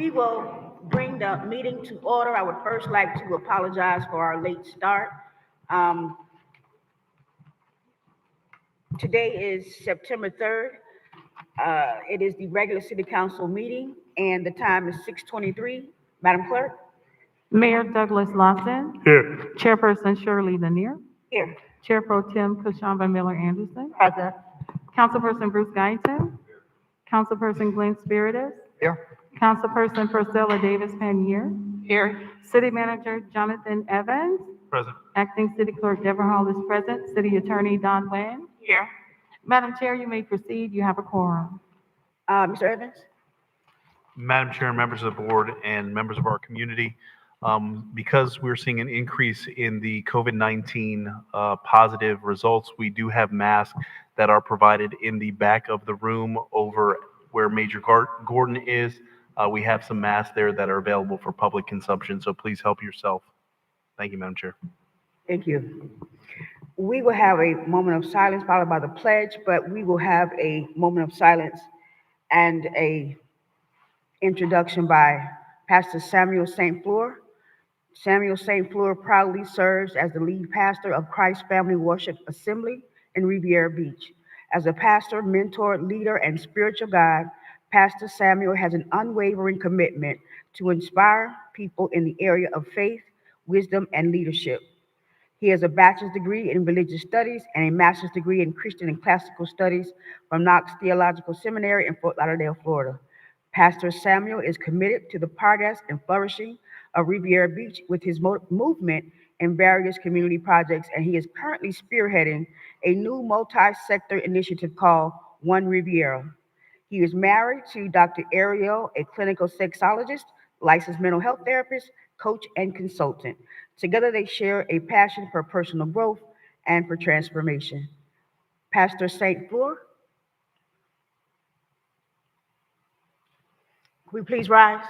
We will bring the meeting to order. I would first like to apologize for our late start. Um, Today is September 3rd. It is the regular city council meeting, and the time is 6:23. Madam Clerk? Mayor Douglas Lawson. Here. Chairperson Shirley Lanier. Here. Chair Pro Tem Kashamba Miller Anderson. Present. Councilperson Bruce Guyton. Councilperson Glenn Spiritus. Here. Councilperson Priscilla Davis Panier. Here. City Manager Jonathan Evans. Present. Acting City Clerk Deborah Hall is present. City Attorney Don Nguyen. Here. Madam Chair, you may proceed. You have a quorum. Mr. Evans? Madam Chair, members of the board, and members of our community, because we're seeing an increase in the COVID-19 positive results, we do have masks that are provided in the back of the room over where Major Gordon is. We have some masks there that are available for public consumption, so please help yourself. Thank you, Madam Chair. Thank you. We will have a moment of silence followed by the pledge, but we will have a moment of silence and a introduction by Pastor Samuel St. Fleur. Samuel St. Fleur proudly serves as the lead pastor of Christ Family Worship Assembly in Riviera Beach. As a pastor, mentor, leader, and spiritual guide, Pastor Samuel has an unwavering commitment to inspire people in the area of faith, wisdom, and leadership. He has a bachelor's degree in religious studies and a master's degree in Christian and classical studies from Knox Theological Seminary in Fort Lauderdale, Florida. Pastor Samuel is committed to the progress and flourishing of Riviera Beach with his movement in various community projects, and he is currently spearheading a new multi-sector initiative called One Riviera. He is married to Dr. Ariel, a clinical sexologist, licensed mental health therapist, coach, and consultant. Together, they share a passion for personal growth and for transformation. Pastor St. Fleur, can we please rise?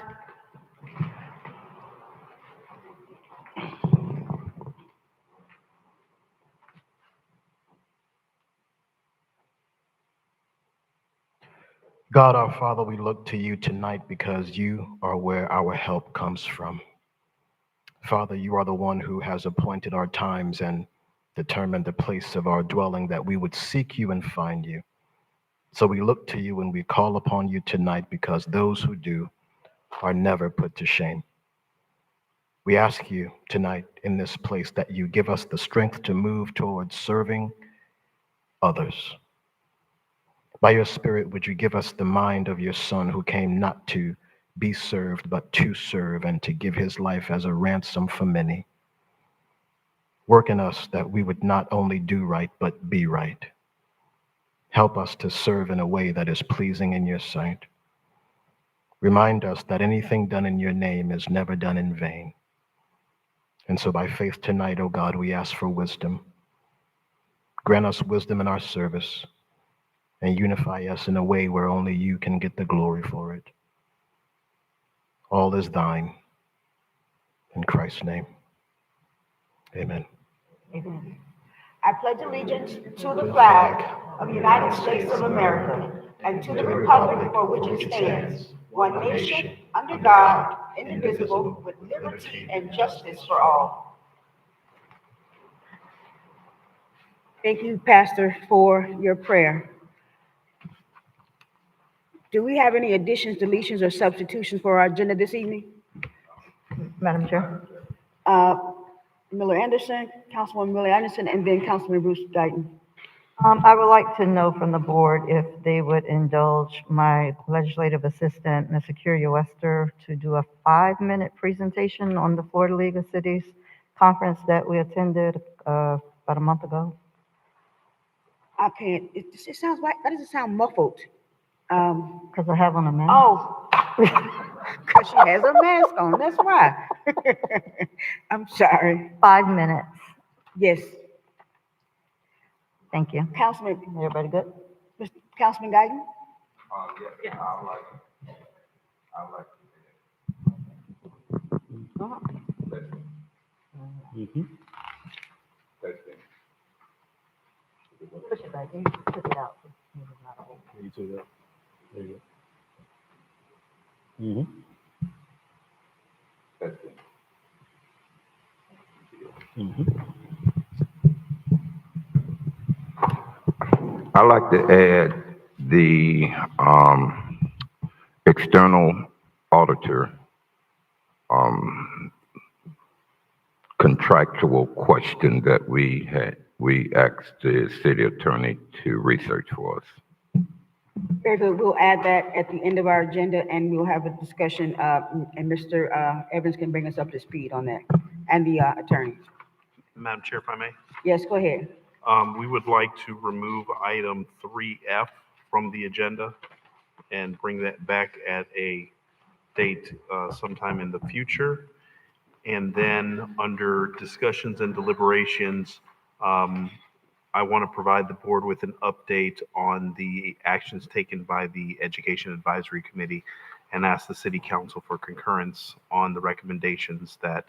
God our Father, we look to you tonight because you are where our help comes from. Father, you are the one who has appointed our times and determined the place of our dwelling, that we would seek you and find you. So we look to you and we call upon you tonight, because those who do are never put to shame. We ask you tonight in this place that you give us the strength to move towards serving others. By your Spirit, would you give us the mind of your Son, who came not to be served, but to serve and to give his life as a ransom for many. Work in us that we would not only do right, but be right. Help us to serve in a way that is pleasing in your sight. Remind us that anything done in your name is never done in vain. And so by faith tonight, O God, we ask for wisdom. Grant us wisdom in our service and unify us in a way where only you can get the glory for it. All is thine. In Christ's name, amen. Amen. I pledge allegiance to the flag of the United States of America and to the republic for which it stands, one nation, under God, indivisible, with liberty and justice for all. Thank you, Pastor, for your prayer. Do we have any additions, deletions, or substitutions for our agenda this evening? Madam Chair. Miller Anderson, Councilwoman Miller Anderson, and then Councilman Bruce Guyton. I would like to know from the board if they would indulge my legislative assistant, Ms. Akuria Wester, to do a 5-minute presentation on the Florida League of Cities conference that we attended about a month ago. I can't, it sounds like, that doesn't sound muffled. Because I have on a mask. Oh, because she has a mask on, that's why. I'm sorry. 5 minutes. Yes, Thank you. Councilman, Everybody good? Councilman Guyton? Yeah, I like Uh-huh. testing. Push it back. You took it out. You took that. There you go. Testing. I'd like to add the external auditor contractual question that we asked the city attorney to research for us. Very good. We'll add that at the end of our agenda, and we'll have a discussion, and Mr. Evans can bring us up to speed on that, and the attorney. Madam Chair, if I may. Yes, go ahead. We would like to remove item 3F from the agenda and bring that back at a date sometime in the future. And then under discussions and deliberations, I want to provide the board with an update on the actions taken by the Education Advisory Committee and ask the City Council for concurrence on the recommendations that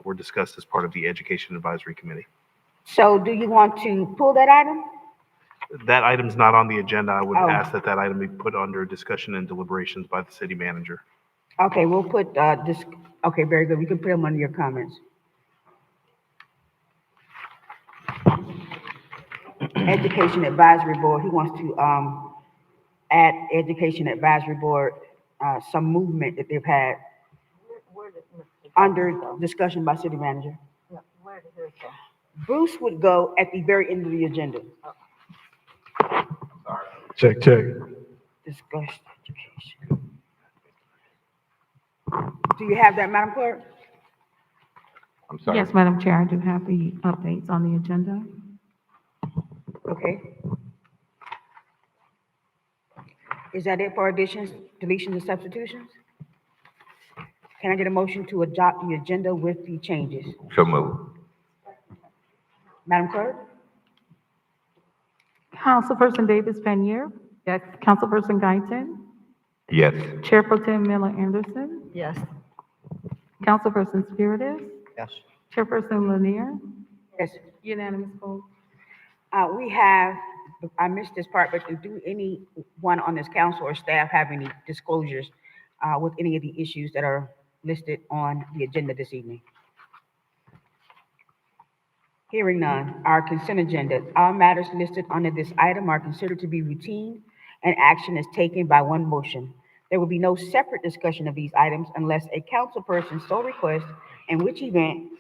were discussed as part of the Education Advisory Committee. So do you want to pull that item? That item's not on the agenda. I would Oh. ask that that item be put under discussion and deliberations by the city manager. Okay, we'll put this, okay, very good. We can put them under your comments. Education Advisory Board, he wants to add Education Advisory Board, some movement that they've had Where did Mr. under go? discussion by city manager. No, where did his go? Bruce would go at the very end of the agenda. Check. Discuss education. Do you have that, Madam Clerk? I'm sorry. Yes, Madam Chair, I do have the updates on the agenda. Okay. Is that it for additions, deletions, and substitutions? Can I get a motion to adopt the agenda with the changes? So move. Madam Clerk? Councilperson Davis Penier. Yes. Councilperson Guyton. Yes. Chair Pro Tem Miller Anderson. Yes. Councilperson Spiritus. Yes. Chairperson Lanier. Yes. Unanimous vote. We have, I missed this part, but do anyone on this council or staff have any disclosures with any of the issues that are listed on the agenda this evening? Hearing none, our consent agenda. All matters listed under this item are considered to be routine, and action is taken by one motion. There will be no separate discussion of these items unless a council person so requests, in which event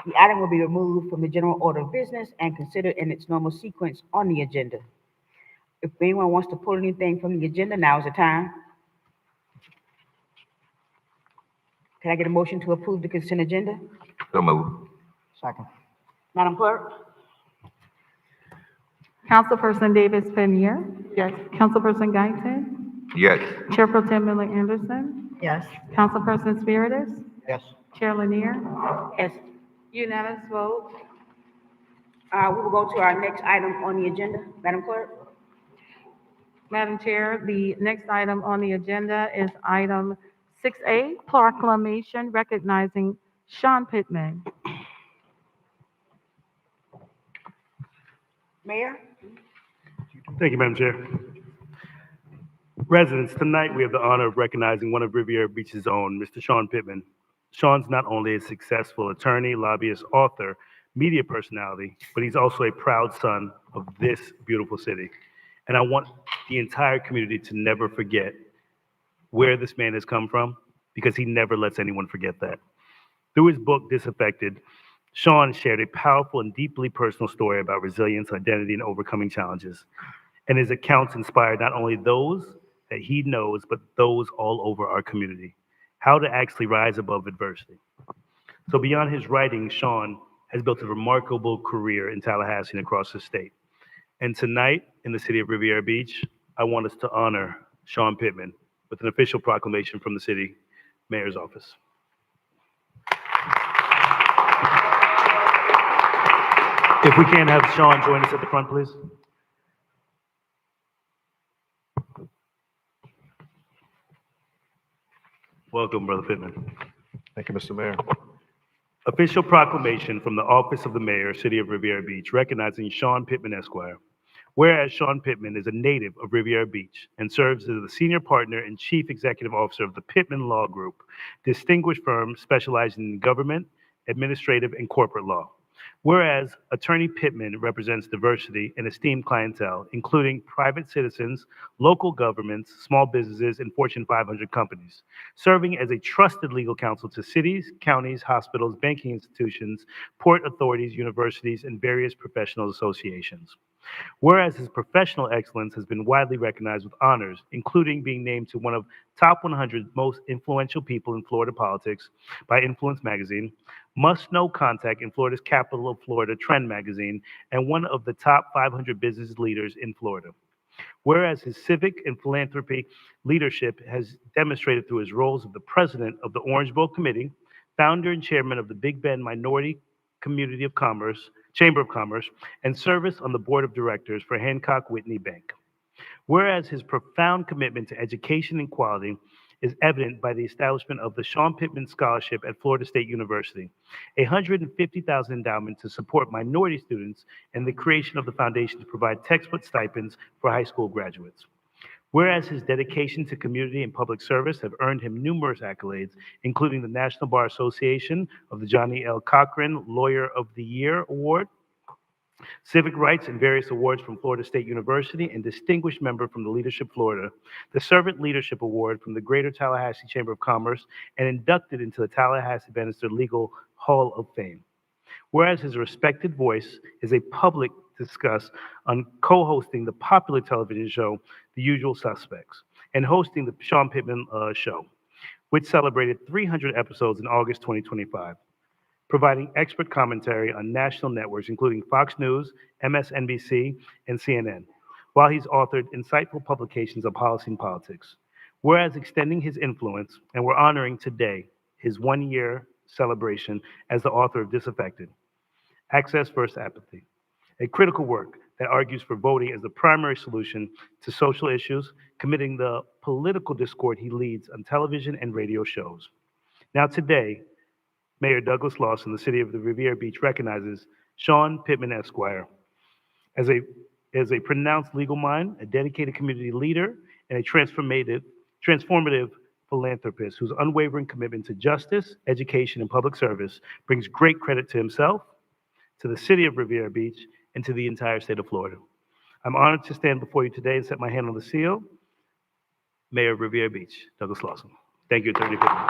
the item will be removed from the general order of business and considered in its normal sequence on the agenda. If anyone wants to pull anything from the agenda, now is the time. Can I get a motion to approve the consent agenda? So move. Second. Madam Clerk? Councilperson Davis Penier. Yes. Councilperson Guyton. Yes. Chair Pro Tem Miller Anderson. Yes. Councilperson Spiritus. Yes. Chair Lanier. Yes. Unanimous vote. We will go to our next item on the agenda. Madam Clerk? Madam Chair, the next item on the agenda is item 6A, proclamation recognizing Sean Pittman. Mayor? Thank you, Madam Chair. Residents, tonight we have the honor of recognizing one of Riviera Beach's own, Mr. Sean Pittman. Sean's not only a successful attorney, lobbyist, author, media personality, but he's also a proud son of this beautiful city. And I want the entire community to never forget where this man has come from, because he never lets anyone forget that. Through his book, Disaffected, Sean shared a powerful and deeply personal story about resilience, identity, and overcoming challenges. And his accounts inspired not only those that he knows, but those all over our community, how to actually rise above adversity. So beyond his writing, Sean has built a remarkable career in Tallahassee and across the state. And tonight, in the city of Riviera Beach, I want us to honor Sean Pittman with an official proclamation from the city mayor's office. If we can have Sean join us at the front, please. Welcome, Brother Pittman. Thank you, Mr. Mayor. Official proclamation from the Office of the Mayor, City of Riviera Beach, recognizing Sean Pittman Esquire. Whereas Sean Pittman is a native of Riviera Beach and serves as the senior partner and chief executive officer of the Pittman Law Group, distinguished firm specializing in government, administrative, and corporate law. Whereas Attorney Pittman represents diversity and esteemed clientele, including private citizens, local governments, small businesses, and Fortune 500 companies, serving as a trusted legal counsel to cities, counties, hospitals, banking institutions, port authorities, universities, and various professional associations. Whereas his professional excellence has been widely recognized with honors, including being named to one of top 100 most influential people in Florida politics by Influence magazine, must know contact in Florida's capital of Florida Trend magazine, and one of the top 500 business leaders in Florida. Whereas his civic and philanthropy leadership has demonstrated through his roles of the president of the Orange Bowl Committee, founder and chairman of the Big Bend Minority Community of Commerce, Chamber of Commerce, and service on the board of directors for Hancock Whitney Bank. Whereas his profound commitment to education and quality is evident by the establishment of the Sean Pittman Scholarship at Florida State University, a $150,000 endowment to support minority students, and the creation of the foundation to provide textbook stipends for high school graduates. Whereas his dedication to community and public service have earned him numerous accolades, including the National Bar Association of the Johnny L. Cochran Lawyer of the Year Award, civic rights and various awards from Florida State University, and distinguished member from the Leadership Florida, the Servant Leadership Award from the Greater Tallahassee Chamber of Commerce, and inducted into the Tallahassee Bannister Legal Hall of Fame. Whereas his respected voice is a public discuss on co-hosting the popular television show The Usual Suspects and hosting the Sean Pittman Show, which celebrated 300 episodes in August 2025, providing expert commentary on national networks including Fox News, MSNBC, and CNN, while he's authored insightful publications on policy and politics. Whereas extending his influence, and we're honoring today his one-year celebration as the author of Disaffected, Access First Apathy, a critical work that argues for voting as the primary solution to social issues, committing the political discord he leads on television and radio shows. Now today, Mayor Douglas Lawson, the city of the Riviera Beach, recognizes Sean Pittman Esquire as a pronounced legal mind, a dedicated community leader, and a transformative philanthropist whose unwavering commitment to justice, education, and public service brings great credit to himself, to the city of Riviera Beach, and to the entire state of Florida. I'm honored to stand before you today and set my hand on the seal. Mayor of Riviera Beach, Douglas Lawson. Thank you, Attorney Pittman.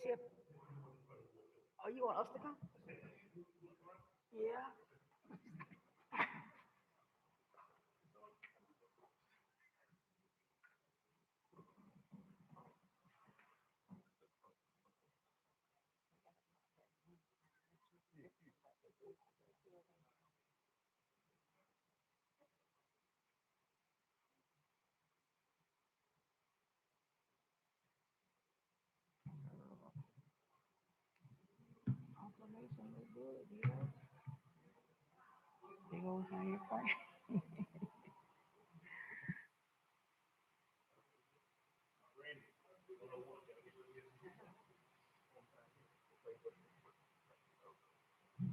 Chip, are you want us to come? Yeah. They go on your part.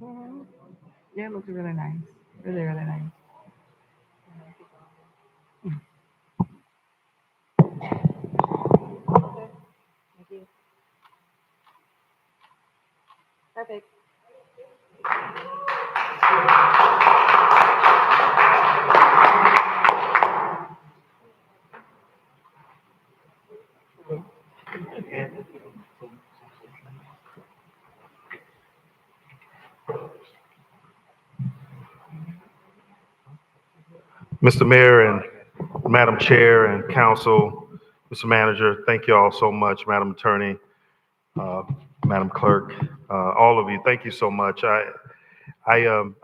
Mhm. Yeah, it looks really nice. Really, really nice. Perfect. Mr. Mayor and Madam Chair and Council, Mr. Manager, thank you all so much, Madam Attorney, Madam Clerk, all of you, thank you so much. I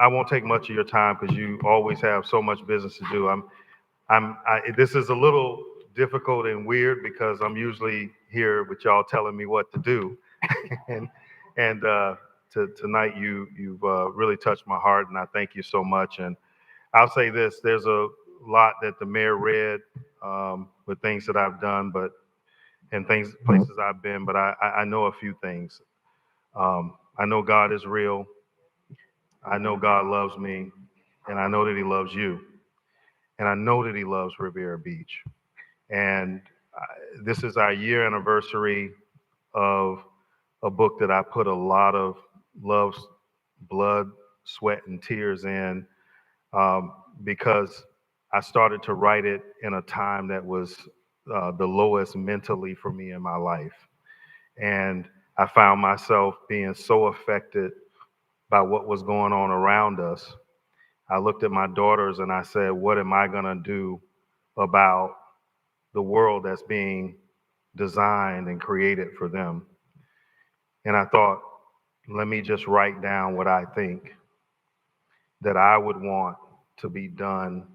won't take much of your time because you always have so much business to do. This is a little difficult and weird because I'm usually here with y'all telling me what to do. and tonight you've really touched my heart, and I thank you so much. And I'll say this: there's a lot that the mayor read with things that I've done, and places I've been, but I know a few things. I know God is real. I know God loves me, and I know that He loves you, and I know that He loves Riviera Beach. And this is our year anniversary of a book that I put a lot of love, blood, sweat, and tears in because I started to write it in a time that was the lowest mentally for me in my life. And I found myself being so affected by what was going on around us. I looked at my daughters and I said, what am I going to do about the world that's being designed and created for them? And I thought, let me just write down what I think that I would want to be done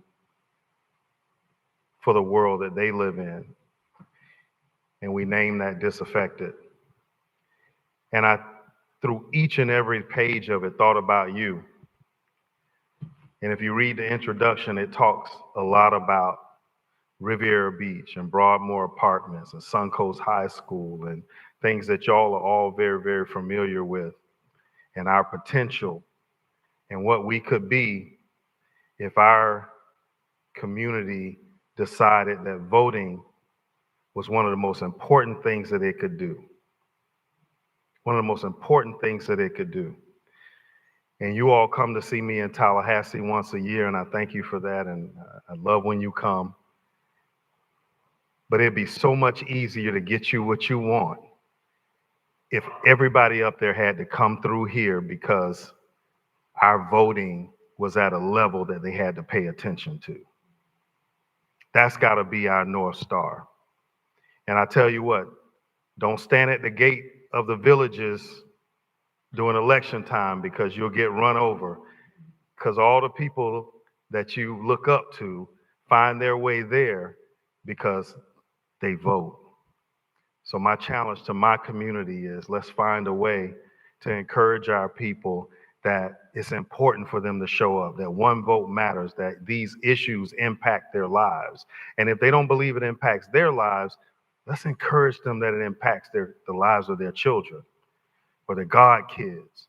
for the world that they live in. And we named that Disaffected. And I, through each and every page of it, thought about you. And if you read the introduction, it talks a lot about Riviera Beach and Broadmoor Apartments and Suncoast High School and things that y'all are all very, very familiar with, and our potential and what we could be if our community decided that voting was one of the most important things that it could do. One of the most important things that it could do. And you all come to see me in Tallahassee once a year, and I thank you for that, and I love when you come. But it'd be so much easier to get you what you want if everybody up there had to come through here because our voting was at a level that they had to pay attention to. That's got to be our North Star. And I tell you what, don't stand at the gate of the villages during election time because you'll get run over, because all the people that you look up to find their way there because they vote. So my challenge to my community is let's find a way to encourage our people that it's important for them to show up, that one vote matters, that these issues impact their lives. And if they don't believe it impacts their lives, let's encourage them that it impacts the lives of their children, or the God kids,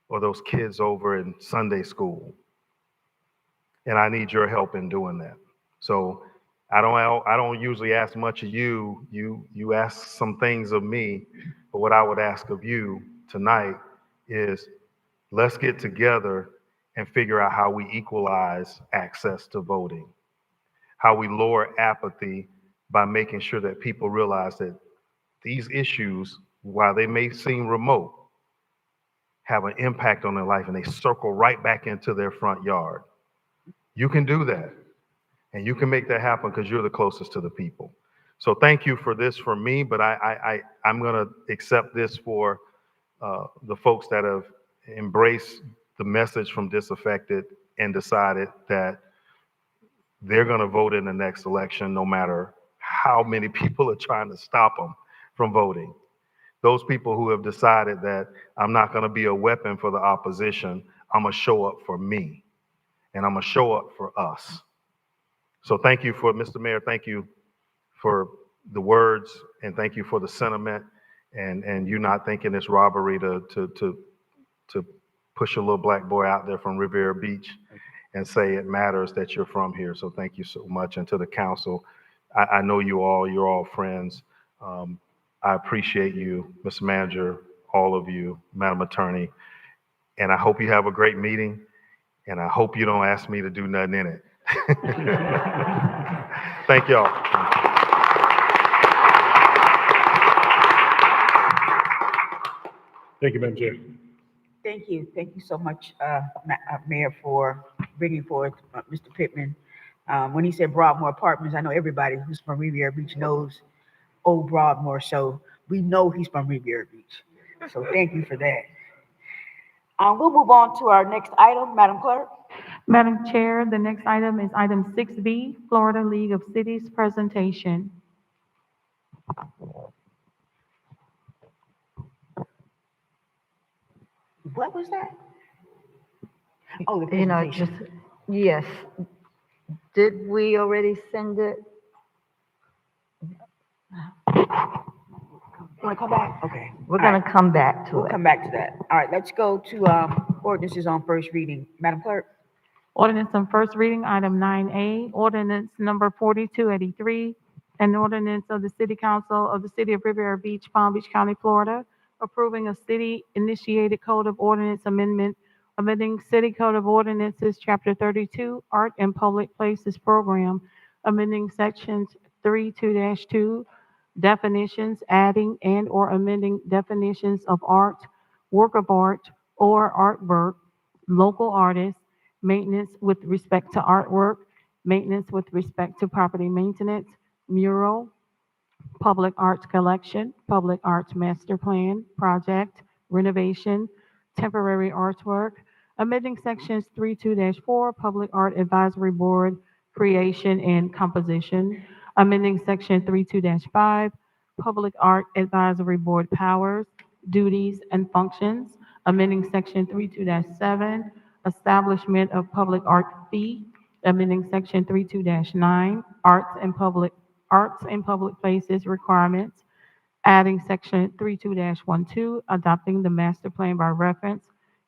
or those kids over in Sunday school. And I need your help in doing that. So I don't usually ask much of you. You ask some things of me, but what I would ask of you tonight is let's get together and figure out how we equalize access to voting, how we lower apathy by making sure that people realize that these issues, while they may seem remote, have an impact on their life and they circle right back into their front yard. You can do that. And you can make that happen because you're the closest to the people. So thank you for this for me, but I'm going to accept this for the folks that have embraced the message from Disaffected and decided that they're going to vote in the next election no matter how many people are trying to stop them from voting. Those people who have decided that I'm not going to be a weapon for the opposition, I'm going to show up for me, and I'm going to show up for us. So thank you for, Mr. Mayor, thank you for the words, and thank you for the sentiment, and you not thinking it's robbery to push a little black boy out there from Riviera Beach and say it matters that you're from here. So thank you so much. And to the council, I know you're all friends. I appreciate you, Mr. Manager, all of you, Madam Attorney, and I hope you have a great meeting, and I hope you don't ask me to do nothing in it. Thank y'all. Thank you, Madam Chair. Thank you. Thank you so much, Mayor, for bringing forth Mr. Pittman. When he said Broadmoor Apartments, I know everybody who's from Riviera Beach knows Old Broadmoor, so we know he's from Riviera Beach. So thank you for that. We'll move on to our next item, Madam Clerk. Madam Chair, the next item is item 6B, Florida League of Cities presentation. What was that? Oh, the You know, presentation. just, yes. Did we already send it? Want to come back? Okay. We're All gonna right. come back to We'll it. come back to that. All right, let's go to ordinances on first reading. Madam Clerk? Ordinance on first reading, item 9A, ordinance number 4283, an ordinance of the City Council of the City of Riviera Beach, Palm Beach County, Florida, approving a city-initiated code of ordinance amendment, amending City Code of Ordinances, Chapter 32, Art and Public Places Program, amending sections 32-2, definitions, adding and/or amending definitions of art, work of art, or artwork, local artist, maintenance with respect to artwork, maintenance with respect to property maintenance, mural, public arts collection, public arts master plan, project, renovation, temporary artwork, amending sections 32-4, public art advisory board, creation and composition, amending section 32-5, public art advisory board powers, duties and functions, amending section 32-7, establishment of public art fee, amending section 32-9, arts and public places requirements, adding section 32-12, adopting the master plan by reference,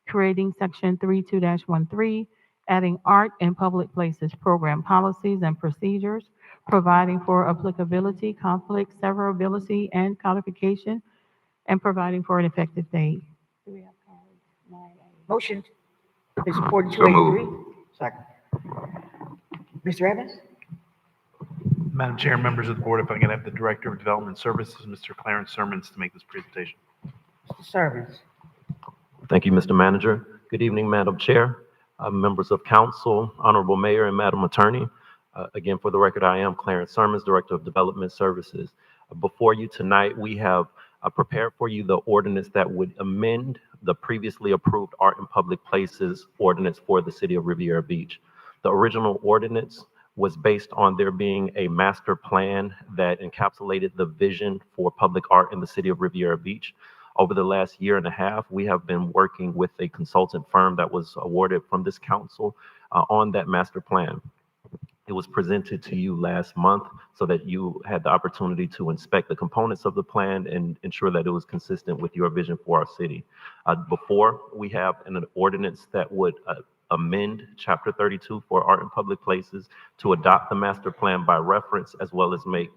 creating section 32-13, adding art and public places program policies and procedures, providing for applicability, conflict, severability, and codification, and providing for an effective date. Motion is So 4283. moved. Second. Mr. Evans? Madam Chair, members of the board, if I can have the Director of Development Services, Mr. Clarence Sermons, to make this presentation. Mr. Servants? Thank you, Mr. Manager. Good evening, Madam Chair, members of council, Honorable Mayor, and Madam Attorney. Again, for the record, I am Clarence Sermons, Director of Development Services. Before you tonight, we have prepared for you the ordinance that would amend the previously approved Art and Public Places ordinance for the City of Riviera Beach. The original ordinance was based on there being a master plan that encapsulated the vision for public art in the City of Riviera Beach. Over the last year and a half, we have been working with a consultant firm that was awarded from this council on that master plan. It was presented to you last month so that you had the opportunity to inspect the components of the plan and ensure that it was consistent with your vision for our city. Before, we have an ordinance that would amend Chapter 32 for Art and Public Places to adopt the master plan by reference, as well as make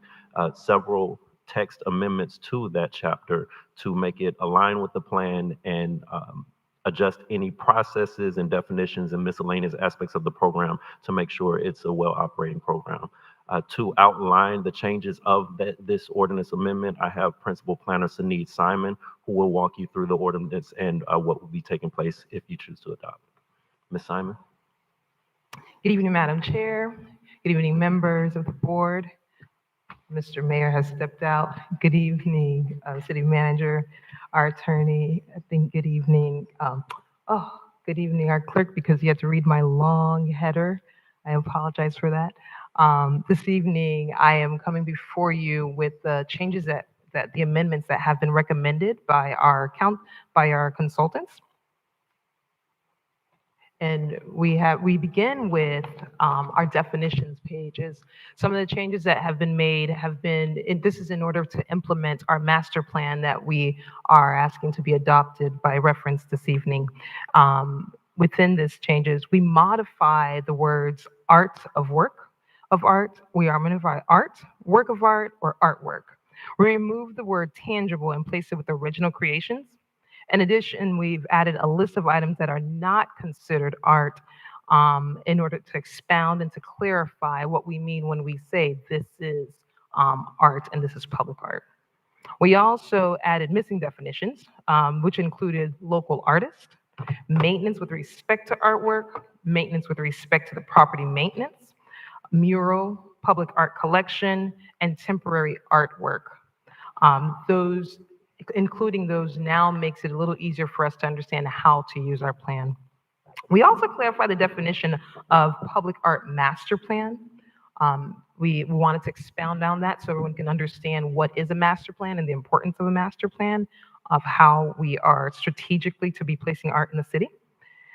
several text amendments to that chapter to make it align with the plan and adjust any processes and definitions and miscellaneous aspects of the program to make sure it's a well-operating program. To outline the changes of this ordinance amendment, I have Principal Planner Saneed Simon, who will walk you through the ordinance and what will be taking place if you choose to adopt. Ms. Simon? Good evening, Madam Chair. Good evening, members of the board. Mr. Mayor has stepped out. Good evening, City Manager, our attorney. I think good evening. Good evening, our clerk, because you had to read my long header. I apologize for that. This evening, I am coming before you with the changes that the amendments that have been recommended by our consultants. And we begin with our definitions pages. Some of the changes that have been made have been, this is in order to implement our master plan that we are asking to be adopted by reference this evening. Within these changes, we modify the words art of work, of art, we are modify art, work of art, or artwork. We remove the word tangible and place it with original creations. In addition, we've added a list of items that are not considered art in order to expound and to clarify what we mean when we say this is art and this is public art. We also added missing definitions, which included local artist, maintenance with respect to artwork, maintenance with respect to the property maintenance, mural, public art collection, and temporary artwork. Including those now makes it a little easier for us to understand how to use our plan. We also clarify the definition of public art master plan. We wanted to expound on that so everyone can understand what is a master plan and the importance of a master plan, of how we are strategically to be placing art in the city.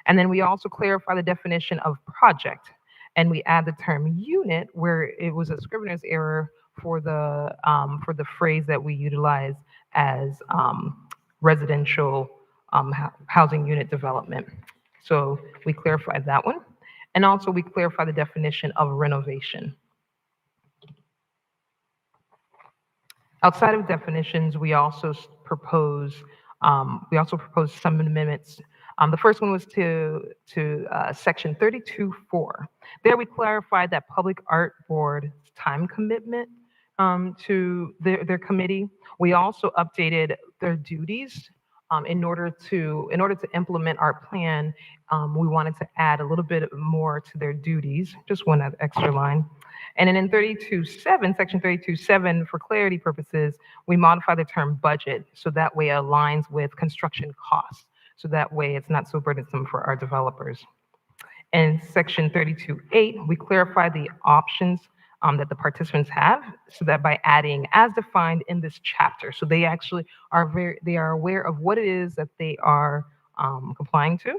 And then we also clarify the definition of project, and we add the term unit where it was a scrivener's error for the phrase that we utilize as residential housing unit development. So we clarify that one. And also we clarify the definition of renovation. Outside of definitions, we also propose some amendments. The first one was to section 32.4. There we clarified that Public Art Board's time commitment to their committee. We also updated their duties in order to implement our plan. We wanted to add a little bit more to their duties, just one extra line. And then in 32.7, section 32.7, for clarity purposes, we modify the term budget so that way it aligns with construction costs. So that way it's not so burdensome for our developers. In section 32.8, we clarify the options that the participants have, so that by adding as defined in this chapter, so they actually are aware of what it is that they are complying to,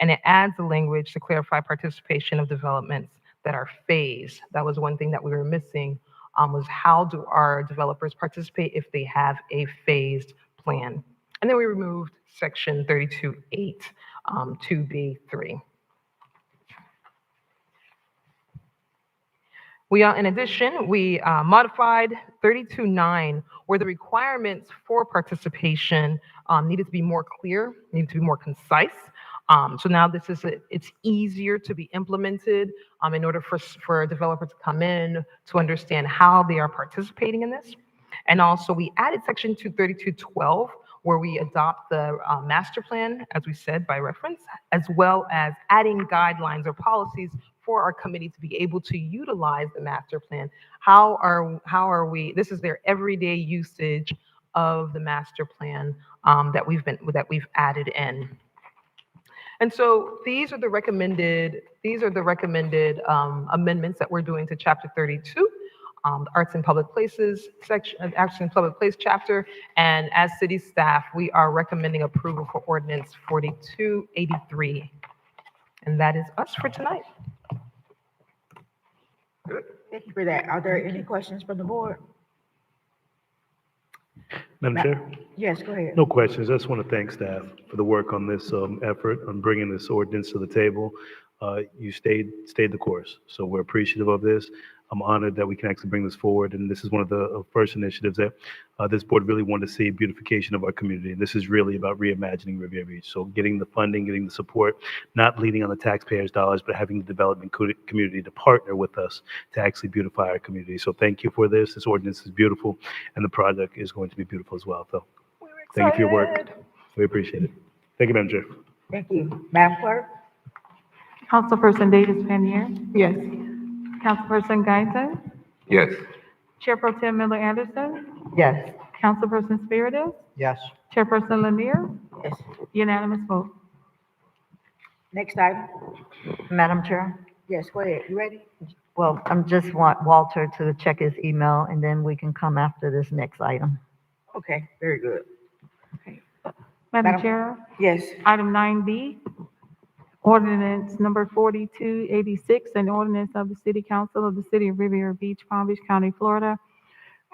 and it adds the language to clarify participation of developments that are phased. That was one thing that we were missing, was how do our developers participate if they have a phased plan? And then we removed section 32.8, 2B3. In addition, we modified 32.9, where the requirements for participation needed to be more clear, needed to be more concise. So now it's easier to be implemented in order for a developer to come in to understand how they are participating in this. And also we added section 32.12, where we adopt the master plan, as we said, by reference, as well as adding guidelines or policies for our committee to be able to utilize the master plan. How are we, this is their everyday usage of the master plan that we've added in. And so these are the recommended amendments that we're doing to chapter 32, the Arts and Public Places section, Arts and Public Place chapter. And as city staff, we are recommending approval for ordinance 4283. And that is us for tonight. Good. Thank you for that. Are there any questions from the board? Madam Chair? Yes, go ahead. No questions. I just want to thank staff for the work on this effort, on bringing this ordinance to the table. You stayed the course, so we're appreciative of this. I'm honored that we can actually bring this forward, and this is one of the first initiatives that this board really wanted to see, beautification of our community. And this is really about reimagining Riviera Beach. So getting the funding, getting the support, not leaning on the taxpayers' dollars, but having the development community to partner with us to actually beautify our community. So thank you for this. This ordinance is beautiful, and the project is going to be beautiful as well. So thank you for your work. We appreciate it. Thank you, Madam Chair. Thank you. Madam Clerk? Councilperson Davis Panier, Yes. Councilperson Guyton, Yes. Chair Pro Tem Miller Anderson, Yes. Councilperson Spiritus, Yes. Chairperson Lanier, Yes. unanimous vote. Next item? Madam Chair? Yes, go ahead. You ready? Well, I'm just want Walter to check his email, and then we can come after this next item. Okay, very good. Madam Madam- Chair, Yes. item 9B, ordinance number 4286, an ordinance of the City Council of the City of Riviera Beach, Palm Beach County, Florida,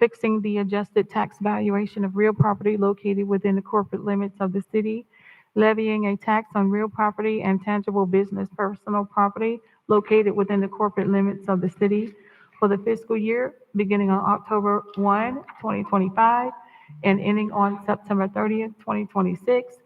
fixing the adjusted tax valuation of real property located within the corporate limits of the city, levying a tax on real property and tangible business personal property located within the corporate limits of the city for the fiscal year beginning on October 1, 2025, and ending on September 30th, 2026,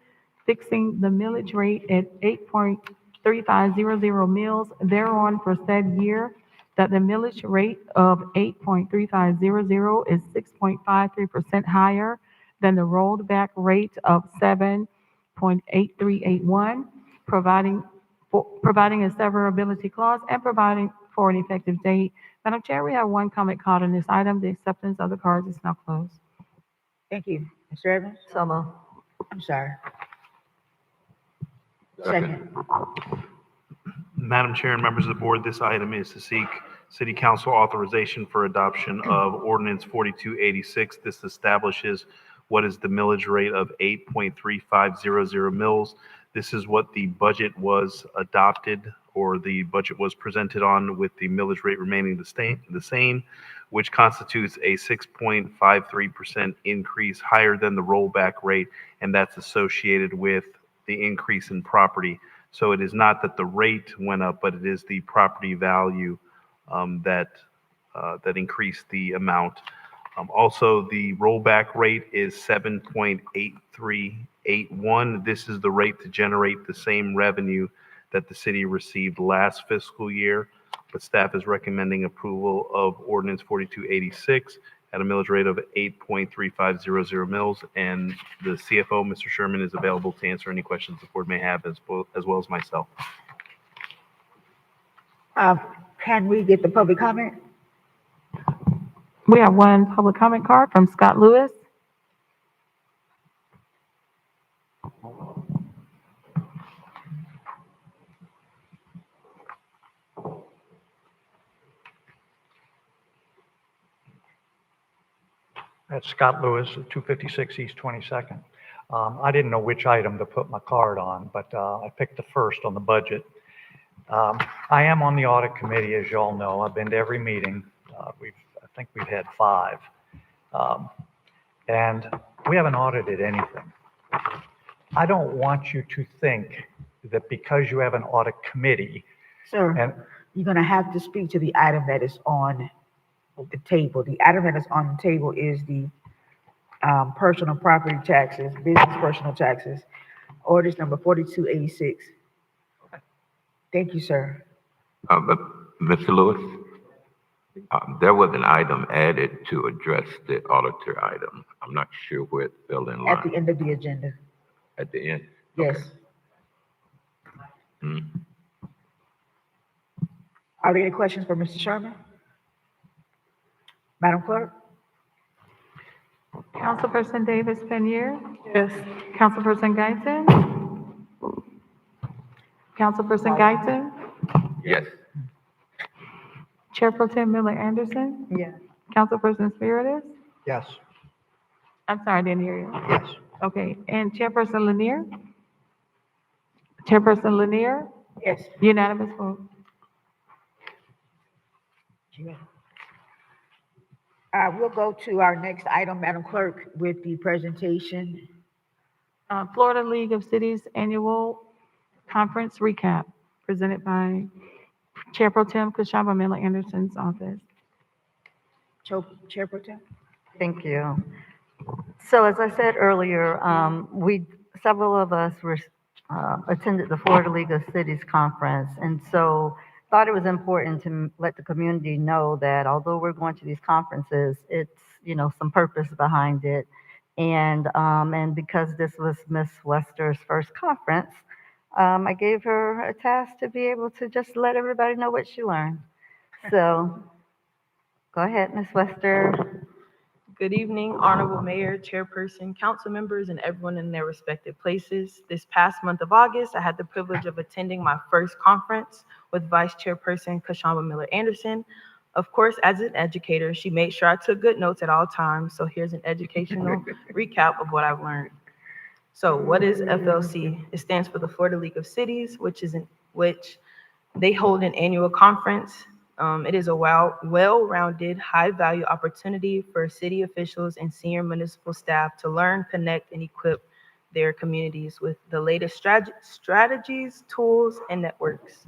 fixing the millage rate at 8.3500 mills thereon for said year, that the millage rate of 8.3500 is 6.53% higher than the rolled back rate of 7.8381, providing a severability clause and providing for an effective date. Madam Chair, we have one comment card on this item. The acceptance of the cards is now closed. Thank you. Mr. Evans? So moved. I'm sorry. Second. Madam Chair and members of the board, this item is to seek city council authorization for adoption of ordinance 4286. This establishes what is the millage rate of 8.3500 mils. This is what the budget was adopted, or the budget was presented on, with the millage rate remaining the same, which constitutes a 6.53% increase higher than the rollback rate, and that's associated with the increase in property. So it is not that the rate went up, but it is the property value that increased the amount. Also, the rollback rate is 7.8381. This is the rate to generate the same revenue that the city received last fiscal year, but staff is recommending approval of ordinance 4286 at a millage rate of 8.3500 mils, and the CFO, Mr. Sherman, is available to answer any questions the board may have, as well as myself. Can we get the public comment? We have one public comment card from Scott Lewis. That's Scott Lewis at 256 East 22nd. I didn't know which item to put my card on, but I picked the first on the budget. I am on the audit committee, as you all know. I've been to every meeting. I think we've had 5. And we haven't audited anything. I don't want you to think that because you have an audit committee, Sir, and you're gonna have to speak to the item that is on the table. The item that is on the table is the personal property taxes, business personal taxes, orders number 4286. Thank you, sir. But Mr. Lewis, there was an item added to address the auditor item. I'm not sure where it fell in At the line. end of the agenda. At the end? Yes. Hmm. Are there any questions for Mr. Sherman? Madam Clerk? Councilperson Davis Penier, Yes. Councilperson Guyton, Councilperson Guyton, Yes. Chair Pro Tem Miller Anderson, Yeah. Councilperson Spiritus. yes, I'm sorry, I didn't hear you. yes, Okay, and Chairperson Lanier? Chairperson Lanier, Yes. unanimous vote. We'll go to our next item, Madam Clerk, with the presentation. Florida League of Cities Annual Conference Recap, presented by Chair Pro Tem Kashaba Miller Anderson's office. Chair Pro Tem? Thank you. So as I said earlier, several of us attended the Florida League of Cities Conference, and so thought it was important to let the community know that although we're going to these conferences, it's, some purpose behind it. And because this was Miss Wester's first conference, I gave her a task to be able to just let everybody know what she learned. So go ahead, Miss Wester. Good evening, Honorable Mayor, Chairperson, council members, and everyone in their respective places. This past month of August, I had the privilege of attending my first conference with Vice Chairperson Kashamba Miller Anderson. Of course, as an educator, she made sure I took good notes at all times, so here's an educational recap of what I've learned. So what is FLC? It stands for the Florida League of Cities, which they hold an annual conference. It is a well-rounded, high-value opportunity for city officials and senior municipal staff to learn, connect, and equip their communities with the latest strategies, tools, and networks.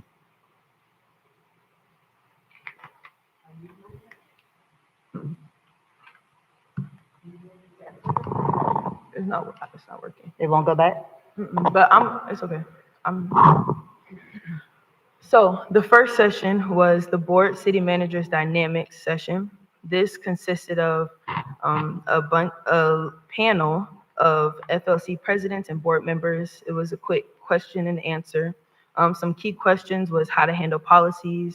It's not working. It won't go back? But it's okay. So the first session was the Board City Managers Dynamics session. This consisted of a panel of FLC presidents and board members. It was a quick question and answer. Some key questions was how to handle policy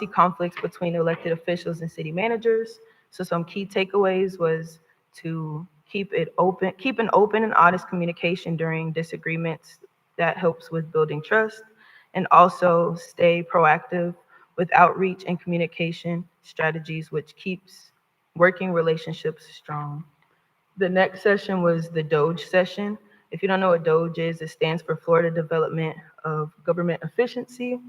conflicts between elected officials and city managers. So some key takeaways was to keep an open and honest communication during disagreements. That helps with building trust, and also stay proactive with outreach and communication strategies, which keeps working relationships strong. The next session was the DOGE session. If you don't know what DOGE is, it stands for Florida Development of Government Efficiency.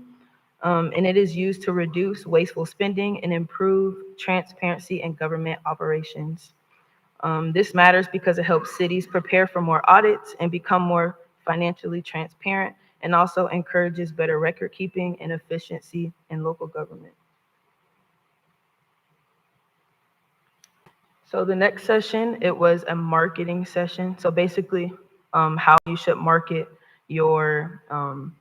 And it is used to reduce wasteful spending and improve transparency in government operations. This matters because it helps cities prepare for more audits and become more financially transparent, and also encourages better record keeping and efficiency in local government. So the next session, it was a marketing session. So basically, how you should market your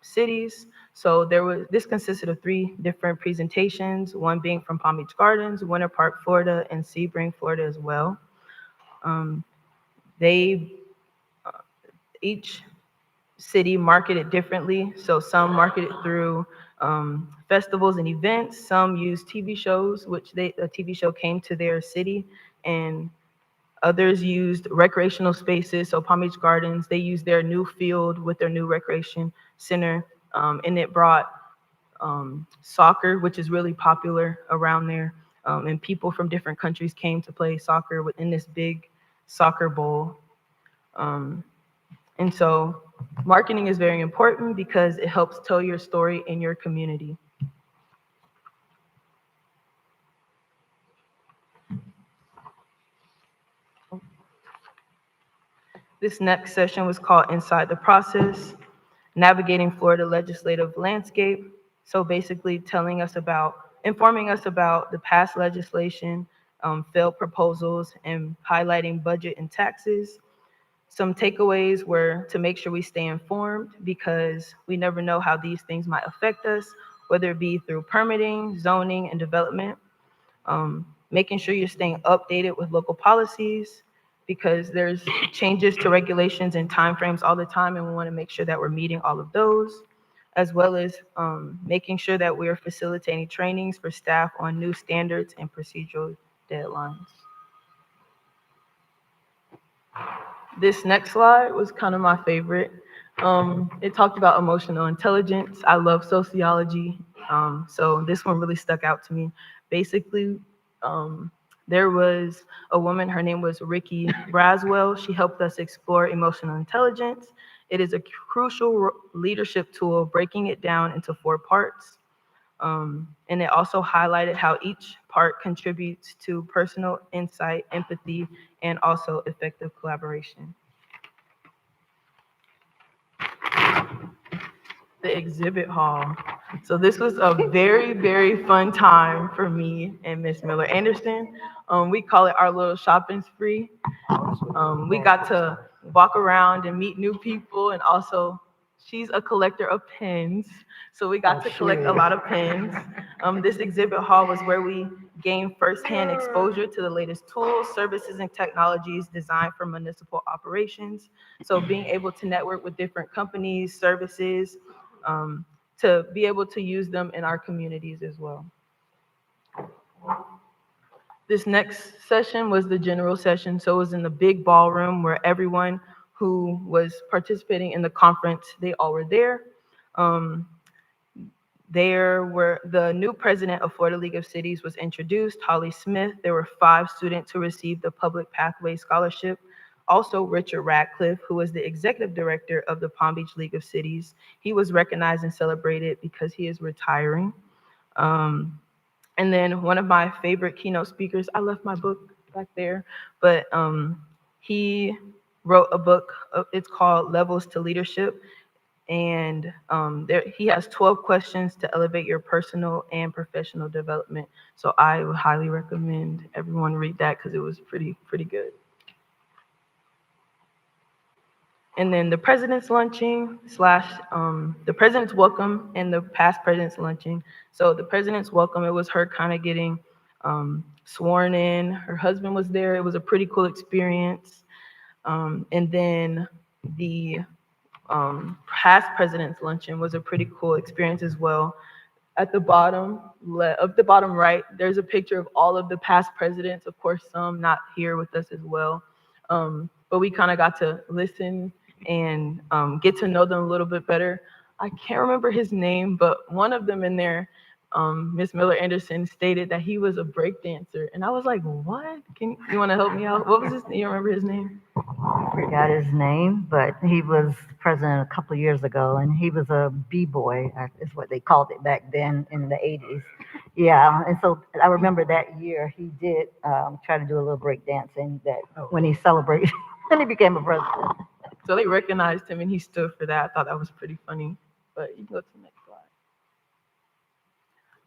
cities. So this consisted of 3 different presentations, one being from Palm Beach Gardens, Winter Park, Florida, and Sebring, Florida as well. Each city marketed differently. So some marketed through festivals and events, some used TV shows, which a TV show came to their city, and others used recreational spaces. So Palm Beach Gardens, they used their new field with their new recreation center, and it brought soccer, which is really popular around there. And people from different countries came to play soccer within this big soccer bowl. And so marketing is very important because it helps tell your story in your community. This next session was called Inside the Process, Navigating Florida Legislative Landscape. So basically informing us about the past legislation, failed proposals, and highlighting budget and taxes. Some takeaways were to make sure we stay informed because we never know how these things might affect us, whether it be through permitting, zoning, and development. Making sure you're staying updated with local policies because there's changes to regulations and timeframes all the time, and we want to make sure that we're meeting all of those, as well as making sure that we're facilitating trainings for staff on new standards and procedural deadlines. This next slide was kind of my favorite. It talked about emotional intelligence. I love sociology, so this one really stuck out to me. Basically, there was a woman, her name was Ricky Braswell. She helped us explore emotional intelligence. It is a crucial leadership tool, breaking it down into 4 parts. And it also highlighted how each part contributes to personal insight, empathy, and also effective collaboration. The exhibit hall. So this was a very, very fun time for me and Miss Miller Anderson. We call it our little shopping spree. We got to walk around and meet new people, and also she's a collector of pens. So we got to collect a lot of pens. This exhibit hall was where we gained firsthand exposure to the latest tools, services, and technologies designed for municipal operations. So being able to network with different companies, services, to be able to use them in our communities as well. This next session was the general session. So it was in the big ballroom where everyone who was participating in the conference, they all were there. There were the new president of Florida League of Cities was introduced, Holly Smith. There were 5 students who received the Public Pathway Scholarship. Also, Richard Radcliffe, who was the executive director of the Palm Beach League of Cities. He was recognized and celebrated because he is retiring. And then one of my favorite keynote speakers, I left my book back there, but he wrote a book, it's called Levels to Leadership. And he has 12 questions to elevate your personal and professional development. So I would highly recommend everyone read that because it was pretty good. And then the president's luncheon / the president's welcome and the past president's luncheon. So the president's welcome, it was her kind of getting sworn in. Her husband was there. It was a pretty cool experience. And then the past president's luncheon was a pretty cool experience as well. At the bottom right, there's a picture of all of the past presidents, of course, some not here with us as well. But we kind of got to listen and get to know them a little bit better. I can't remember his name, but one of them in there, Miss Miller Anderson, stated that he was a break dancer, and I was like, "What? You want to help me out? What was his? You remember his name?" Forgot his name, but he was president a couple of years ago, and he was a b-boy, is what they called it back then in the 80s. Yeah, and so I remember that year he did try to do a little break dancing that when he celebrated, when he became a president. So they recognized him, and he stood for that. I thought that was pretty funny. But you can go to the next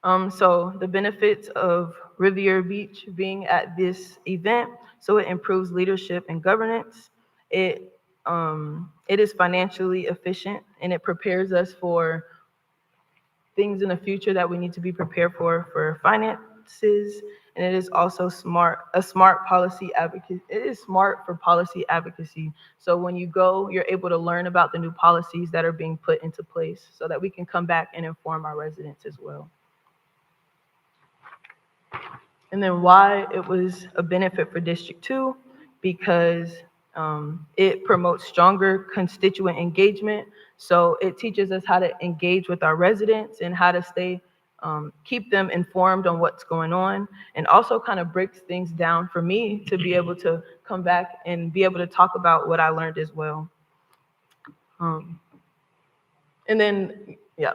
slide. So the benefits of Riviera Beach being at this event, so it improves leadership and governance. It is financially efficient, and it prepares us for things in the future that we need to be prepared for finances. And it is also a smart policy advocate. It is smart for policy advocacy. So when you go, you're able to learn about the new policies that are being put into place so that we can come back and inform our residents as well. And then why it was a benefit for District 2, because it promotes stronger constituent engagement. So it teaches us how to engage with our residents and how to keep them informed on what's going on, and also kind of breaks things down for me to be able to come back and be able to talk about what I learned as well. And then, yeah,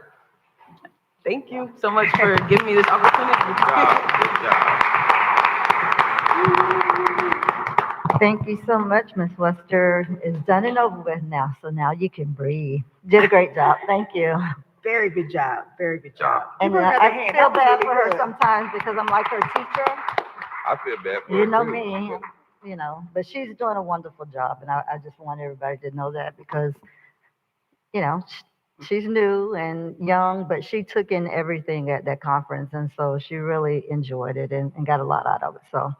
thank you so much for giving me this opportunity. Good job. Thank you so much, Ms. Wester. It's done and over with now, so now you can breathe. Did a great job. Thank you. Very good job. Very good job. And Give her another I hand. feel That was bad really for her good. sometimes because I'm like her teacher. I feel bad for You her, know too. me, but she's doing a wonderful job, and I just want everybody to know that because, she's new and young, but she took in everything at that conference, and so she really enjoyed it and got a lot out of it. So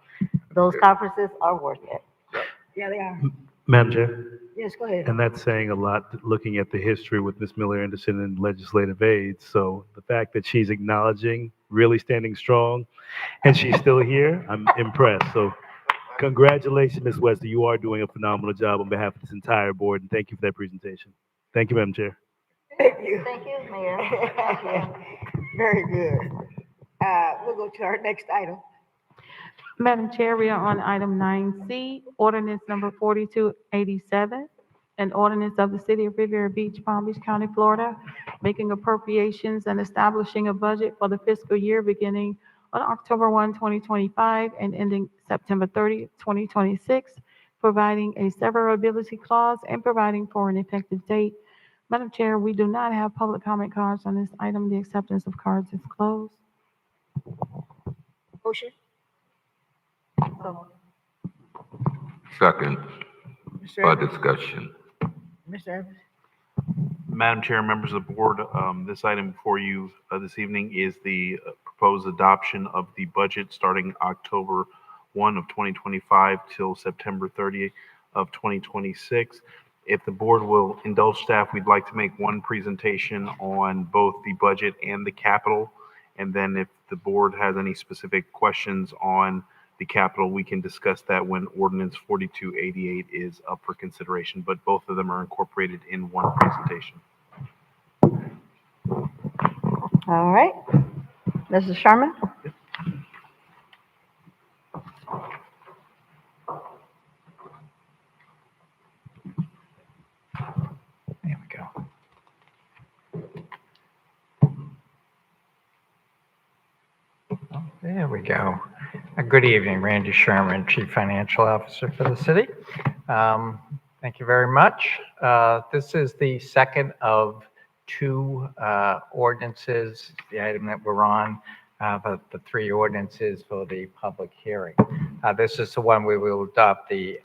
those conferences are worth it. Yeah, they are. Madam Chair, Yes, go ahead. and that's saying a lot, looking at the history with Ms. Miller Anderson and legislative aides. So the fact that she's acknowledging, really standing strong, and she's still here, I'm impressed. So congratulations, Ms. Wester. You are doing a phenomenal job on behalf of this entire board, and thank you for that presentation. Thank you, Madam Chair. Thank you. Thank you, Mayor. Very good. We'll go to our next item. Madam Chair, we are on item 9C, ordinance number 4287, an ordinance of the City of Riviera Beach, Palm Beach County, Florida, making appropriations and establishing a budget for the fiscal year beginning on October 1, 2025, and ending September 30, 2026, providing a severability clause and providing for an effective date. Madam Chair, we do not have public comment cards on this item. The acceptance of cards is closed. Motion? Second, Mr. for Evans? discussion. Mr. Evans? Madam Chair, members of the board, this item before you this evening is the proposed adoption of the budget starting October 1 of 2025 till September 30th of 2026. If the board will indulge staff, we'd like to make one presentation on both the budget and the capital. And then if the board has any specific questions on the capital, we can discuss that when ordinance 4288 is up for consideration, but both of them are incorporated in one presentation. All right. Mrs. Sherman? There we go. Oh, there we go. Good evening, Randy Sherman, Chief Financial Officer for the city. Thank you very much. This is the second of two ordinances, the item that we're on, but the three ordinances for the public hearing. This is the one where we will adopt the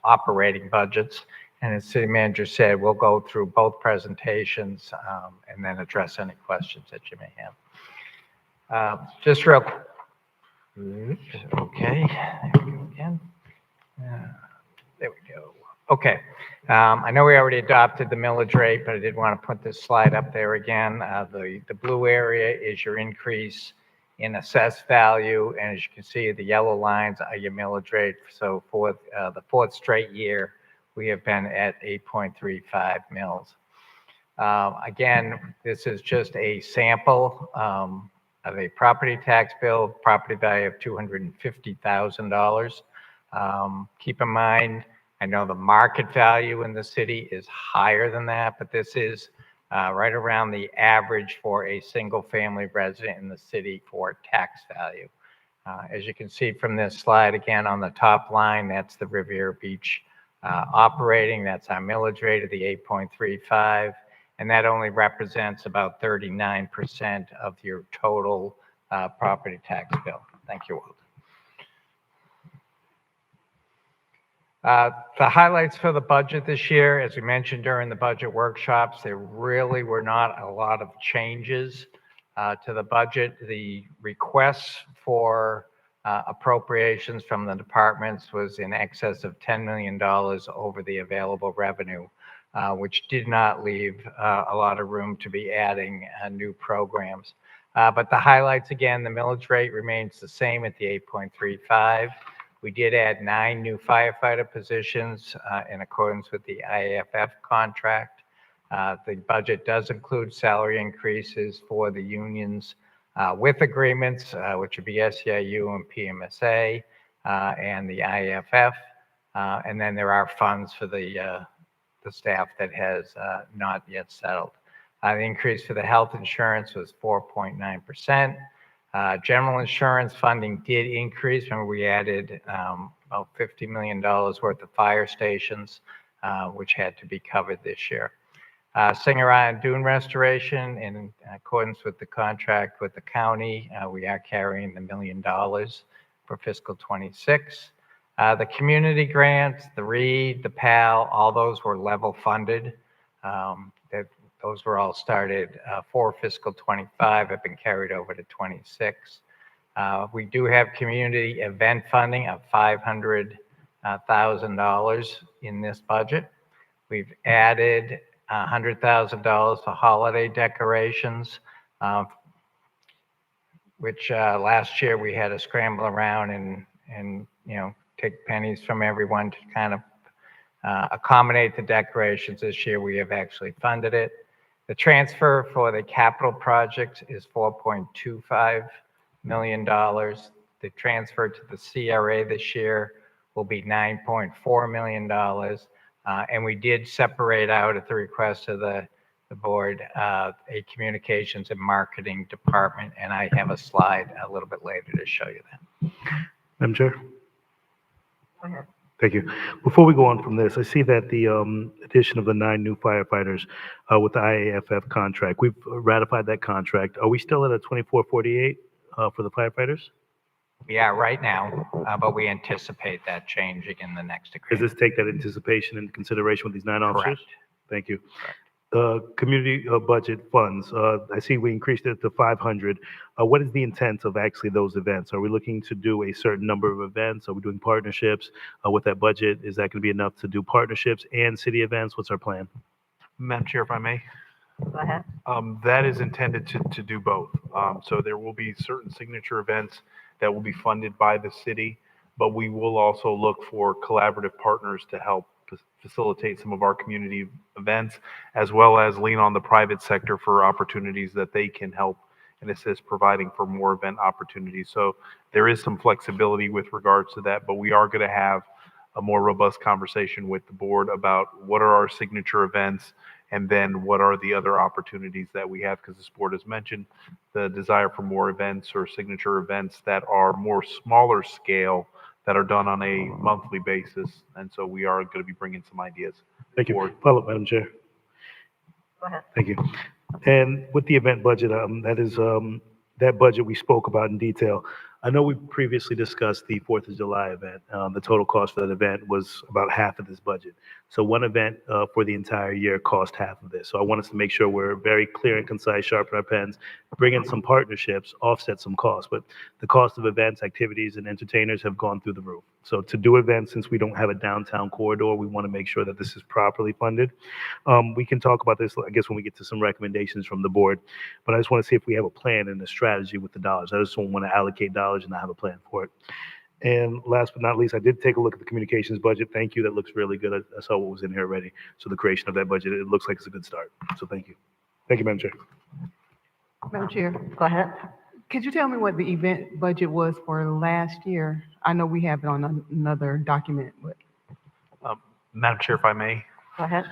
operating budgets. And as city manager said, we'll go through both presentations and then address any questions that you may have. Just real, oops, okay, there we go again. There we go. Okay, I know we already adopted the millage rate, but I did want to put this slide up there again. The blue area is your increase in assessed value. And as you can see, the yellow lines are your millage rate. So for the fourth straight year, we have been at 8.35 mills. Again, this is just a sample of a property tax bill, property value of $250,000. Keep in mind, I know the market value in the city is higher than that, but this is right around the average for a single-family resident in the city for tax value. As you can see from this slide, again, on the top line, that's the Riviera Beach operating. That's our millage rate of the 8.35, and that only represents about 39% of your total property tax bill. Thank you, Walter. The highlights for the budget this year, as we mentioned during the budget workshops, there really were not a lot of changes to the budget. The requests for appropriations from the departments was in excess of $10 million over the available revenue, which did not leave a lot of room to be adding new programs. But the highlights, again, the millage rate remains the same at the 8.35. We did add 9 new firefighter positions in accordance with the IAFF contract. The budget does include salary increases for the unions with agreements, which would be SEIU and PMSA and the IAFF. And then there are funds for the staff that has not yet settled. The increase for the health insurance was 4.9%. General insurance funding did increase. Remember, we added about $50 million worth of fire stations, which had to be covered this year. Singer Island Dune Restoration, in accordance with the contract with the county, we are carrying the $1 million for fiscal '26. The community grants, the READ, the PAL, all those were level funded. Those were all started for fiscal '25, have been carried over to '26. We do have community event funding of $500,000 in this budget. We've added $100,000 for holiday decorations, which last year we had to scramble around and take pennies from everyone to kind of accommodate the decorations. This year we have actually funded it. The transfer for the capital project is $4.25 million. The transfer to the CRA this year will be $9.4 million. And we did separate out at the request of the board a communications and marketing department. And I have a slide a little bit later to show you that. Madam Chair? Go ahead. Thank you. Before we go on from this, I see that the addition of the 9 new firefighters with the IAFF contract, we've ratified that contract. Are we still at a 2448 for the firefighters? We are right now, but we anticipate that changing in the next Does agreement. this take that anticipation into consideration with these 9 officers? Correct. Thank you. Community budget funds, I see we increased it to 500. What is the intent of actually those events? Are we looking to do a certain number of events? Are we doing partnerships with that budget? Is that going to be enough to do partnerships and city events? What's our plan? Madam Chair, if I may. Go ahead. That is intended to do both. So there will be certain signature events that will be funded by the city, but we will also look for collaborative partners to help facilitate some of our community events, as well as lean on the private sector for opportunities that they can help and assist providing for more event opportunities. So there is some flexibility with regards to that, but we are going to have a more robust conversation with the board about what are our signature events and then what are the other opportunities that we have, because this board has mentioned the desire for more events or signature events that are more smaller scale that are done on a monthly basis. And so we are going to be bringing some ideas. Thank you. forward. Follow up, Madam Chair. Go ahead. Thank you. And with the event budget, that is that budget we spoke about in detail. I know we previously discussed the 4th of July event. The total cost for that event was about half of this budget. So one event for the entire year cost half of this. So I want us to make sure we're very clear and concise, sharpen our pens, bring in some partnerships, offset some costs. But the cost of events, activities, and entertainers have gone through the roof. So to do events, since we don't have a downtown corridor, we want to make sure that this is properly funded. We can talk about this, I guess, when we get to some recommendations from the board, but I just want to see if we have a plan and a strategy with the dollars. I just don't want to allocate dollars and not have a plan for it. And last but not least, I did take a look at the communications budget. Thank you. That looks really good. I saw what was in here already. So the creation of that budget, it looks like it's a good start. So thank you. Thank you, Madam Chair. Madam Chair, Go ahead. could you tell me what the event budget was for last year? I know we have it on another document, but Madam Chair, if I may. Go ahead.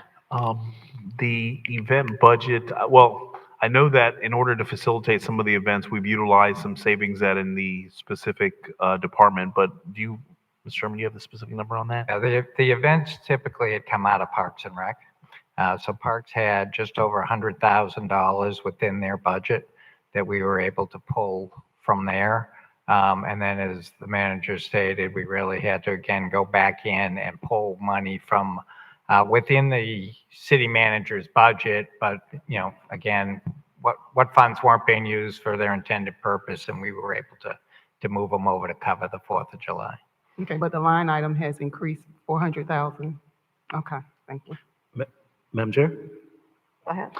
The event budget, well, I know that in order to facilitate some of the events, we've utilized some savings that in the specific department, but do you, Mr. Sherman, do you have the specific number on that? The events typically had come out of Parks and Rec. So Parks had just over $100,000 within their budget that we were able to pull from there. And then as the manager stated, we really had to, again, go back in and pull money from within the city manager's budget. But, you know, again, what funds weren't being used for their intended purpose, and we were able to move them over to cover the 4th of July. okay, but the line item has increased 400,000. Okay, thank you. Madam Chair? Go ahead.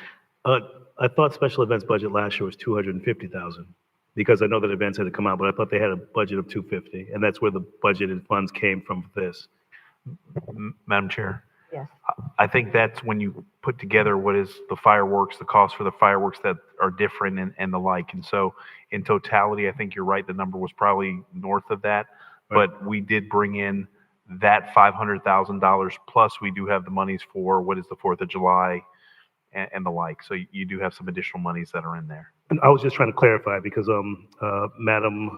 I thought special events budget last year was 250,000 because I know that events had to come out, but I thought they had a budget of 250, and that's where the budgeted funds came from for this. Madam Chair? Yes. I think that's when you put together what is the fireworks, the cost for the fireworks that are different and the like. And so in totality, I think you're right. The number was probably north of that, but we did bring in that $500,000 plus we do have the monies for what is the 4th of July and the like. So you do have some additional monies that are in there. And I was just trying to clarify because Madam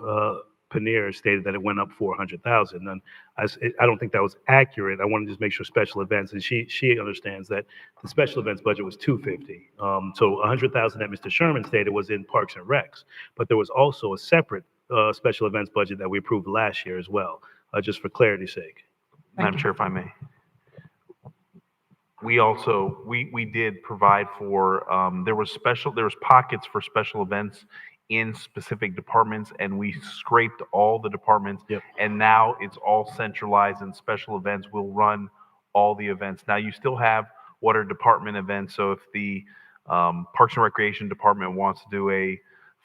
Paneer stated that it went up 400,000, and I don't think that was accurate. I want to just make sure special events, and she understands that the special events budget was 250. So 100,000 that Mr. Sherman stated was in Parks and Recs, but there was also a separate special events budget that we approved last year as well, just for clarity's sake. Madam Chair, if I may. We also, we did provide for, there was pockets for special events in specific departments, and we scraped all the departments. Yep. And now it's all centralized, and special events will run all the events. Now you still have what are department events. So if the Parks and Recreation Department wants to do a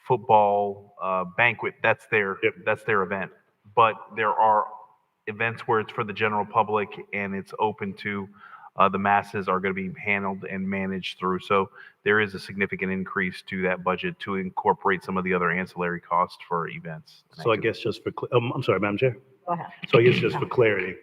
football banquet, that's their event. But there are events where it's for the general public and it's open to the masses are going to be handled and managed through. So there is a significant increase to that budget to incorporate some of the other ancillary costs for events. So I guess just for, I'm sorry, Madam Chair. Go ahead. So I guess just for clarity,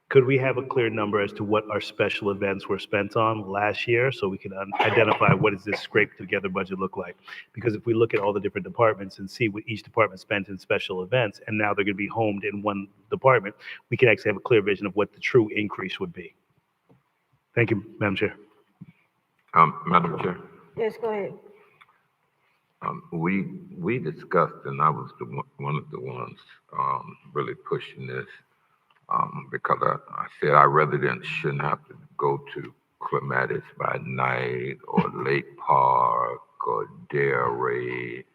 could we have a clear number as to what our special events were spent on last year so we can identify what does this scraped together budget look like? Because if we look at all the different departments and see what each department spent in special events, and now they're going to be homed in one department, we can actually have a clear vision of what the true increase would be. Thank you, Madam Chair. Madam Chair, Yes, go ahead. we discussed, and I was one of the ones really pushing this because I said residents shouldn't have to go to Clematis by night or Lake Park or Dare Ray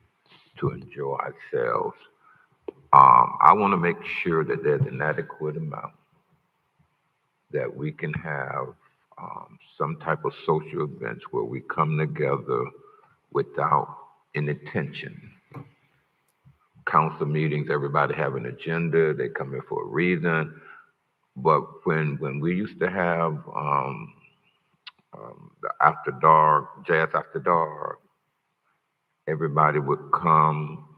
to enjoy ourselves. I want to make sure that there's an adequate amount that we can have some type of social events where we come together without any tension. Council meetings, everybody have an agenda, they come in for a reason. But when we used to have the after dark, jazz after dark, everybody would come,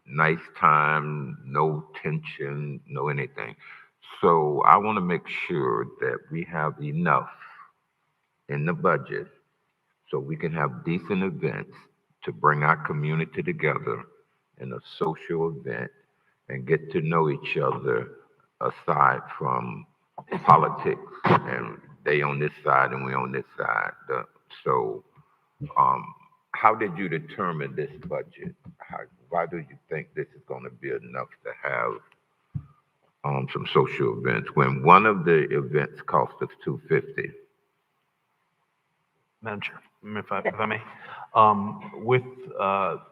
nice time, no tension, no anything. So I want to make sure that we have enough in the budget so we can have decent events to bring our community together in a social event and get to know each other aside from politics and they on this side and we on this side. So how did you determine this budget? Why do you think this is going to be enough to have some social events when one of the events cost us $250? Madam Chair, if I may, with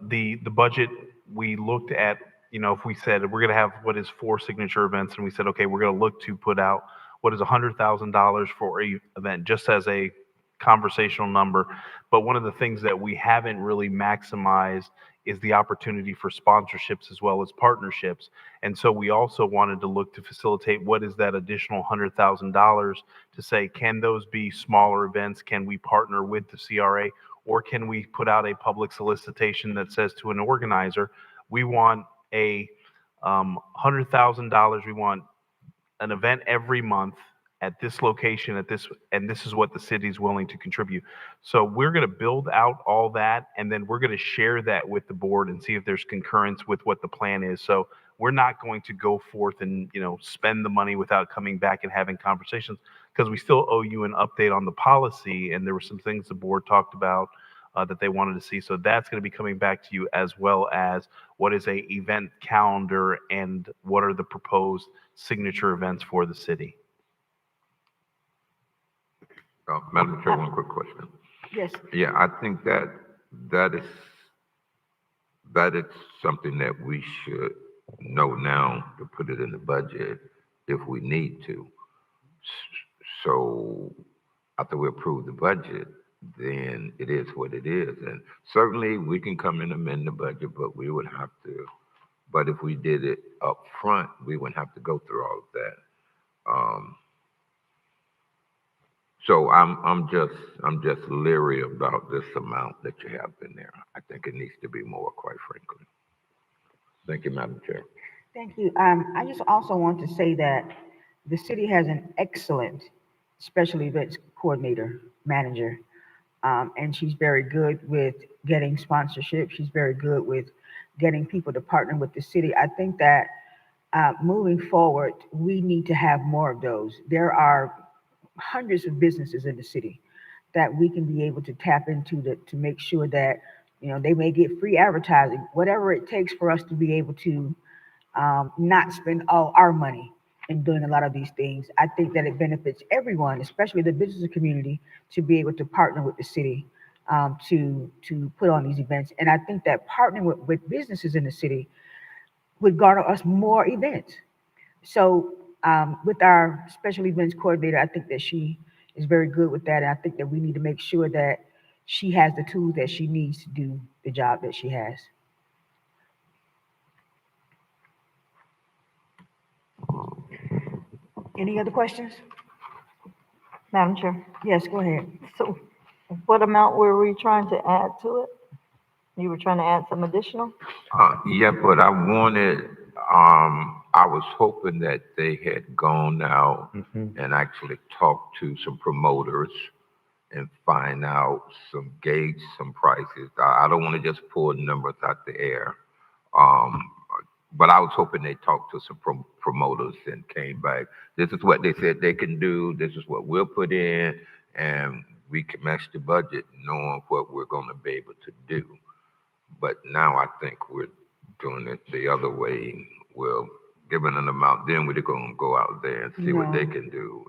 the budget, we looked at if we said we're going to have what is 4 signature events, and we said, okay, we're going to look to put out what is $100,000 for a event, just as a conversational number. But one of the things that we haven't really maximized is the opportunity for sponsorships as well as partnerships. And so we also wanted to look to facilitate what is that additional $100,000 to say, can those be smaller events? Can we partner with the CRA? Or can we put out a public solicitation that says to an organizer, we want a $100,000, we want an event every month at this location, and this is what the city's willing to contribute. So we're going to build out all that, and then we're going to share that with the board and see if there's concurrence with what the plan is. So we're not going to go forth and, spend the money without coming back and having conversations, because we still owe you an update on the policy, and there were some things the board talked about that they wanted to see. So that's going to be coming back to you, as well as what is a event calendar and what are the proposed signature events for the city. Madam Chair, one quick question. Yes. Yeah, I think that is something that we should know now to put it in the budget if we need to. So after we approve the budget, then it is what it is. And certainly we can come and amend the budget, but we would have to, but if we did it up front, we wouldn't have to go through all of that. So I'm just leery about this amount that you have in there. I think it needs to be more, quite frankly. Thank you, Madam Chair. Thank you. I just also want to say that the city has an excellent special events coordinator, manager, and she's very good with getting sponsorship. She's very good with getting people to partner with the city. I think that moving forward, we need to have more of those. There are hundreds of businesses in the city that we can be able to tap into to make sure that, they may get free advertising, whatever it takes for us to be able to not spend all our money in doing a lot of these things. I think that it benefits everyone, especially the business community, to be able to partner with the city to put on these events. And I think that partnering with businesses in the city would garner us more events. So with our special events coordinator, I think that she is very good with that. And I think that we need to make sure that she has the tools that she needs to do the job that she has. Any other questions? Madam Chair, Yes, go ahead. so what amount were we trying to add to it? You were trying to add some additional? Yeah, but I wanted, I was hoping that they had gone out and actually talked to some promoters and find out gauge some prices. I don't want to just pull numbers out the air. But I was hoping they talked to some promoters and came back. This is what they said they can do. This is what we'll put in, and we can match the budget knowing what we're going to be able to do. But now I think we're doing it the other way. We're giving an amount, then we're going to go out there and see what they can do.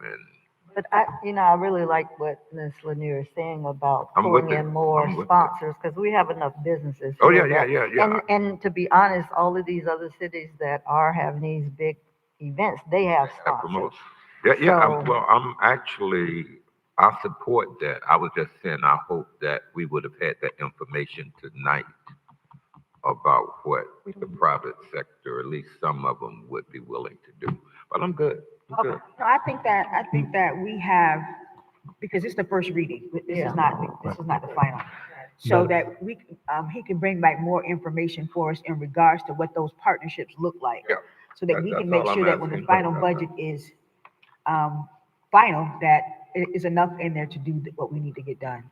But I really like what Ms. Lanier is saying about I'm with pulling it. in more I'm with it. sponsors, because we have enough businesses. Oh, here yeah, that- yeah. And to be honest, all of these other cities that are having these big events, they have sponsors. I'm actually, I support that. I was just saying, I hope that we would have had that information tonight about what the private sector, at least some of them, would be willing to do. But I'm good. I'm Okay. good. No, I think that we have, because it's the first reading. This is not the final. So that he can bring back more information for us in regards to what those partnerships look like. Yeah. So that we That's can make all I'm sure that when the asking. final budget is final, that it is enough in there to do what we need to get done.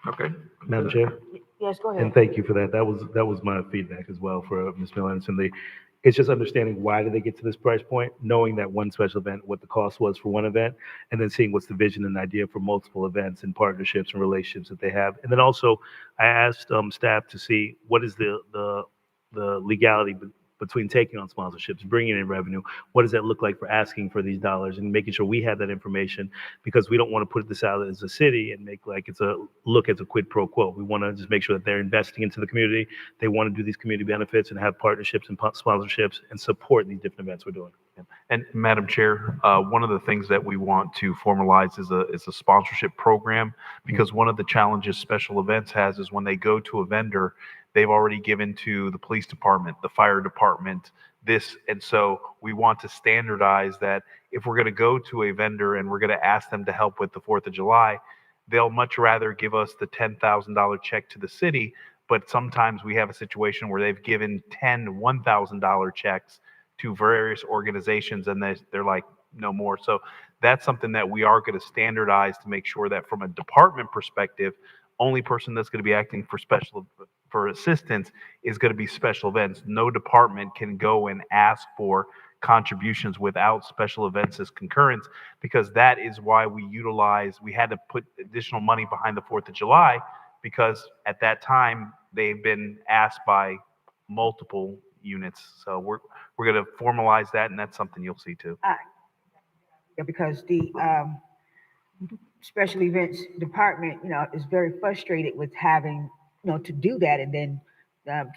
Okay. Madam Chair? Yes, go ahead. And thank you for that. That was my feedback as well for Ms. Miller and Cindy. It's just understanding why did they get to this price point, knowing that one special event, what the cost was for one event, and then seeing what's the vision and idea for multiple events and partnerships and relationships that they have. And then also, I asked staff to see what is the legality between taking on sponsorships, bringing in revenue. What does that look like for asking for these dollars and making sure we have that information, because we don't want to put this out as a city and make like it's a look as a quid pro quo. We want to just make sure that they're investing into the community. They want to do these community benefits and have partnerships and sponsorships and support these different events we're doing. And Madam Chair, one of the things that we want to formalize is a sponsorship program, because one of the challenges special events has is when they go to a vendor, they've already given to the police department, the fire department, this. And so we want to standardize that if we're going to go to a vendor and we're going to ask them to help with the 4th of July, they'll much rather give us the $10,000 check to the city. But sometimes we have a situation where they've given 10 $1,000 checks to various organizations, and they're like, no more. So that's something that we are going to standardize to make sure that from a department perspective, only person that's going to be acting for assistance is going to be special events. No department can go and ask for contributions without special events as concurrence, because that is why we had to put additional money behind the 4th of July, because at that time they've been asked by multiple units. So we're going to formalize that, and that's something you'll see too. Yeah, because the special events department, is very frustrated with having, to do that, and then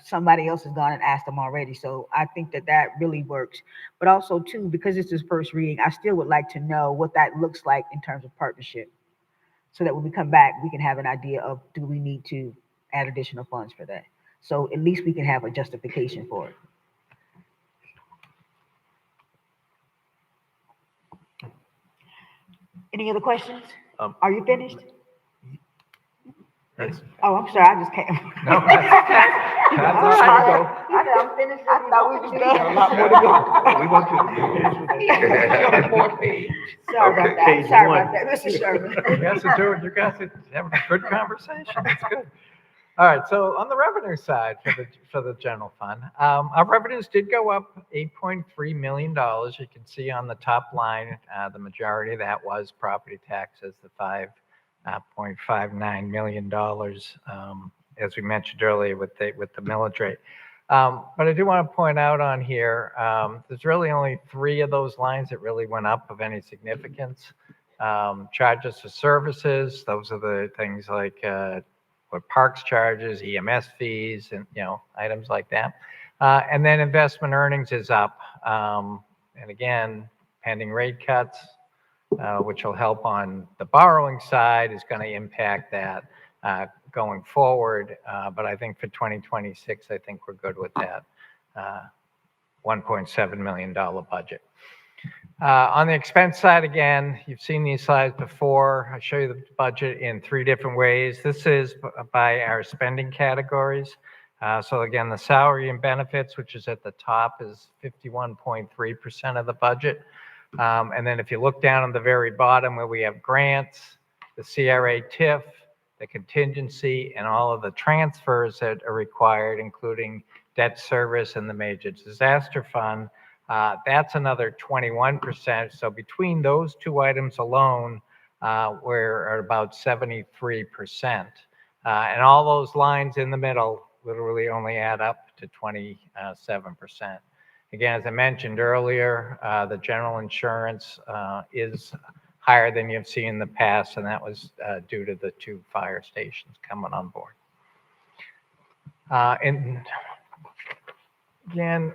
somebody else has gone and asked them already. So I think that really works. But also too, because it's this first reading, I still would like to know what that looks like in terms of partnership, so that when we come back, we can have an idea of, do we need to add additional funds for that? So at least we can have a justification for it. Any other questions? Are you finished? Yes. Oh, I'm sorry, I just can't. No, that's all right. I'm finished. I thought we were done. A lot more to go. We want to. Sorry about that. Sorry about that, Mr. Sherman. You guys are having a good conversation. That's good. All right, so on the revenue side for the general fund, our revenues did go up $8.3 million. You can see on the top line, the majority of that was property taxes, the $5.59 million, as we mentioned earlier with the millage rate. But I do want to point out on here, there's really only 3 of those lines that really went up of any significance. Charges for services, those are the things like what parks charges, EMS fees, and items like that. And then investment earnings is up. And again, pending rate cuts, which will help on the borrowing side, is going to impact that going forward. But I think for 2026, I think we're good with that $1.7 million budget. On the expense side, again, you've seen these slides before. I show you the budget in 3 different ways. This is by our spending categories. So again, the salary and benefits, which is at the top, is 51.3% of the budget. And then if you look down on the very bottom where we have grants, the CRA TIF, the contingency, and all of the transfers that are required, including debt service and the major disaster fund, that's another 21%. So between those 2 items alone, we're at about 73%. And all those lines in the middle literally only add up to 27%. Again, as I mentioned earlier, the general insurance is higher than you've seen in the past, and that was due to the 2 fire stations coming on board. And again,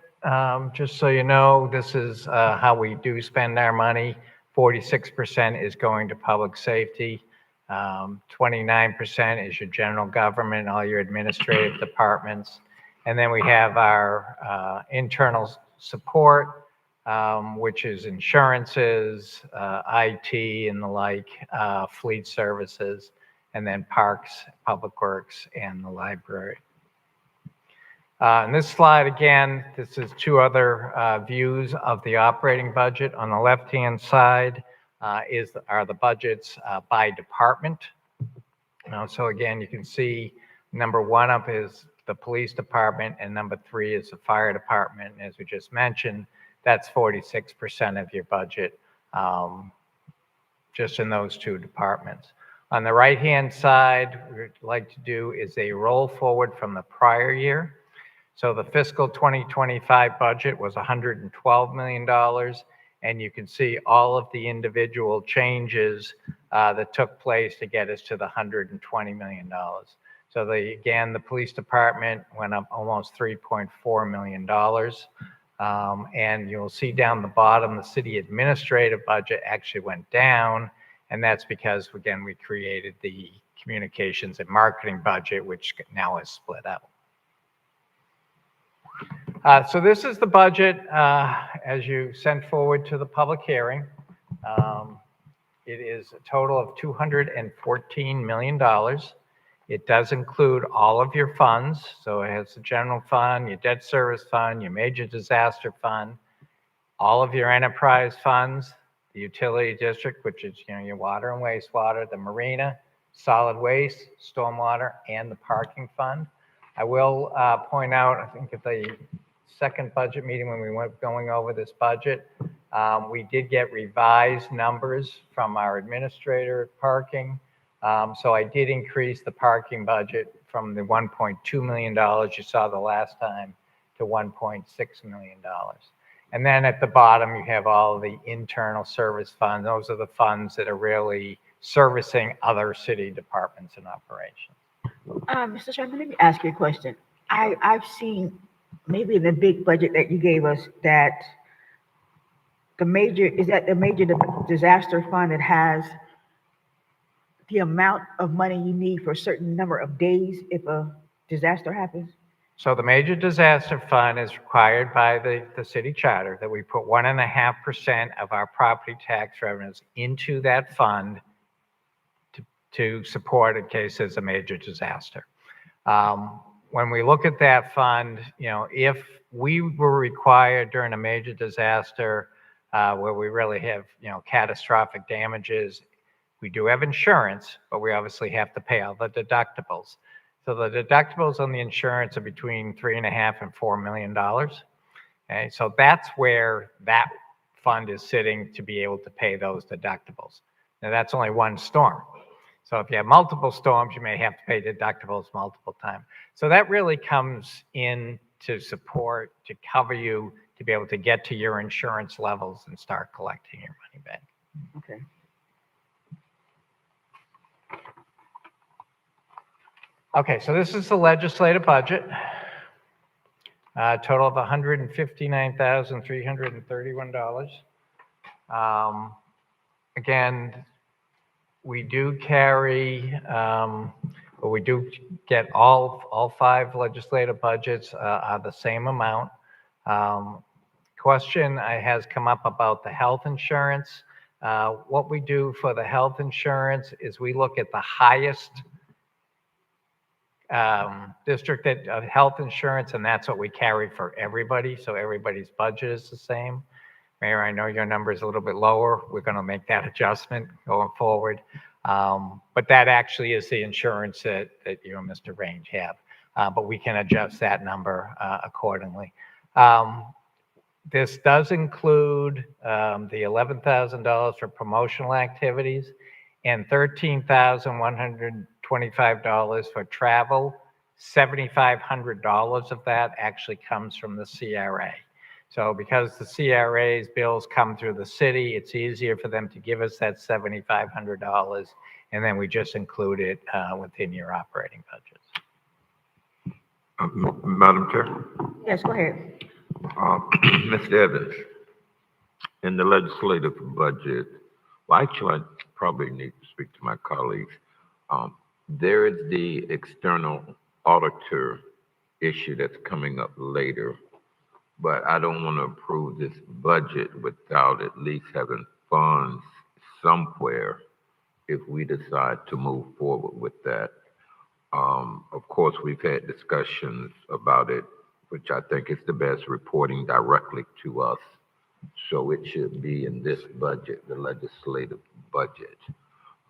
just so you know, this is how we do spend our money. 46% is going to public safety. 29% is your general government, all your administrative departments. And then we have our internal support, which is insurances, IT and the like, fleet services, and then parks, public works, and the library. And this slide, again, this is 2 other views of the operating budget. On the left-hand side are the budgets by department. So again, you can see number 1 up is the police department, and number 3 is the fire department. And as we just mentioned, that's 46% of your budget, just in those 2 departments. On the right-hand side, what we'd like to do is a roll forward from the prior year. So the fiscal 2025 budget was $112 million, and you can see all of the individual changes that took place to get us to the $120 million. So again, the police department went up almost $3.4 million. And you'll see down the bottom, the city administrative budget actually went down. And that's because, again, we created the communications and marketing budget, which now is split out. So this is the budget as you sent forward to the public hearing. It is a total of $214 million. It does include all of your funds. So it has the general fund, your debt service fund, your major disaster fund, all of your enterprise funds, the utility district, which is your water and wastewater, the marina, solid waste, stormwater, and the parking fund. I will point out, I think at the second budget meeting when we went going over this budget, we did get revised numbers from our administrator at parking. So I did increase the parking budget from the $1.2 million you saw the last time to $1.6 million. And then at the bottom, you have all the internal service funds. Those are the funds that are really servicing other city departments and operations. Mr. Chairman, let me ask you a question. I've seen maybe in the big budget that you gave us that the major disaster fund that has the amount of money you need for a certain number of days if a disaster happens? So the major disaster fund is required by the city charter that we put 1.5% of our property tax revenues into that fund to support in case there's a major disaster. When we look at that fund, if we were required during a major disaster where we really have, catastrophic damages, we do have insurance, but we obviously have to pay all the deductibles. So the deductibles on the insurance are between $3.5 and $4 million. Okay, so that's where that fund is sitting to be able to pay those deductibles. Now that's only one storm. So if you have multiple storms, you may have to pay deductibles multiple times. So that really comes in to support, to cover you, to be able to get to your insurance levels and start collecting your money back. Okay. Okay, so this is the legislative budget. Total of $159,331. Again, we do carry, or we do get all 5 legislative budgets are the same amount. Question has come up about the health insurance. What we do for the health insurance is we look at the highest district of health insurance, and that's what we carry for everybody. So everybody's budget is the same. Mayor, I know your number is a little bit lower. We're going to make that adjustment going forward. But that actually is the insurance that you and Mr. Range have. But we can adjust that number accordingly. This does include the $11,000 for promotional activities and $13,125 for travel. $7,500 of that actually comes from the CRA. So because the CRA's bills come through the city, it's easier for them to give us that $7,500, and then we just include it within your operating budgets. Madam Chair? Yes, go ahead. Mr. Evans, in the legislative budget, well, actually, I probably need to speak to my colleagues. There is the external auditor issue that's coming up later, but I don't want to approve this budget without at least having funds somewhere if we decide to move forward with that. Of course, we've had discussions about it, which I think is the best, reporting directly to us. So it should be in this budget, the legislative budget.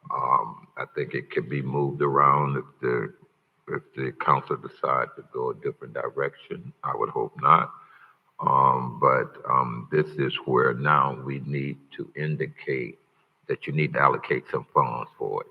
I think it could be moved around if the council decide to go a different direction. I would hope not. But this is where now we need to indicate that you need to allocate some funds for it.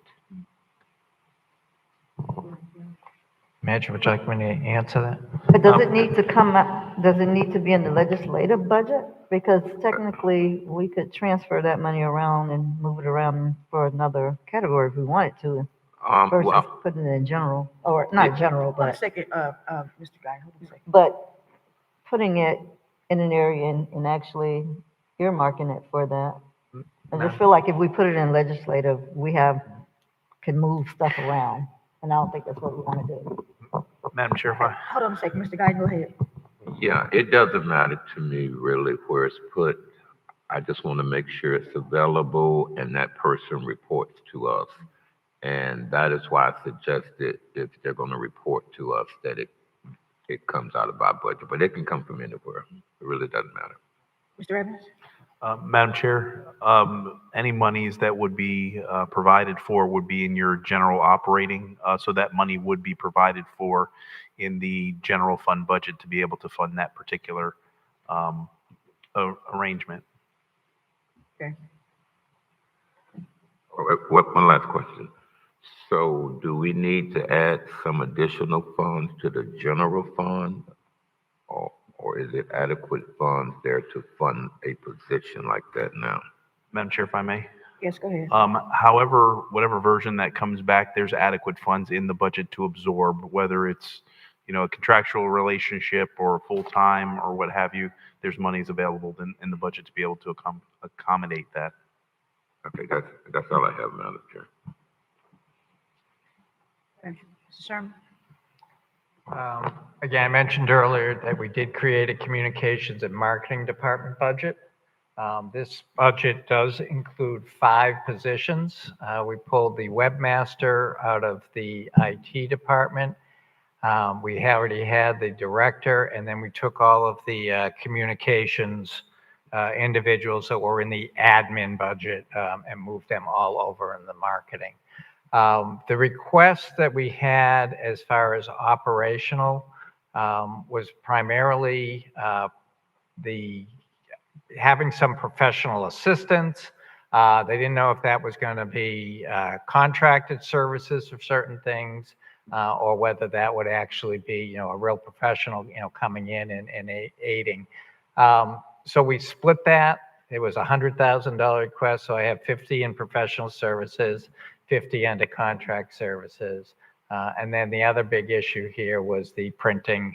Manager, would you like me to answer that? But does it need to come up, does it need to be in the legislative budget? Because technically, we could transfer that money around and move it around for another category if we wanted to, versus Well, putting it in general, or not general, Hold on a but, second, Mr. Guy, hold on a second. but putting it in an area and actually earmarking it for that. I just feel like if we put it in legislative, can move stuff around, and I don't think that's what we want to do. Madam Chair, if I, Hold on a second, Mr. Guy, go ahead. yeah, it doesn't matter to me really where it's put. I just want to make sure it's available and that person reports to us. And that is why I suggested if they're going to report to us that it comes out of our budget, but it can come from anywhere. It really doesn't matter. Mr. Evans? Madam Chair, any monies that would be provided for would be in your general operating, so that money would be provided for in the general fund budget to be able to fund that particular arrangement. Okay. One last question. So do we need to add some additional funds to the general fund? Or is it adequate funds there to fund a position like that now? Madam Chair, if I may. Yes, go ahead. However, whatever version that comes back, there's adequate funds in the budget to absorb, whether it's, a contractual relationship or full-time or what have you, there's monies available in the budget to be able to accommodate that. Okay, that's all I have, Madam Chair. Okay. Mr. Sherman? Again, I mentioned earlier that we did create a communications and marketing department budget. This budget does include 5 positions. We pulled the webmaster out of the IT department. We already had the director, and then we took all of the communications individuals that were in the admin budget and moved them all over in the marketing. The request that we had as far as operational was primarily having some professional assistance. They didn't know if that was going to be contracted services for certain things or whether that would actually be, a real professional, coming in and aiding. So we split that. It was a $100,000 request, so I have 50 in professional services, 50 under contract services. And then the other big issue here was the printing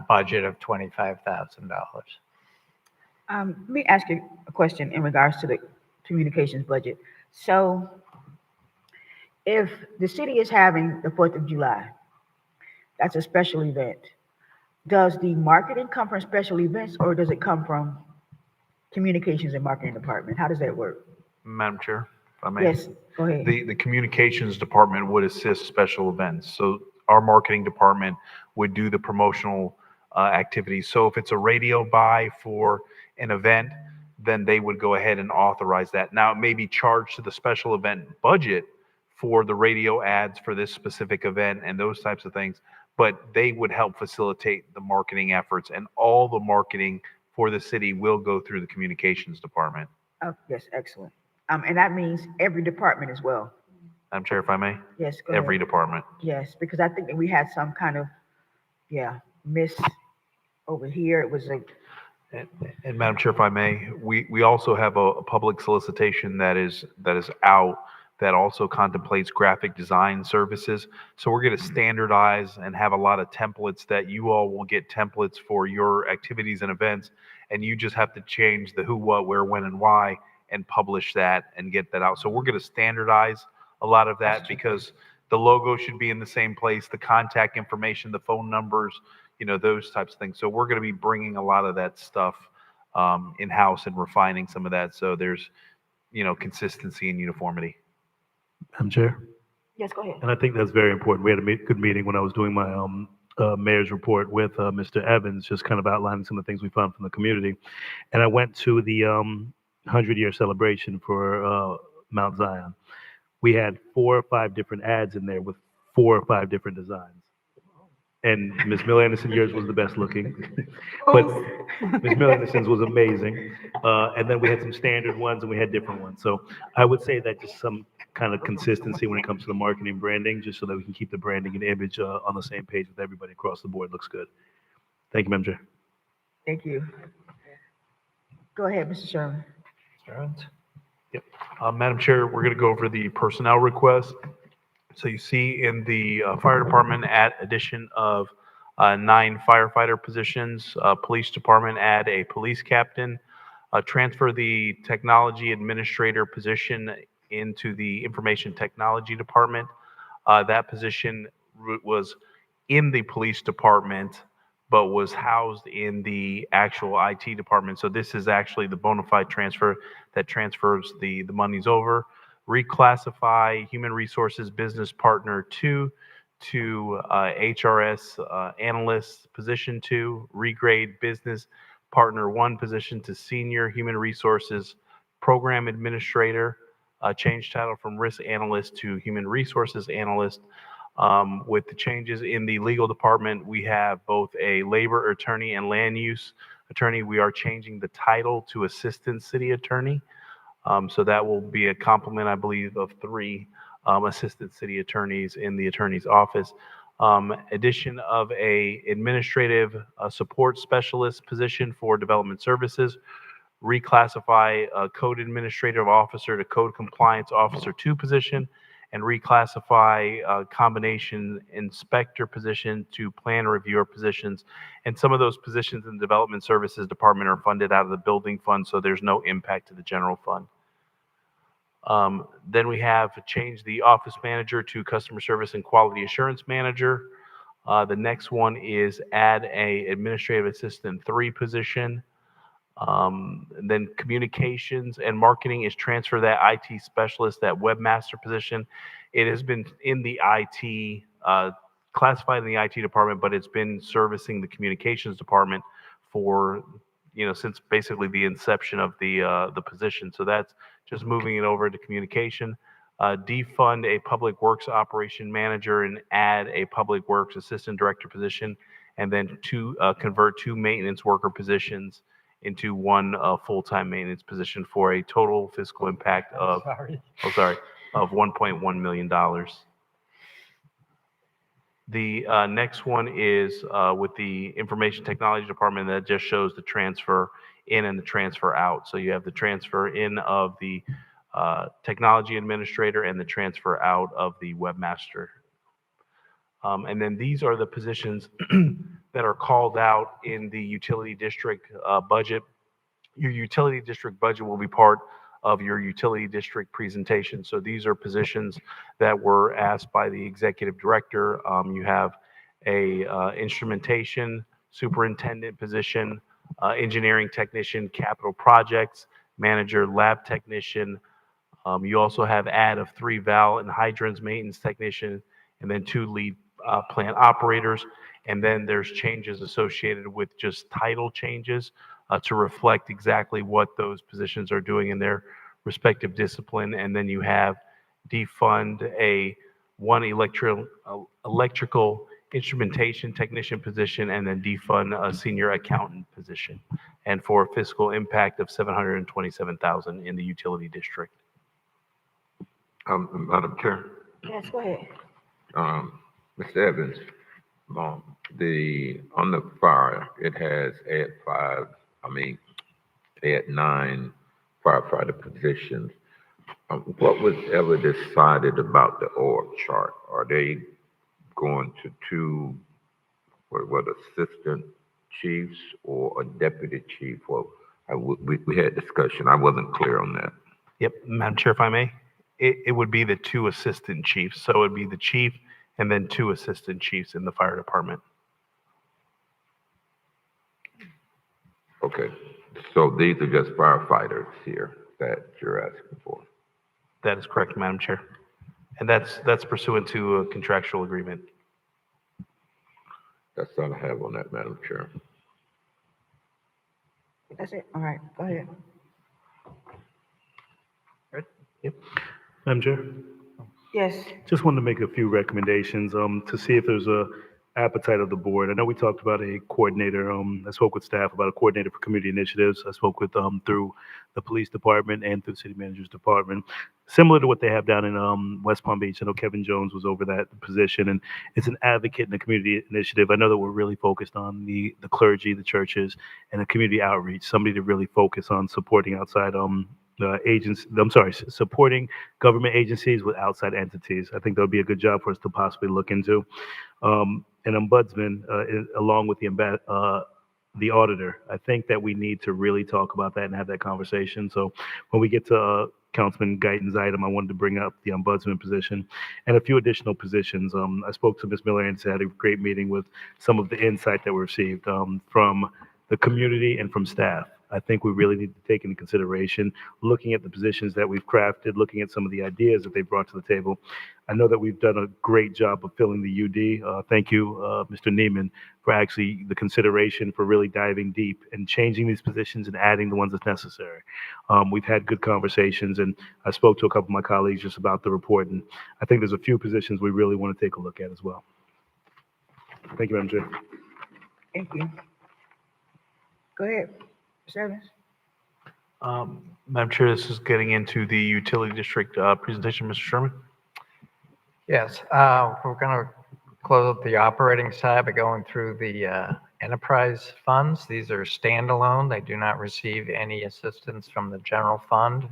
budget of $25,000. Let me ask you a question in regards to the communications budget. So if the city is having the 4th of July, that's a special event. Does the marketing come from special events or does it come from communications and marketing department? How does that work? Madam Chair, if I may. Yes, go ahead. The communications department would assist special events. So our marketing department would do the promotional activities. So if it's a radio buy for an event, then they would go ahead and authorize that. Now, it may be charged to the special event budget for the radio ads for this specific event and those types of things, but they would help facilitate the marketing efforts, and all the marketing for the city will go through the communications department. Oh, yes, excellent. And that means every department as well. Madam Chair, if I may? Yes, go ahead. Every department. Yes, because I think that we had some kind of, miss over here. It was a, And Madam Chair, if I may, we also have a public solicitation that is out that also contemplates graphic design services. So we're going to standardize and have a lot of templates that you all will get templates for your activities and events, and you just have to change the who, what, where, when, and why, and publish that and get that out. So we're going to standardize a lot of that because the logo should be in the same place, the contact information, the phone numbers, those types of things. So we're going to be bringing a lot of that stuff in-house and refining some of that. So there's, consistency and uniformity. Madam Chair? yes, go ahead. And I think that's very important. We had a good meeting when I was doing my mayor's report with Mr. Evans, just kind of outlining some of the things we found from the community. And I went to the 100-year celebration for Mount Zion. We had 4 or 5 different ads in there with 4 or 5 different designs. And Ms. Miller Anderson, yours was the best looking. But Ms. Miller Anderson's was amazing. And then we had some standard ones and we had different ones. So I would say that just some kind of consistency when it comes to the marketing and branding, just so that we can keep the branding and image on the same page with everybody across the board. Looks good. Thank you, Madam Chair. Thank you. Go ahead, Mr. Sherman. Yep. Madam Chair, we're going to go over the personnel request. So you see in the fire department add addition of 9 firefighter positions, police department add a police captain, transfer the technology administrator position into the information technology department. That position was in the police department, but was housed in the actual IT department. So this is actually the bona fide transfer that transfers the monies over. Reclassify human resources business partner 2 to HRS analyst position 2. Regrade business partner 1 position to senior human resources program administrator. Change title from risk analyst to human resources analyst. With the changes in the legal department, we have both a labor attorney and land use attorney. We are changing the title to assistant city attorney. So that will be a complement, I believe, of 3 assistant city attorneys in the attorney's office. Addition of a administrative support specialist position for development services. Reclassify a code administrative officer to code compliance officer 2 position, and reclassify a combination inspector position to plan reviewer positions. And some of those positions in the development services department are funded out of the building fund, so there's no impact to the general fund. Then we have changed the office manager to customer service and quality assurance manager. The next one is add a administrative assistant 3 position. And then communications and marketing is transfer that IT specialist, that webmaster position. It has been in the IT, classified in the IT department, but it's been servicing the communications department for, since basically the inception of the position. So that's just moving it over to communication. Defund a public works operation manager and add a public works assistant director position, and then convert 2 maintenance worker positions into 1 full-time maintenance position for a total fiscal impact of, of $1.1 million. The next one is with the information technology department. That just shows the transfer in and the transfer out. So you have the transfer in of the technology administrator and the transfer out of the webmaster. And then these are the positions that are called out in the utility district budget. Your utility district budget will be part of your utility district presentation. So these are positions that were asked by the executive director. You have a instrumentation superintendent position, engineering technician, capital projects manager, lab technician. You also have add of 3 valve and hydrants maintenance technician, and then 2 lead plant operators. And then there's changes associated with just title changes to reflect exactly what those positions are doing in their respective discipline. And then you have defund a 1 electrical instrumentation technician position, and then defund a senior accountant position, and for a fiscal impact of $727,000 in the utility district. Madam Chair, Yes, go ahead. Mr. Evans, on the fire, it has add 9 firefighter positions. What was ever decided about the org chart? Are they going to 2, what assistant chiefs or a deputy chief? Well, we had discussion. I wasn't clear on that. Yep, Madam Chair, if I may, it would be the 2 assistant chiefs. So it would be the chief and then 2 assistant chiefs in the fire department. Okay, so these are just firefighters here that you're asking for? That is correct, Madam Chair. And that's pursuant to a contractual agreement. That's all I have on that, Madam Chair. That's it? All right, go ahead. Yep. Madam Chair, Yes, just wanted to make a few recommendations to see if there's a appetite of the board. I know we talked about a coordinator. I spoke with staff about a coordinator for community initiatives. I spoke with through the police department and through the city manager's department, similar to what they have down in West Palm Beach. I know Kevin Jones was over that position, and it's an advocate in the community initiative. I know that we're really focused on the clergy, the churches, and the community outreach. Somebody to really focus on supporting outside agents. I'm sorry, supporting government agencies with outside entities. I think that would be a good job for us to possibly look into. An ombudsman, along with the auditor. I think that we need to really talk about that and have that conversation. So when we get to Councilman Guyton's item, I wanted to bring up the ombudsman position and a few additional positions. I spoke to Ms. Miller and had a great meeting with some of the insight that we received from the community and from staff. I think we really need to take into consideration looking at the positions that we've crafted, looking at some of the ideas that they brought to the table. I know that we've done a great job of filling the UD. Thank you, Mr. Neiman, for actually the consideration for really diving deep and changing these positions and adding the ones that's necessary. We've had good conversations, and I spoke to a couple of my colleagues just about the report, and I think there's a few positions we really want to take a look at as well. Thank you, Madam Chair. Thank you. Go ahead, Mr. Evans. Madam Chair, this is getting into the utility district presentation. Mr. Sherman? Yes, we're going to close up the operating side by going through the enterprise funds. These are standalone. They do not receive any assistance from the general fund.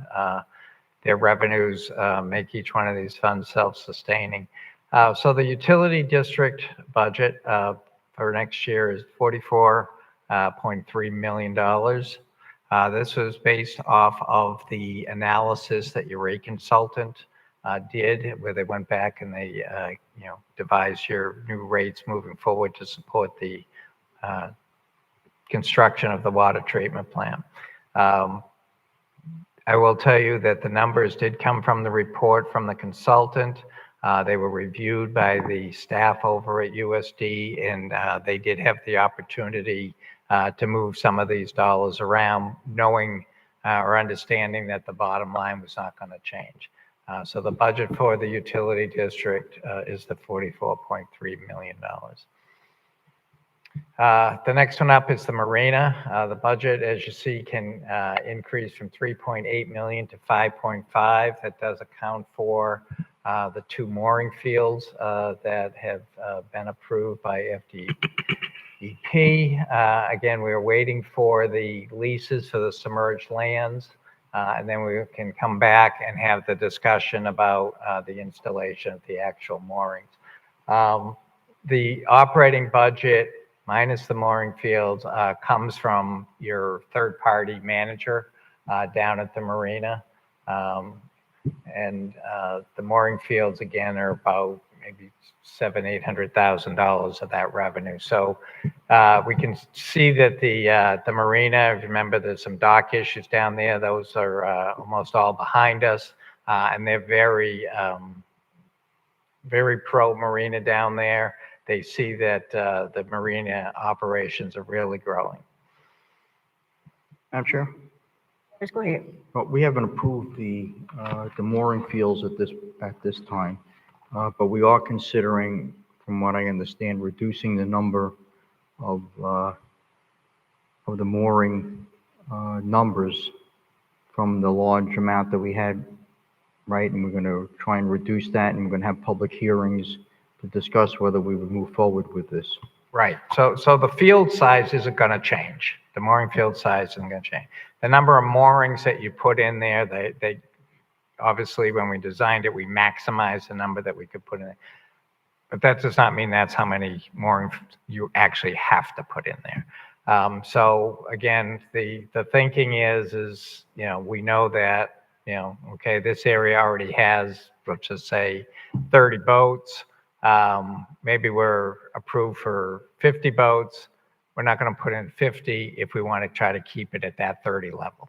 Their revenues make each one of these funds self-sustaining. So the utility district budget for next year is $44.3 million. This was based off of the analysis that your rate consultant did, where they went back and they, devised your new rates moving forward to support the construction of the water treatment plant. I will tell you that the numbers did come from the report from the consultant. They were reviewed by the staff over at USD, and they did have the opportunity to move some of these dollars around, knowing or understanding that the bottom line was not going to change. So the budget for the utility district is the $44.3 million. The next one up is the marina. The budget, as you see, can increase from 3.8 million to 5.5. That does account for the 2 mooring fields that have been approved by FDEP. Again, we are waiting for the leases for the submerged lands, and then we can come back and have the discussion about the installation of the actual moorings. The operating budget minus the mooring fields comes from your third-party manager down at the marina. And the mooring fields, again, are about maybe $700,000-800,000 of that revenue. So we can see that the marina, remember there's some dock issues down there. Those are almost all behind us, and they're very, very pro-marina down there. They see that the marina operations are really growing. Madam Chair? Let's go ahead. Well, we haven't approved the mooring fields at this time, but we are considering, from what I understand, reducing the number of the mooring numbers from the large amount that we had, right? And we're going to try and reduce that, and we're going to have public hearings to discuss whether we would move forward with this. Right. So the field size isn't going to change. The mooring field size isn't going to change. The number of moorings that you put in there, they obviously, when we designed it, we maximized the number that we could put in there. But that does not mean that's how many moorings you actually have to put in there. So again, the thinking is, we know that, okay, this area already has, let's just say 30 boats. Maybe we're approved for 50 boats. We're not going to put in 50 if we want to try to keep it at that 30 level.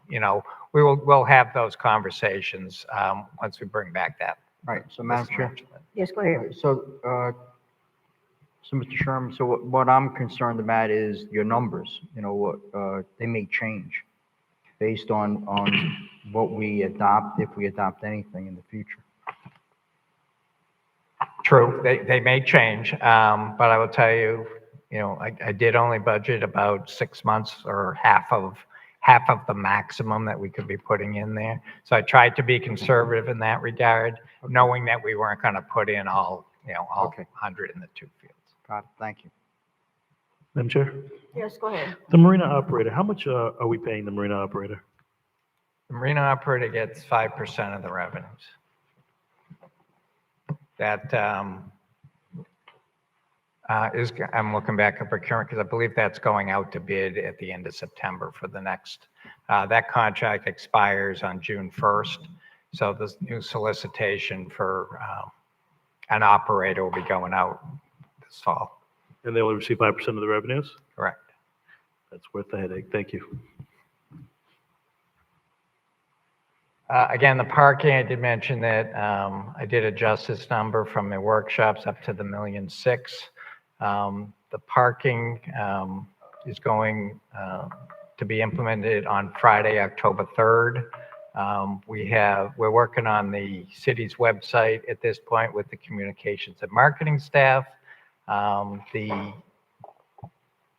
We'll have those conversations once we bring back that. Right. So, Madam Chair? Yes, go ahead. So, Mr. Sherman, so what I'm concerned about is your numbers. They may change based on what we adopt, if we adopt anything in the future. True, they may change, but I will tell you, I did only budget about 6 months or half of the maximum that we could be putting in there. So I tried to be conservative in that regard, knowing that we weren't going to put in all Okay. 100 in the two fields. Got it. Thank you. Madam Chair, Yes, go ahead. the marina operator, how much are we paying the marina operator? The marina operator gets 5% of the revenues. That I'm looking back at procurement because I believe that's going out to bid at the end of September for the next, that contract expires on June 1st. So this new solicitation for an operator will be going out this fall. And they will receive 5% of the revenues? Correct. That's worth the headache. Thank you. Again, the parking, I did mention that I did adjust this number from the workshops up to the $1.6 million. The parking is going to be implemented on Friday, October 3rd. We're working on the city's website at this point with the communications and marketing staff. The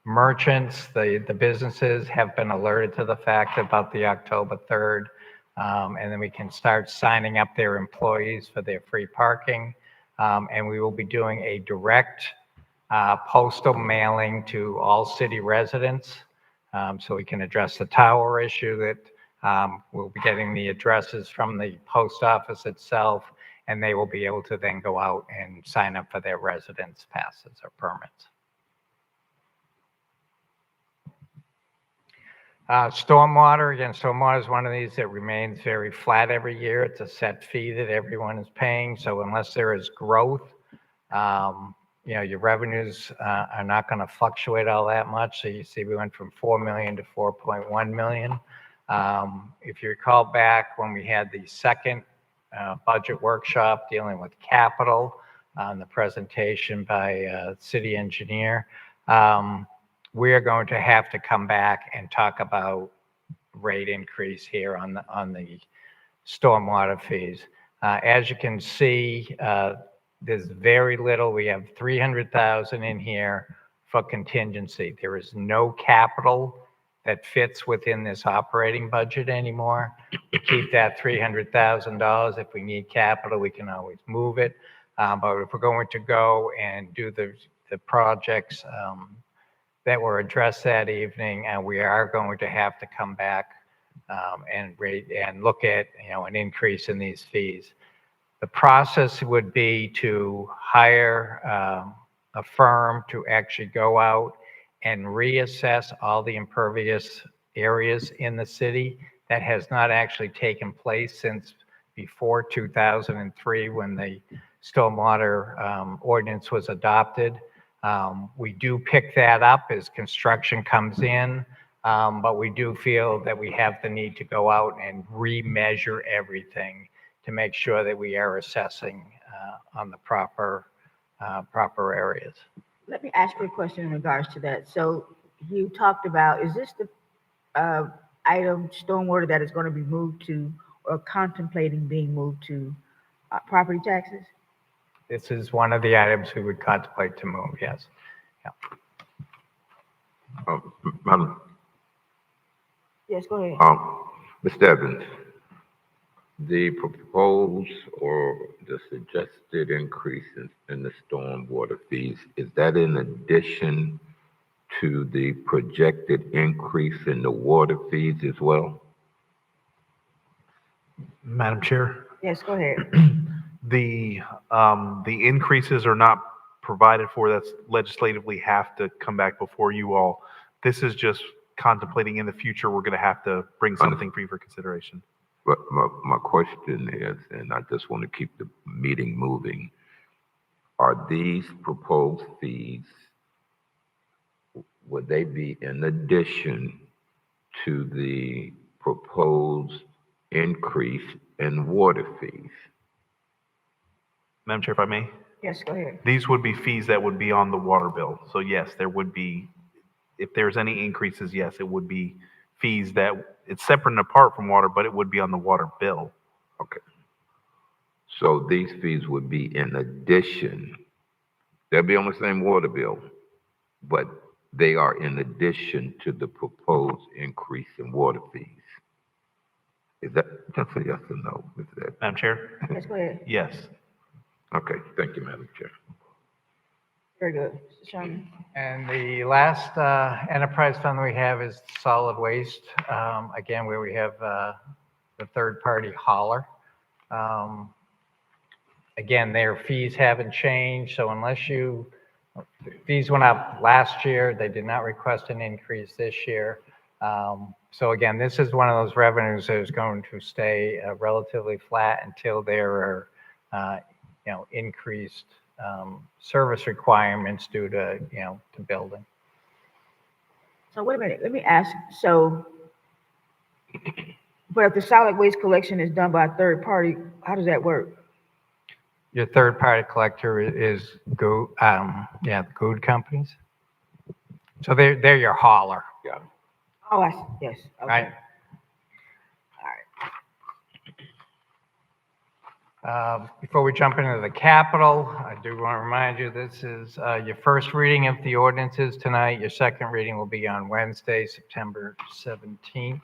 merchants, the businesses have been alerted to the fact about the October 3rd. And then we can start signing up their employees for their free parking. And we will be doing a direct postal mailing to all city residents. So we can address the tower issue that we'll be getting the addresses from the post office itself, and they will be able to then go out and sign up for their residence passes or permits. Stormwater, again, stormwater is one of these that remains very flat every year. It's a set fee that everyone is paying. So unless there is growth, your revenues are not going to fluctuate all that much. So you see we went from 4 million to 4.1 million. If you recall back when we had the second budget workshop dealing with capital, the presentation by city engineer, we are going to have to come back and talk about rate increase here on the stormwater fees. As you can see, there's very little. We have 300,000 in here for contingency. There is no capital that fits within this operating budget anymore. We keep that $300,000. If we need capital, we can always move it. But if we're going to go and do the projects that were addressed that evening, and we are going to have to come back and look at an increase in these fees. The process would be to hire a firm to actually go out and reassess all the impervious areas in the city. That has not actually taken place since before 2003 when the stormwater ordinance was adopted. We do pick that up as construction comes in, but we do feel that we have the need to go out and remeasure everything to make sure that we are assessing on the proper areas. Let me ask you a question in regards to that. So you talked about, is this the item, stormwater, that is going to be moved to or contemplating being moved to property taxes? This is one of the items we would contemplate to move, yes. Yeah. Madam, Yes, go ahead. Mr. Evans, the proposed or the suggested increase in the stormwater fees, is that in addition to the projected increase in the water fees as well? Madam Chair, Yes, go ahead. the increases are not provided for. That's legislatively have to come back before you all. This is just contemplating in the future. We're going to have to bring something for you for consideration. But my question is, and I just want to keep the meeting moving, are these proposed fees, would they be in addition to the proposed increase in water fees? Madam Chair, if I may? Yes, go ahead. These would be fees that would be on the water bill. So yes, there would be, if there's any increases, yes, it would be fees that, it's separate and apart from water, but it would be on the water bill. Okay. So these fees would be in addition. They'll be on the same water bill, but they are in addition to the proposed increase in water fees. Is that, that's a yes or no? Is that? Madam Chair? Yes, go ahead. Yes. Okay, thank you, Madam Chair. Very good. Mr. Sherman? And the last enterprise fund we have is solid waste, again, where we have the third-party hauler. Again, their fees haven't changed, so unless fees went up last year, they did not request an increase this year. So again, this is one of those revenues that is going to stay relatively flat until there are, increased service requirements due to, to building. So wait a minute, let me ask, so, but if the solid waste collection is done by a third party, how does that work? Your third-party collector is the GOOD companies. So they're your hauler. Yeah. Oh, I see, yes, okay. Right. Before we jump into the capital, I do want to remind you, this is your first reading of the ordinances tonight. Your second reading will be on Wednesday, September 17th.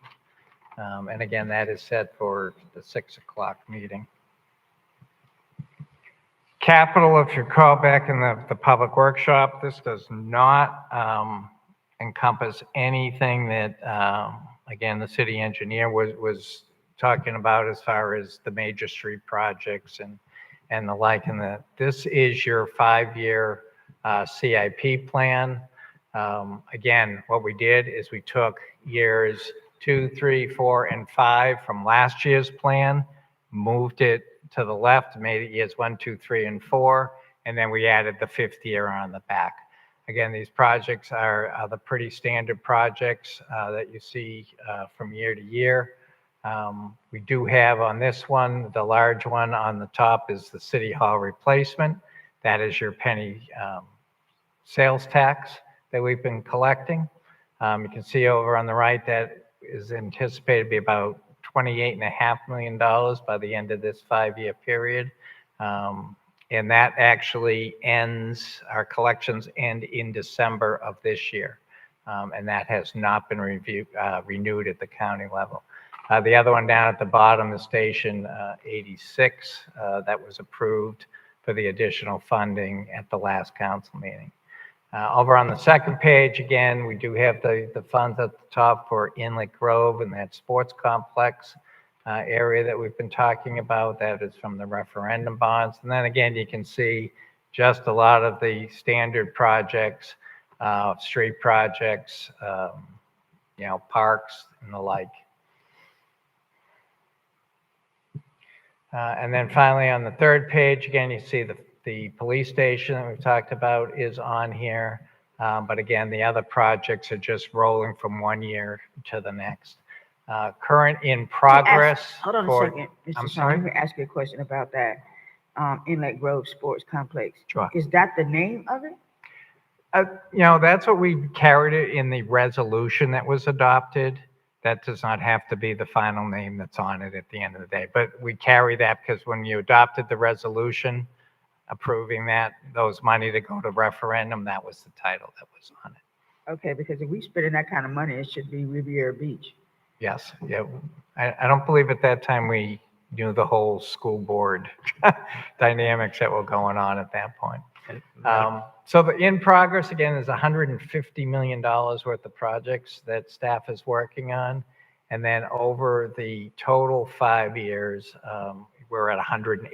And again, that is set for the 6 o'clock meeting. Capital, if you recall back in the public workshop, this does not encompass anything that, again, the city engineer was talking about as far as the major street projects and the like. And this is your 5-year CIP plan. Again, what we did is we took years 2, 3, 4, and 5 from last year's plan, moved it to the left, made it years 1, 2, 3, and 4, and then we added the 5th year on the back. Again, these projects are the pretty standard projects that you see from year to year. We do have on this one, the large one on the top is the City Hall replacement. That is your penny sales tax that we've been collecting. You can see over on the right that is anticipated to be about $28.5 million by the end of this 5-year period. And that actually ends, our collections end in December of this year. And that has not been renewed at the county level. The other one down at the bottom is Station 86. That was approved for the additional funding at the last council meeting. Over on the second page, again, we do have the funds at the top for Inlet Grove and that sports complex area that we've been talking about. That is from the referendum bonds. And then again, you can see just a lot of the standard projects, street projects, parks and the like. And then finally on the third page, again, you see the police station that we've talked about is on here. But again, the other projects are just rolling from one year to the next. Current in progress. Hold on a second, I'm Mr. sorry? Sean, let me ask you a question about that. Inlet Grove Sports Complex. Sure. Is that the name of it? That's what we carried it in the resolution that was adopted. That does not have to be the final name that's on it at the end of the day. But we carry that because when you adopted the resolution approving those money to go to referendum, that was the title that was on it. Okay, because if we spending that kind of money, it should be Riviera Beach. Yes, yeah. I don't believe at that time we knew the whole school board dynamics that were going on at that point. So the in progress, again, is $150 million worth of projects that staff is working on. And then over the total 5 years, we're at $186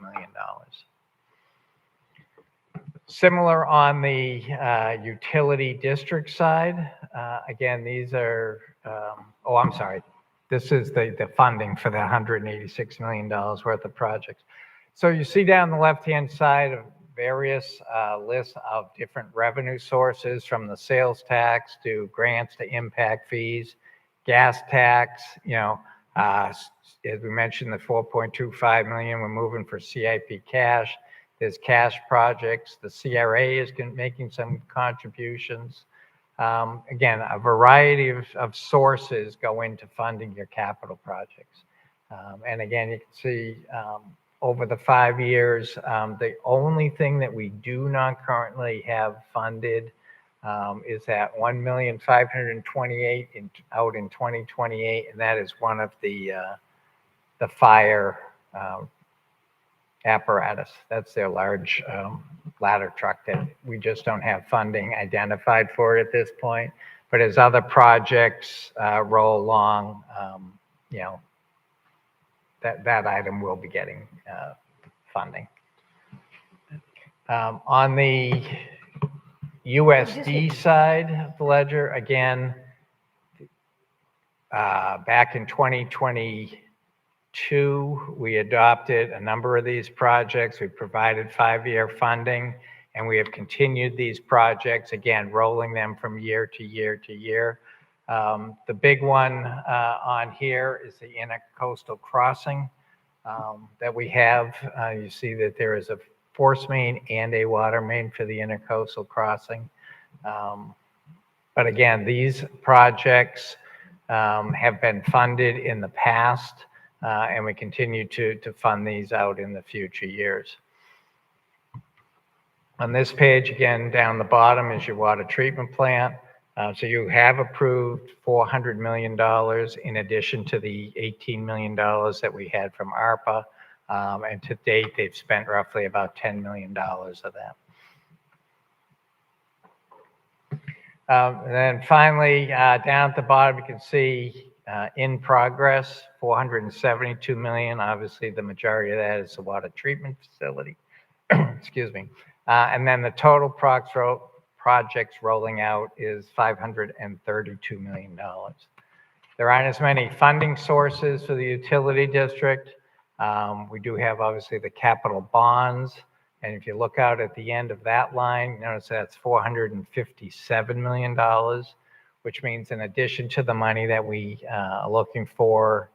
million. Similar on the utility district side. Again, these are, I'm sorry. This is the funding for the $186 million worth of projects. So you see down the left-hand side of various lists of different revenue sources, from the sales tax to grants to impact fees, gas tax, as we mentioned, the $4.25 million we're moving for CIP cash. There's cash projects. The CRA is making some contributions. Again, a variety of sources go into funding your capital projects. And again, you can see over the 5 years. The only thing that we do not currently have funded is that 1,528,000 out in 2028, and that is one of the fire apparatus. That's their large ladder truck that we just don't have funding identified for at this point. But as other projects roll along, you know, that item will be getting funding. On the USD side of the ledger, again, back in 2022, we adopted a number of these projects. We provided 5-year funding, and we have continued these projects, again, rolling them from year to year to year. The big one on here is the intercoastal crossing that we have. You see that there is a force main and a water main for the intercoastal crossing. But again, these projects have been funded in the past, and we continue to fund these out in the future years. On this page, again, down the bottom is your water treatment plant. So you have approved $400 million in addition to the $18 million that we had from ARPA. And to date, they've spent roughly about $10 million of that. And then finally, down at the bottom, you can see in progress, $472 million. Obviously, the majority of that is the water treatment facility. Excuse me. And then the total projects rolling out is $532 million. There aren't as many funding sources for the utility district. We do have, obviously, the capital bonds. And if you look out at the end of that line, notice that's $457 million, which means in addition to the money that we are looking for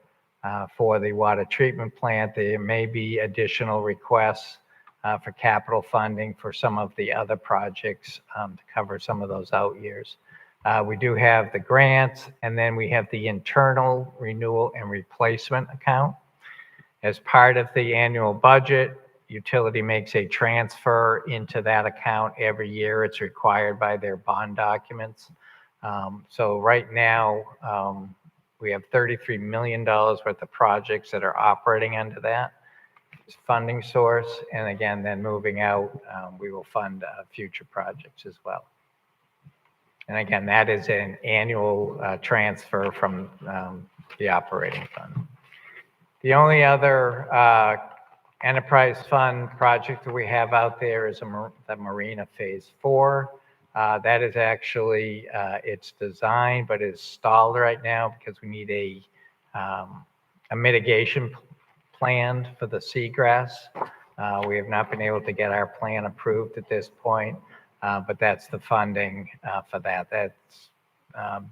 the water treatment plant, there may be additional requests for capital funding for some of the other projects to cover some of those out years. We do have the grants, and then we have the internal renewal and replacement account. As part of the annual budget, utility makes a transfer into that account every year. It's required by their bond documents. So right now, we have $33 million worth of projects that are operating under that funding source. And again, then moving out, we will fund future projects as well. And again, that is an annual transfer from the operating fund. The only other enterprise fund project that we have out there is the Marina Phase 4. That is actually, it's designed, but it's stalled right now because we need a mitigation plan for the seagrass. We have not been able to get our plan approved at this point, but that's the funding for that. That's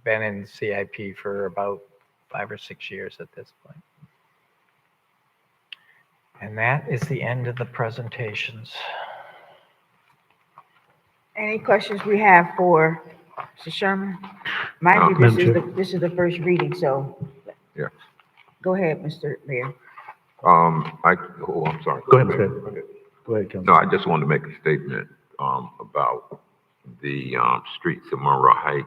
been in CIP for about 5 or 6 years at this point. And that is the end of the presentations. Any questions we have for Mr. Sherman? Mind you, this is the first reading, so. Yeah. Go ahead, Mr. Mayor. I'm sorry. Go ahead, Mr. Go ahead, Councilman. No, I just wanted to make a statement about the streets of Monroe Heights.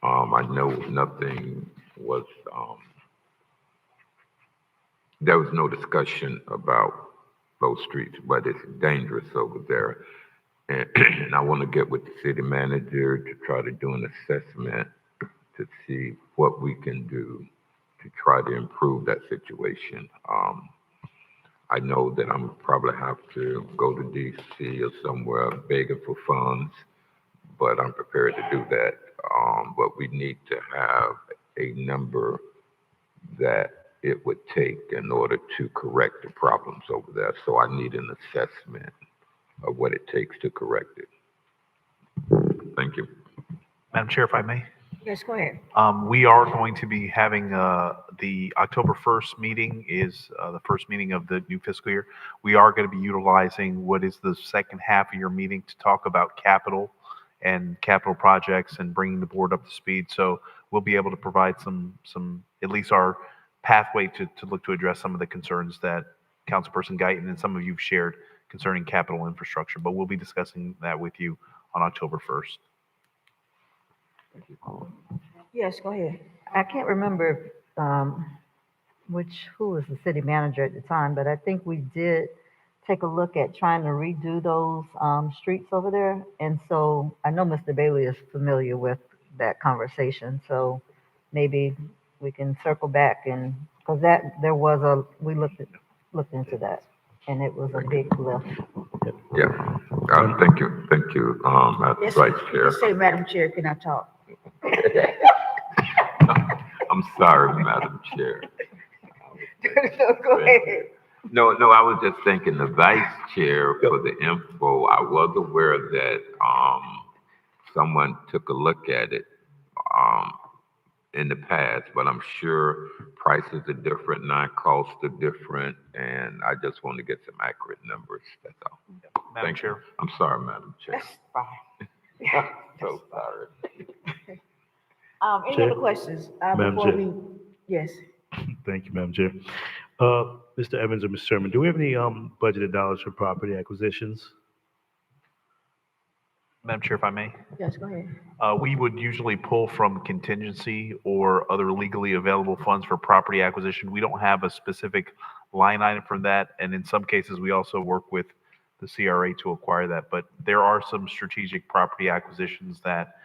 I know nothing was, there was no discussion about those streets, but it's dangerous over there. And I want to get with the city manager to try to do an assessment to see what we can do to try to improve that situation. I know that I'm probably have to go to DC or somewhere begging for funds, but I'm prepared to do that. But we need to have a number that it would take in order to correct the problems over there. So I need an assessment of what it takes to correct it. Thank you. Madam Chair, if I may. Yes, go ahead. We are going to be having the October 1st meeting is the first meeting of the new fiscal year. We are going to be utilizing what is the second half of your meeting to talk about capital and capital projects and bringing the board up to speed. So we'll be able to provide some at least our pathway to look to address some of the concerns that Councilperson Guyton and some of you've shared concerning capital infrastructure, but we'll be discussing that with you on October 1st. Yes, go ahead. I can't remember who was the city manager at the time, but I think we did take a look at trying to redo those streets over there. And so I know Mr. Bailey is familiar with that conversation. So maybe we can circle back and, because we looked into that, and it was a big lift. Yeah. Thank you, Madam Yes, Vice you Chair. can say, Madam Chair, can I talk? I'm sorry, Madam Chair. No, go ahead. No, I was just thanking the Vice Chair for the info. I was aware that someone took a look at it in the past, but I'm sure prices are different, non-costs are different, and I just want to get some accurate numbers, that's all. Madam Thank Chair. you. I'm sorry, Madam Chair. That's fine. So sorry. Any Chair? other questions? Madam Before Chair. we, yes. Thank you, Madam Chair. Mr. Evans or Mr. Sherman, do we have any budgeted dollars for property acquisitions? Madam Chair, if I may. Yes, go ahead. We would usually pull from contingency or other legally available funds for property acquisition. We don't have a specific line item for that, and in some cases, we also work with the CRA to acquire that. But there are some strategic property acquisitions that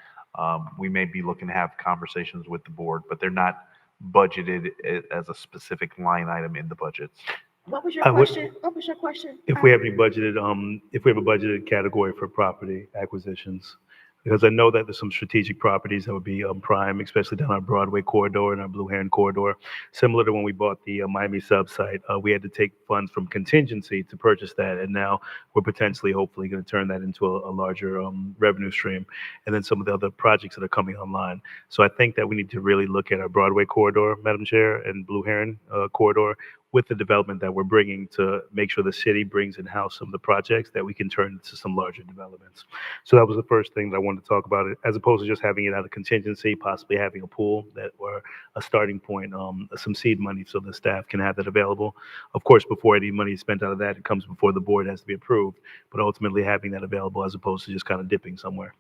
we may be looking to have conversations with the board, but they're not budgeted as a specific line item in the budgets. What was your question? What was your question? If we have any budgeted, if we have a budgeted category for property acquisitions, because I know that there's some strategic properties that would be prime, especially down our Broadway corridor and our Blue Heron corridor. Similar to when we bought the Miami sub site, we had to take funds from contingency to purchase that, and now we're potentially, hopefully, going to turn that into a larger revenue stream, and then some of the other projects that are coming online. So I think that we need to really look at our Broadway corridor, Madam Chair, and Blue Heron corridor, with the development that we're bringing, to make sure the city brings in-house some of the projects that we can turn into some larger developments. So that was the first thing that I wanted to talk about, as opposed to just having it out of contingency, possibly having a pool that, or a starting point, some seed money so the staff can have that available. Of course, before any money is spent out of that, it comes before the board, has to be approved, but ultimately having that available as opposed to just kind of dipping somewhere.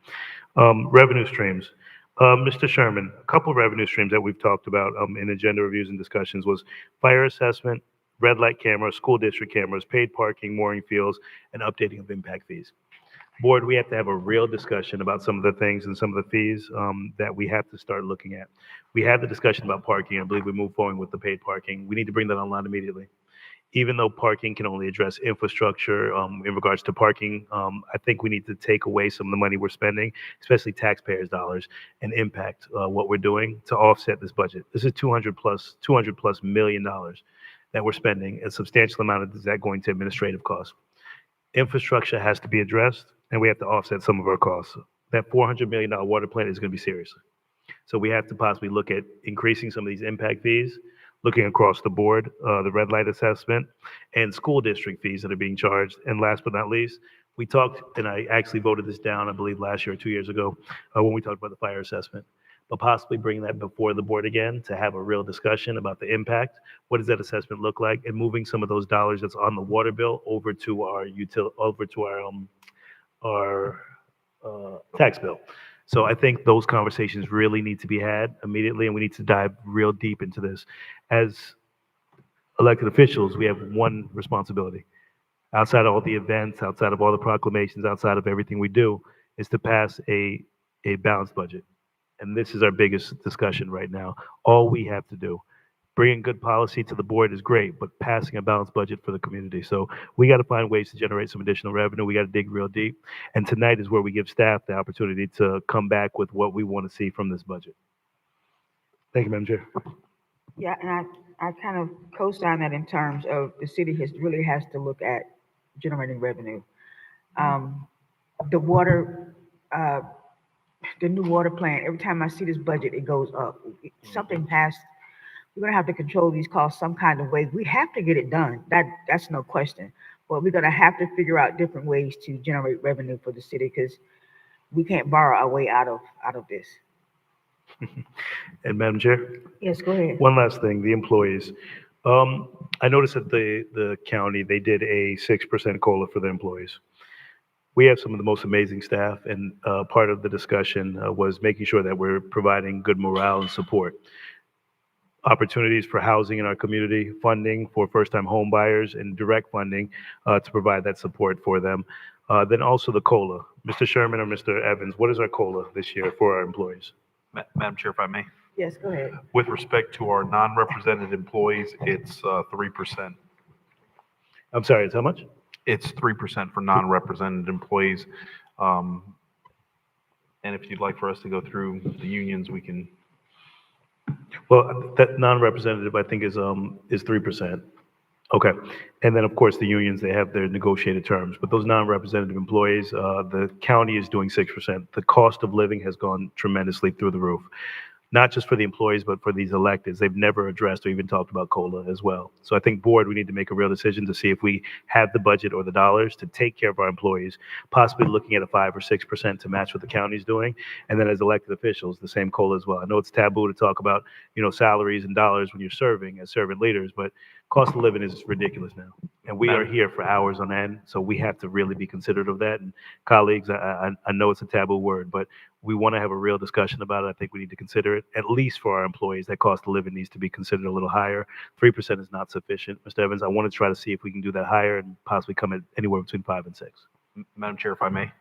Revenue streams. Mr. Sherman, a couple of revenue streams that we've talked about in agenda reviews and discussions was fire assessment, red light cameras, school district cameras, paid parking, mooring fields, and updating of impact fees. Board, we have to have a real discussion about some of the things and some of the fees that we have to start looking at. We had the discussion about parking. I believe we moved forward with the paid parking. We need to bring that online immediately. Even though parking can only address infrastructure in regards to parking, I think we need to take away some of the money we're spending, especially taxpayers' dollars, and impact what we're doing to offset this budget. This is $200 plus million that we're spending. A substantial amount of that going to administrative costs. Infrastructure has to be addressed, and we have to offset some of our costs. That $400 million water plant is going to be serious. So we have to possibly look at increasing some of these impact fees, looking across the board, the red light assessment, and school district fees that are being charged. And last but not least, we talked, and I actually voted this down, I believe last year or 2 years ago, when we talked about the fire assessment, but possibly bringing that before the board again to have a real discussion about the impact. What does that assessment look like? And moving some of those dollars that's on the water bill over to our tax bill. So I think those conversations really need to be had immediately, and we need to dive real deep into this. As elected officials, we have one responsibility. Outside of all the events, outside of all the proclamations, outside of everything we do, is to pass a balanced budget. And this is our biggest discussion right now. All we have to do, bringing good policy to the board is great, but passing a balanced budget for the community. So we got to find ways to generate some additional revenue. We got to dig real deep. And tonight is where we give staff the opportunity to come back with what we want to see from this budget. Thank you, Madam Chair. Yeah, and I kind of co-sign that in terms of the city really has to look at generating revenue. The water, the new water plant, every time I see this budget, it goes up. Something has, we're gonna have to control these costs some kind of way. We have to get it done. That's no question. But we're gonna have to figure out different ways to generate revenue for the city, because we can't borrow our way out of this. And Madam Chair? Yes, go ahead. One last thing, the employees. I noticed that the county, they did a 6% COLA for their employees. We have some of the most amazing staff, and part of the discussion was making sure that we're providing good morale and support. Opportunities for housing in our community, funding for first-time home buyers, and direct funding to provide that support for them. Then also the COLA. Mr. Sherman or Mr. Evans, what is our COLA this year for our employees? Madam Chair, if I may. Yes, go ahead. With respect to our non-represented employees, it's 3%. I'm sorry, it's how much? It's 3% for non-represented employees. And if you'd like for us to go through the unions, we can. Well, that non-representative, I think, is 3%. Okay. And then, of course, the unions, they have their negotiated terms. But those non-representative employees, the county is doing 6%. The cost of living has gone tremendously through the roof. Not just for the employees, but for these electeds. They've never addressed or even talked about COLA as well. So I think, board, we need to make a real decision to see if we have the budget or the dollars to take care of our employees, possibly looking at a 5 or 6% to match what the county's doing. And then as elected officials, the same COLA as well. I know it's taboo to talk about, salaries and dollars when you're serving as servant leaders, but cost of living is ridiculous now. And we are here for hours on end, so we have to really be considerate of that. And colleagues, I know it's a taboo word, but we want to have a real discussion about it. I think we need to consider it, at least for our employees. That cost of living needs to be considered a little higher. 3% is not sufficient. Mr. Evans, I want to try to see if we can do that higher and possibly come at anywhere between 5 and 6. Madam Chair, if I may.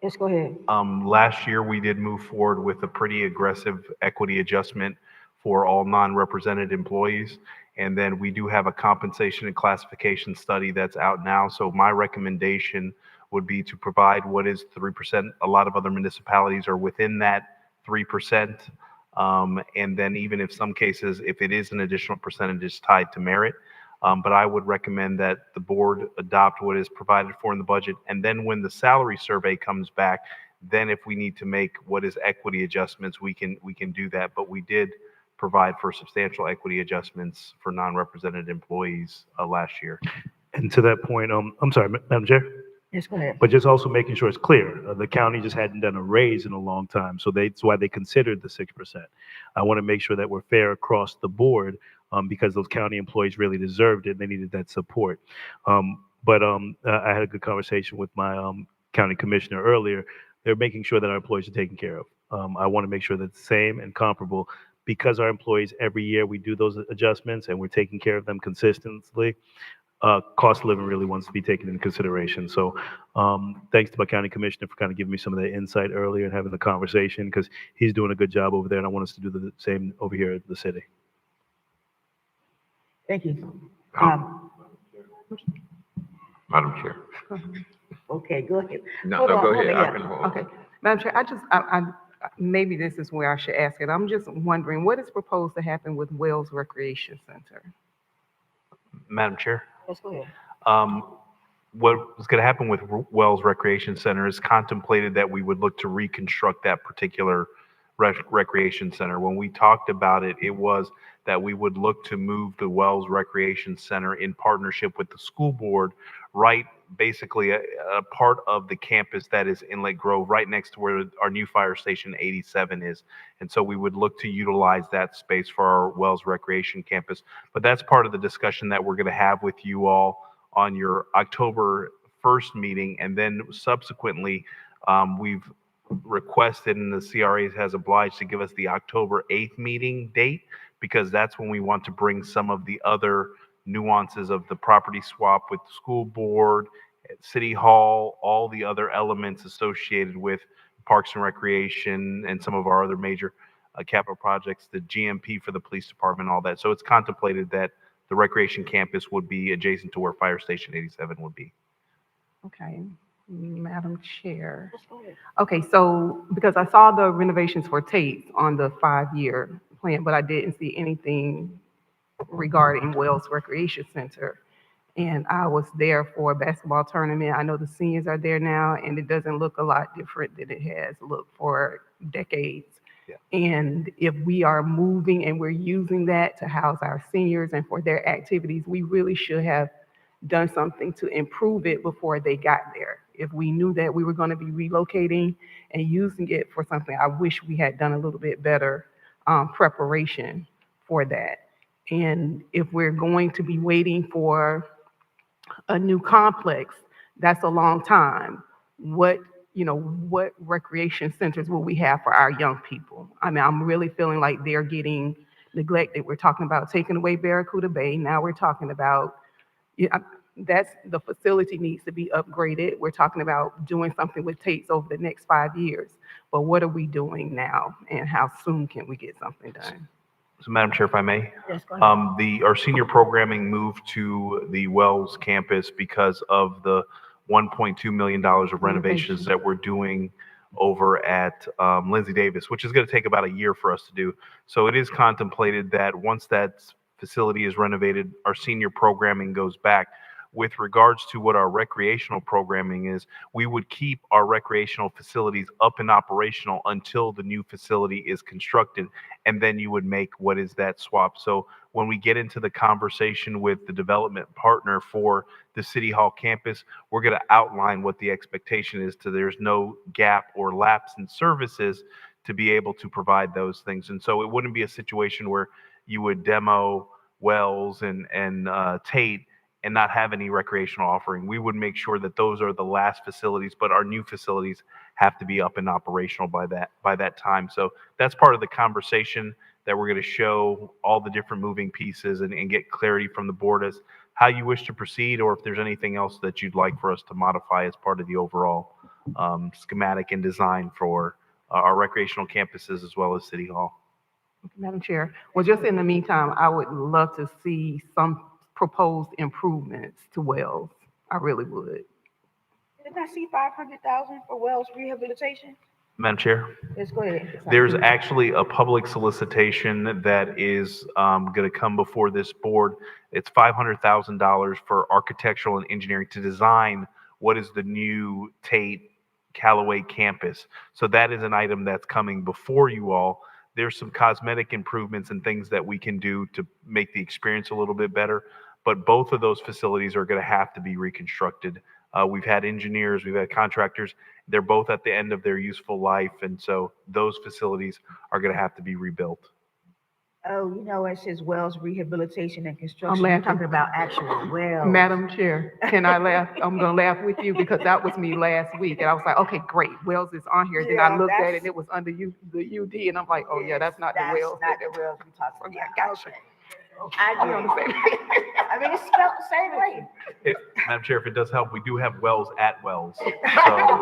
Yes, go ahead. Last year, we did move forward with a pretty aggressive equity adjustment for all non-represented employees. And then we do have a compensation and classification study that's out now. So my recommendation would be to provide what is 3%. A lot of other municipalities are within that 3%. And then even if some cases, if it is an additional percentage, it's tied to merit. But I would recommend that the board adopt what is provided for in the budget. And then when the salary survey comes back, then if we need to make what is equity adjustments, we can do that. But we did provide for substantial equity adjustments for non-represented employees last year. And to that point, I'm sorry, Madam Chair? Yes, go ahead. But just also making sure it's clear, the county just hadn't done a raise in a long time, so that's why they considered the 6%. I want to make sure that we're fair across the board because those county employees really deserved it and they needed that support. But I had a good conversation with my county commissioner earlier. They're making sure that our employees are taken care of. I want to make sure that's the same and comparable because our employees, every year we do those adjustments and we're taking care of them consistently. Cost of living really wants to be taken into consideration. So thanks to my county commissioner for kind of giving me some of the insight earlier and having the conversation because he's doing a good job over there and I want us to do the same over here at the city. Thank you. Madam Chair. Okay, go ahead. No, Hold on, go hold ahead. on, I yeah. can hold. Okay, Madam Chair, I maybe this is where I should ask it. I'm just wondering, what is proposed to happen with Wells Recreation Center? Madam Chair. Yes, go ahead. What's going to happen with Wells Recreation Center is contemplated that we would look to reconstruct that particular recreation center. When we talked about it, it was that we would look to move the Wells Recreation Center in partnership with the school board, right, basically a part of the campus that is in Lake Grove, right next to where our new fire station 87 is. And so we would look to utilize that space for our Wells Recreation Campus. But that's part of the discussion that we're going to have with you all on your October 1st meeting. And then subsequently, we've requested and the CRA has obliged to give us the October 8th meeting date because that's when we want to bring some of the other nuances of the property swap with the school board, city hall, all the other elements associated with parks and recreation and some of our other major capital projects, the GMP for the police department, all that. So it's contemplated that the recreation campus would be adjacent to where Fire Station 87 would be. Okay, Madam Chair. Okay, so because I saw the renovations for Tate on the 5-year plan, but I didn't see anything regarding Wells Recreation Center. And I was there for a basketball tournament. I know the seniors are there now, and it doesn't look a lot different than it has looked for decades. Yeah. And if we are moving and we're using that to house our seniors and for their activities, we really should have done something to improve it before they got there. If we knew that we were going to be relocating and using it for something, I wish we had done a little bit better preparation for that. And if we're going to be waiting for a new complex, that's a long time. What recreation centers will we have for our young people? I mean, I'm really feeling like they're getting neglected. We're talking about taking away Barracuda Bay. Now we're talking about, the facility needs to be upgraded. We're talking about doing something with Tate's over the next 5 years. But what are we doing now, and how soon can we get something done? So Madam Chair, if I may, Yes, go ahead. our senior programming moved to the Wells campus because of the $1.2 million of renovations that we're doing over at Lindsay Davis, which is going to take about a year for us to do. So it is contemplated that once that facility is renovated, our senior programming goes back. With regards to what our recreational programming is, we would keep our recreational facilities up and operational until the new facility is constructed, and then you would make what is that swap. So when we get into the conversation with the development partner for the City Hall campus, we're going to outline what the expectation is to there's no gap or lapse in services to be able to provide those things. And so it wouldn't be a situation where you would demo Wells and Tate and not have any recreational offering. We would make sure that those are the last facilities, but our new facilities have to be up and operational by that time. So that's part of the conversation that we're going to show all the different moving pieces and get clarity from the board as how you wish to proceed, or if there's anything else that you'd like for us to modify as part of the overall schematic and design for our recreational campuses as well as City Hall. Madam Chair, well, just in the meantime, I would love to see some proposed improvements to Wells. I really would. Didn't I see 500,000 for Wells rehabilitation? Madam Chair? Let's go ahead. There's actually a public solicitation that is going to come before this board. It's $500,000 for architectural and engineering to design what is the new Tate Callaway campus. So that is an item that's coming before you all. There's some cosmetic improvements and things that we can do to make the experience a little bit better. But both of those facilities are going to have to be reconstructed. We've had engineers, we've had contractors. They're both at the end of their useful life. And so those facilities are going to have to be rebuilt. Oh, it says Wells rehabilitation and construction. I'm You're laughing. talking about actual wells. Madam Chair, can I laugh? I'm going to laugh with you because that was me last week. And I was like, okay, great. Wells is on here. Then I Yeah, looked at it that's- and it was under the UD. And I'm like, oh yeah, that's not the Wells. Not the Wells we talking about. Yeah, gotcha. I do understand. I mean, it's spelled the same way. Madam Chair, if it does help, we do have Wells at Wells. So, All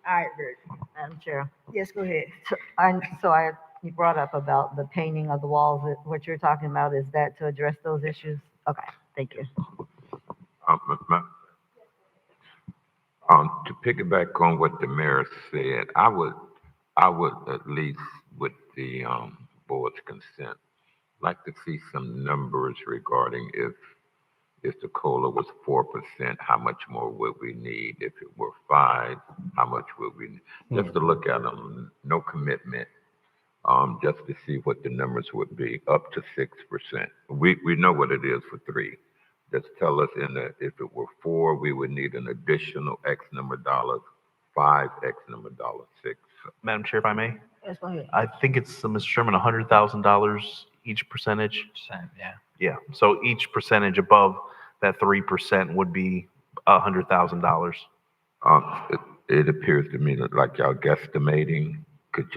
right, Bert. Madam Chair. Yes, go ahead. You brought up about the painting of the walls. What you're talking about, is that to address those issues? Okay, thank you. To piggyback on what the mayor said, I would at least, with the board's consent, like to see some numbers regarding if the COLA was 4%, how much more would we need? If it were 5%, how much would we need? Just to look at them, no commitment, just to see what the numbers would be, up to 6%. We know what it is for 3. Just tell us if it were 4, we would need an additional X number of dollars, 5, X number of dollars, 6. Madam Chair, if I may, Yes, go ahead. I think it's, Mr. Chairman, $100,000 each percentage. Yeah. Yeah, so each percentage above that 3% would be $100,000. It appears to me like y'all guesstimating. Could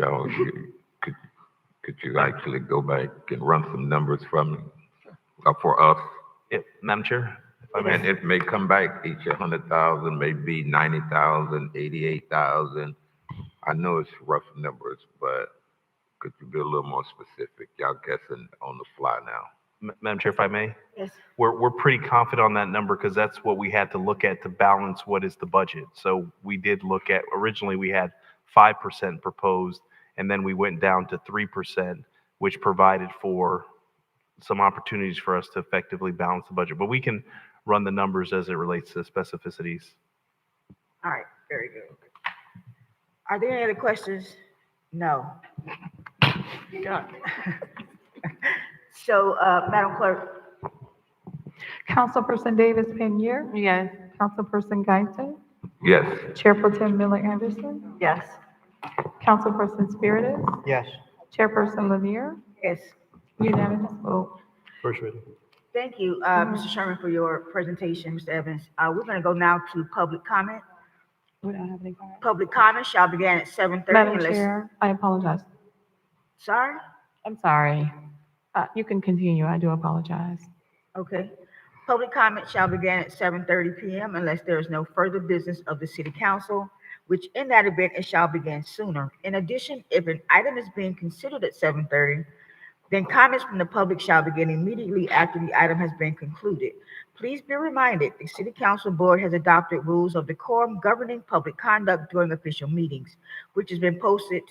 you actually go back and run some numbers from me, for us? Yep, Madam Chair, if I may. And it may come back each 100,000, maybe 90,000, 88,000. I know it's rough numbers, but could you be a little more specific? Y'all guessing on the fly now. Madam Chair, if I may. Yes. We're pretty confident on that number because that's what we had to look at to balance what is the budget. So we did look at, originally we had 5% proposed, and then we went down to 3%, which provided for some opportunities for us to effectively balance the budget. But we can run the numbers as it relates to specificities. All right, very good. Are there any other questions? No. Done. So, Madam Clerk. Councilperson Davis Pinier, Yes. Councilperson Guyton, Yes. Chair Pro Tem Miller Anderson, Yes. Councilperson Spiritus, Yes. Chairperson Lanier, Yes. unanimous vote. First reading. Thank you, Mr. Sherman, for your presentation, Mr. Evans. We're going to go now to public comment. We don't have any comment. Public comment shall begin at 7:30 Madam unless, Chair, I apologize. sorry? I'm sorry. You can continue. I do apologize. Okay. Public comment shall begin at 7:30 PM unless there is no further business of the city council, which in that event, it shall begin sooner. In addition, if an item is being considered at 7:30, then comments from the public shall begin immediately after the item has been concluded. Please be reminded, the City Council Board has adopted rules of decorum governing public conduct during official meetings, which has been posted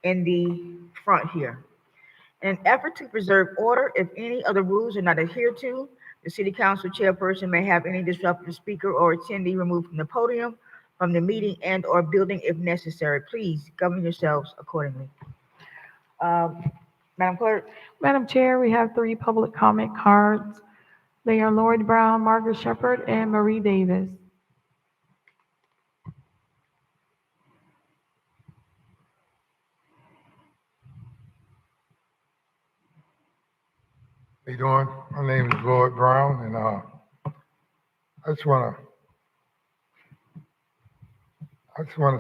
in the front here. In an effort to preserve order, if any other rules are not adhered to, the City Council Chairperson may have any disruptive speaker or attendee removed from the podium, from the meeting and/or building if necessary. Please govern yourselves accordingly. Madam Clerk? Madam Chair, we have 3 public comment cards. They are Lloyd Brown, Margaret Shepherd, and Marie Davis. How you doing? My name is Lloyd Brown, and I just want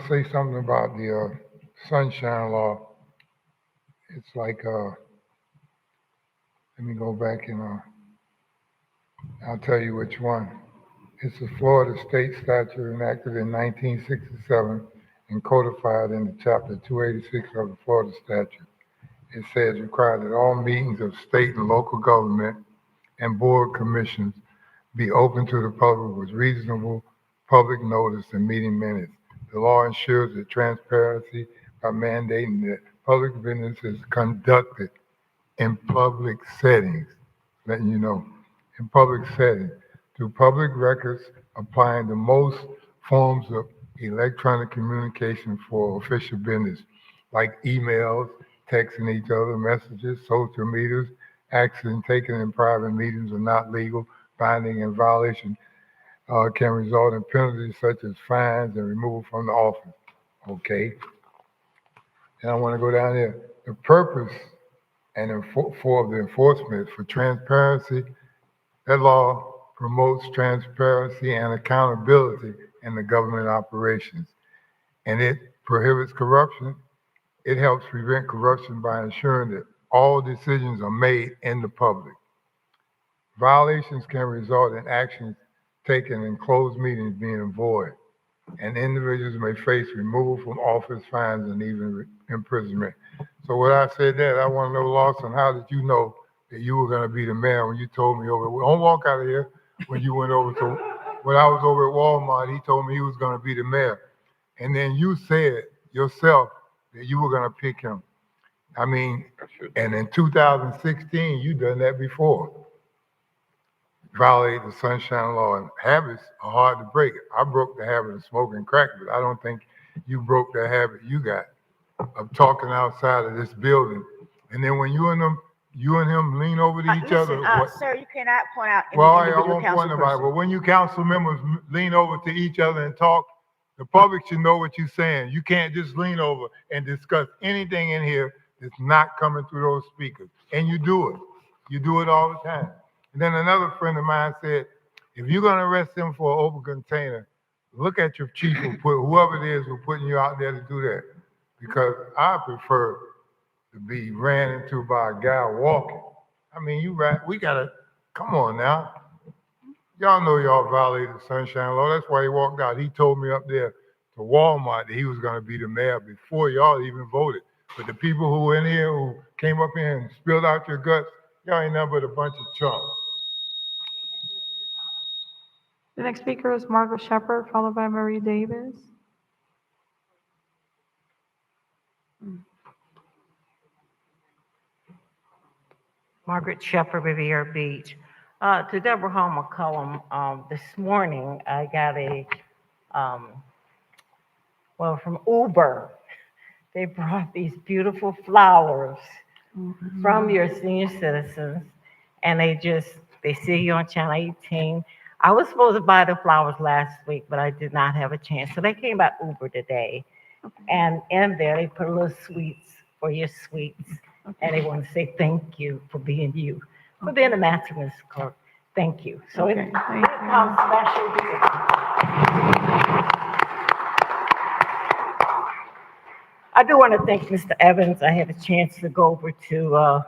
to say something about the Sunshine Law. It's like, let me go back and I'll tell you which one. It's a Florida state statute enacted in 1967 and codified in the chapter 286 of the Florida statute. It says required that all meetings of state and local government and board commissions be open to the public with reasonable public notice and meeting minutes. The law ensures the transparency by mandating that public business is conducted in public settings, letting you know, in public settings, through public records, applying the most forms of electronic communication for official business, like emails, texting each other, messages, social medias. Action taken in private meetings are not legal, binding, and violation can result in penalties such as fines and removal from the office. Okay. And I want to go down here. The purpose and for the enforcement for transparency, that law promotes transparency and accountability in the government operations, and it prohibits corruption. It helps prevent corruption by ensuring that all decisions are made in the public. Violations can result in actions taken in closed meetings being void, and individuals may face removal from office, fines, and even imprisonment. So when I said that, I want to know, Lawson, how did you know that you were going to be the mayor when you told me over? Don't walk out of here. When you went over to, when I was over at Walmart, he told me he was going to be the mayor, and then you said yourself that you were going to pick him. I mean, and in 2016, you done that before. Violate the Sunshine Law, and habits are hard to break. I broke the habit of smoking crack, but I don't think you broke the habit you got of talking outside of this building. And then when you and him lean over to each other. Sir, you cannot point out any Well, I individual won't council point nobody, person. but when you council members lean over to each other and talk, the public should know what you're saying. You can't just lean over and discuss anything in here that's not coming through those speakers. And you do it. You do it all the time. And then another friend of mine said, if you're going to arrest him for an open container, look at your chief, whoever it is who's putting you out there to do that. Because I prefer to be ran into by a guy walking. I mean, we got to, come on now. Y'all know y'all violated the Sunshine Law. That's why he walked out. He told me up there to Walmart that he was going to be the mayor before y'all even voted. But the people who were in here, who came up here and spilled out your guts, y'all ain't nothing but a bunch of chumps. The next speaker is Margaret Shepherd, followed by Marie Davis. Margaret Shepherd, Riviera Beach. To Deborah Hall McCollum, this morning I got from Uber, they brought these beautiful flowers from your senior citizens, and they see you on Channel 18. I was supposed to buy the flowers last week, but I did not have a chance. So they came by Uber today, and in there they put a little sweets for your sweets. And they want to say thank you for being you. for being a master, Ms. Clerk. Thank you. So Okay, it thank you. comes special here. I do want to thank Mr. Evans. I had a chance to go over to,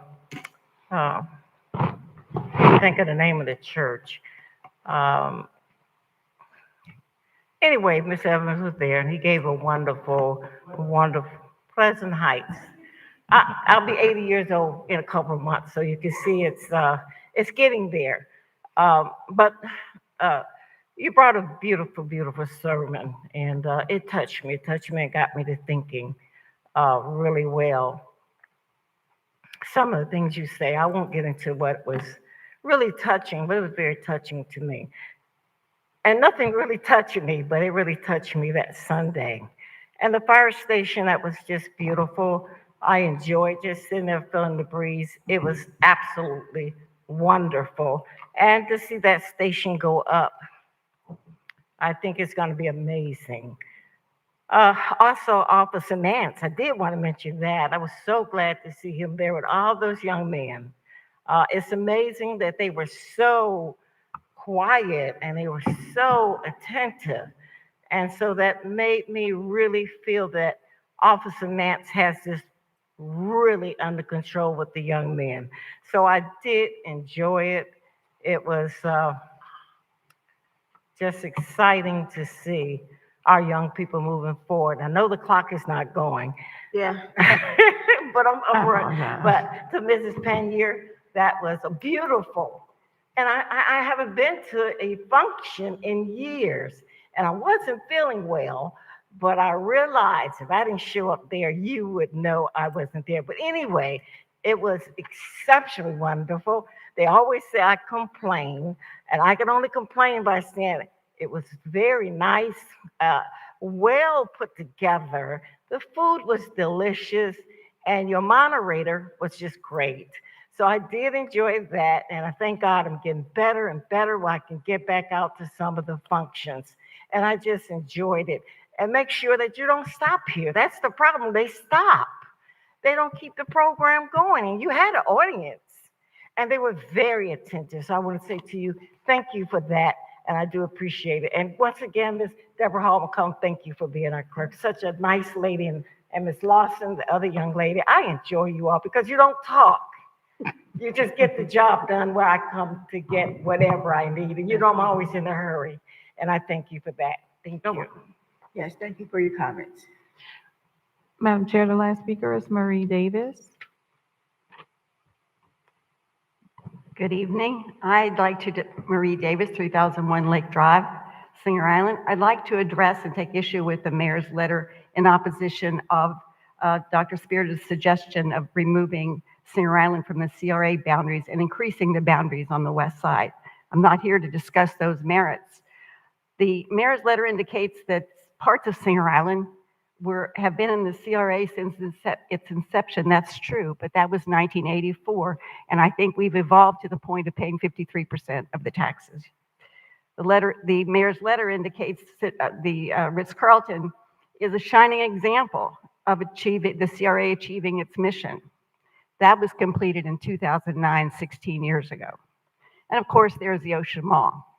think of the name of the church. Anyway, Mr. Evans was there and he gave a wonderful, Pleasant Heights. I'll be 80 years old in a couple of months, so you can see it's getting there. But you brought a beautiful, beautiful sermon, and it touched me. It touched me and got me to thinking really well. Some of the things you say, I won't get into what was really touching, but it was very touching to me. And nothing really touched me, but it really touched me that Sunday. And the fire station, that was just beautiful. I enjoyed just sitting there feeling the breeze. It was absolutely wonderful. And to see that station go up, I think it's going to be amazing. Also, Officer Nance, I did want to mention that. I was so glad to see him there with all those young men. It's amazing that they were so quiet and they were so attentive. And so that made me really feel that Officer Nance has this really under control with the young men. So I did enjoy it. It was just exciting to see our young people moving forward. I know the clock is not going. Yeah. But I'm running. But to Mrs. Pannier, that was beautiful. And I haven't been to a function in years, and I wasn't feeling well, but I realized if I didn't show up there, you would know I wasn't there. But anyway, it was exceptionally wonderful. They always say I complain, and I can only complain by saying it was very nice, well put together. The food was delicious, and your moderator was just great. So I did enjoy that, and I thank God I'm getting better and better where I can get back out to some of the functions. And I just enjoyed it. And make sure that you don't stop here. That's the problem. They stop. They don't keep the program going. And you had an audience, and they were very attentive. So I want to say to you, thank you for that, and I do appreciate it. And once again, Ms. Deborah Hall McComb, thank you for being our clerk. Such a nice lady. And Ms. Lawson, the other young lady, I enjoy you all because you don't talk. You just get the job done where I come to get whatever I need. And you know I'm always in a hurry. And I thank you for that. Thank you. Yes, thank you for your comments. Madam Chair, the last speaker is Marie Davis. Good evening. I'd like to, Marie Davis, 3001 Lake Drive, Singer Island. I'd like to address and take issue with the mayor's letter in opposition of Dr. Spirit's suggestion of removing Singer Island from the CRA boundaries and increasing the boundaries on the west side. I'm not here to discuss those merits. The mayor's letter indicates that parts of Singer Island have been in the CRA since its inception. That's true, but that was 1984, and I think we've evolved to the point of paying 53% of the taxes. The mayor's letter indicates that the Ritz-Carlton is a shining example of the CRA achieving its mission. That was completed in 2009, 16 years ago. And of course, there's the Ocean Mall.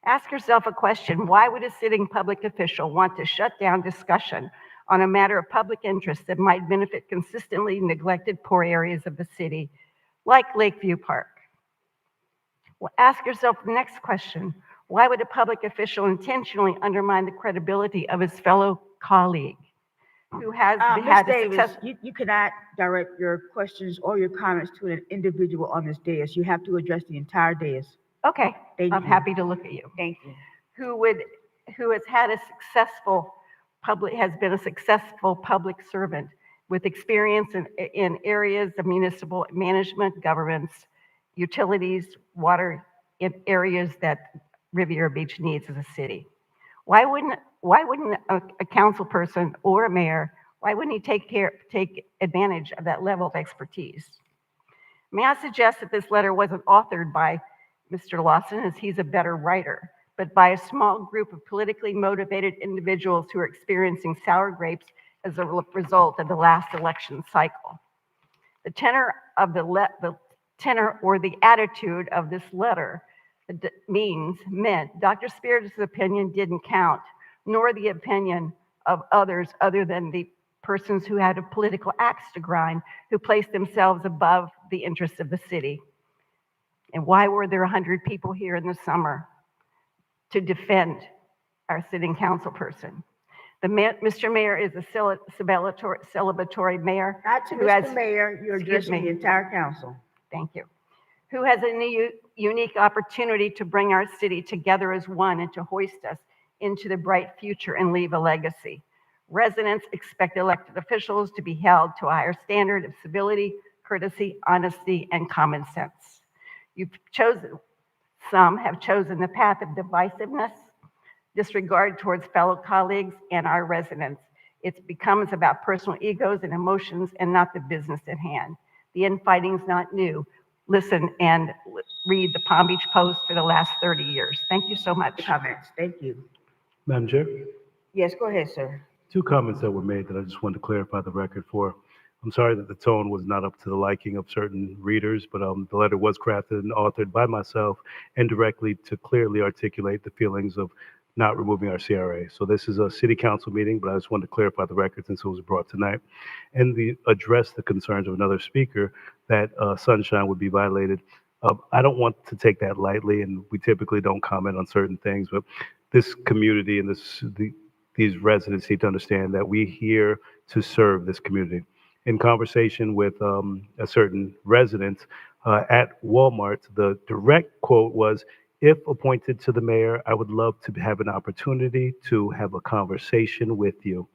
Ask yourself a question: why would a sitting public official want to shut down discussion on a matter of public interest that might benefit consistently neglected poor areas of the city, like Lakeview Park? Well, ask yourself the next question: why would a public official intentionally undermine the credibility of his fellow colleague who has Ms. had a Davis, successful... you cannot direct your questions or your comments to an individual on this dais. You have to address the entire dais. Okay, Thank I'm you. happy to look at you. Thank you. Who has had a has been a successful public servant with experience in areas of municipal management, governments, utilities, water, in areas that Riviera Beach needs as a city. Why wouldn't a council person or a mayor, why wouldn't he take advantage of that level of expertise? May I suggest that this letter wasn't authored by Mr. Lawson, as he's a better writer, but by a small group of politically motivated individuals who are experiencing sour grapes as a result of the last election cycle. The tenor of the tenor or the attitude of this letter meant Dr. Spiritus' opinion didn't count, nor the opinion of others other than the persons who had a political axe to grind, who placed themselves above the interests of the city. And why were there 100 people here in the summer to defend our sitting council person? Mr. Mayor is a celebratory mayor. Not to who has- Mr. Mayor, you're excuse addressing me. the entire council. Thank you. Who has a unique opportunity to bring our city together as one and to hoist us into the bright future and leave a legacy. Residents expect elected officials to be held to a higher standard of civility, courtesy, honesty, and common sense. Some have chosen the path of divisiveness, disregard towards fellow colleagues and our residents. It becomes about personal egos and emotions and not the business at hand. The infighting's not new. Listen and read the Palm Beach Post for the last 30 years. Thank you so much. Comments, thank you. Madam Chair, Yes, go ahead, sir. 2 comments that were made that I just wanted to clarify the record for. I'm sorry that the tone was not up to the liking of certain readers, but the letter was crafted and authored by myself indirectly to clearly articulate the feelings of not removing our CRA. So this is a city council meeting, but I just wanted to clarify the record since it was brought tonight. And address the concerns of another speaker that sunshine would be violated. I don't want to take that lightly, and we typically don't comment on certain things, but this community and these residents need to understand that we're here to serve this community. In conversation with a certain resident at Walmart, the direct quote was, "If appointed to the mayor, I would love to have an opportunity to have a conversation with you."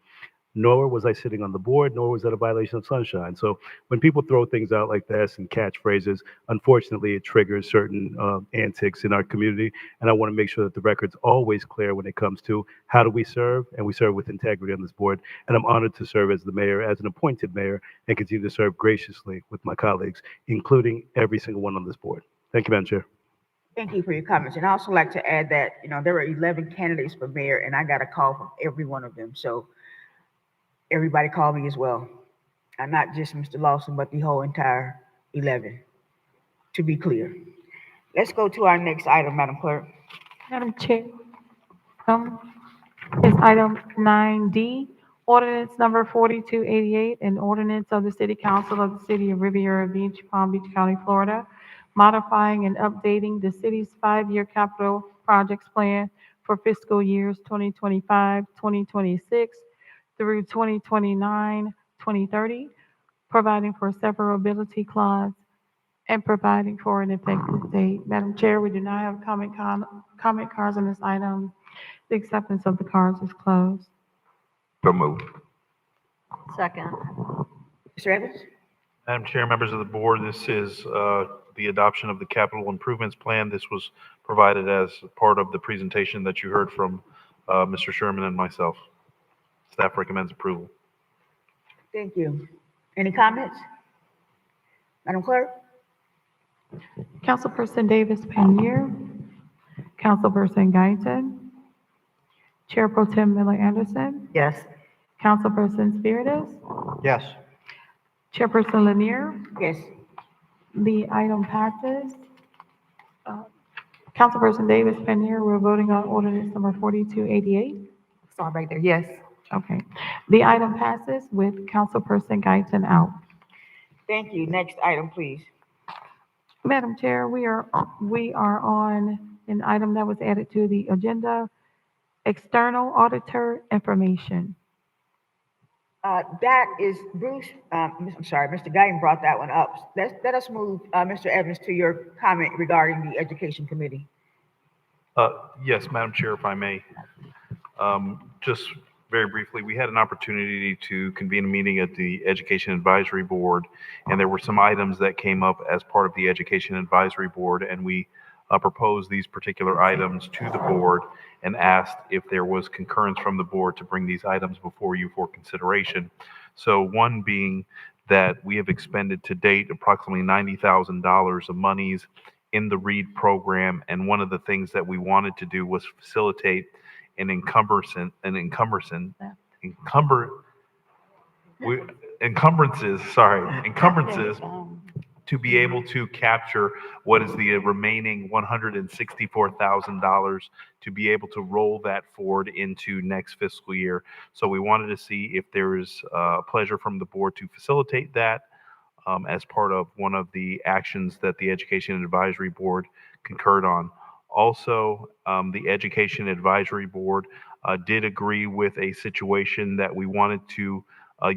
Nor was I sitting on the board, nor was that a violation of sunshine. So when people throw things out like this and catchphrases, unfortunately, it triggers certain antics in our community. And I want to make sure that the record's always clear when it comes to how do we serve, and we serve with integrity on this board. And I'm honored to serve as the mayor, as an appointed mayor, and continue to serve graciously with my colleagues, including every single one on this board. Thank you, Madam Chair. Thank you for your comments. And I also like to add that, there were 11 candidates for mayor, and I got a call from every one of them. So everybody called me as well. And not just Mr. Lawson, but the whole entire 11, to be clear. Let's go to our next item, Madam Clerk. Madam Chair, is item 9D, ordinance number 4288, an ordinance of the City Council of the City of Riviera Beach, Palm Beach County, Florida, modifying and updating the city's 5-year capital projects plan for fiscal years 2025, 2026 through 2029, 2030, providing for a severability clause and providing for an effective date. Madam Chair, we do not have comment cards on this item. The acceptance of the cards is closed. So moved. Second. Mr. Evans? Madam Chair, members of the board, this is the adoption of the capital improvements plan. This was provided as part of the presentation that you heard from Mr. Sherman and myself. Staff recommends approval. Thank you. Any comments? Madam Clerk? Councilperson Davis Panier, Councilperson Guyton, Chair Pro Tem Miller Anderson, Yes. Councilperson Spiritus, Yes. Chairperson Lanier. Yes. The item passes. Councilperson Davis Panier, we're voting on ordinance number 4288. Start right there, yes. Okay. The item passes with Councilperson Guyton out. Thank you. Next item, please. Madam Chair, we are on an item that was added to the agenda, external auditor information. That is Bruce, I'm sorry, Mr. Guyton brought that one up. Let us move, Mr. Evans, to your comment regarding the Education Committee. Yes, Madam Chair, if I may. Just very briefly, we had an opportunity to convene a meeting at the Education Advisory Board, and there were some items that came up as part of the Education Advisory Board, and we proposed these particular items to the board and asked if there was concurrence from the board to bring these items before you for consideration. So one being that we have expended to date approximately $90,000 of monies in the READ program, and one of the things that we wanted to do was facilitate encumbrances to be able to capture what is the remaining $164,000 to be able to roll that forward into next fiscal year. So we wanted to see if there is pleasure from the board to facilitate that as part of one of the actions that the Education Advisory Board concurred on. Also, the Education Advisory Board did agree with a situation that we wanted to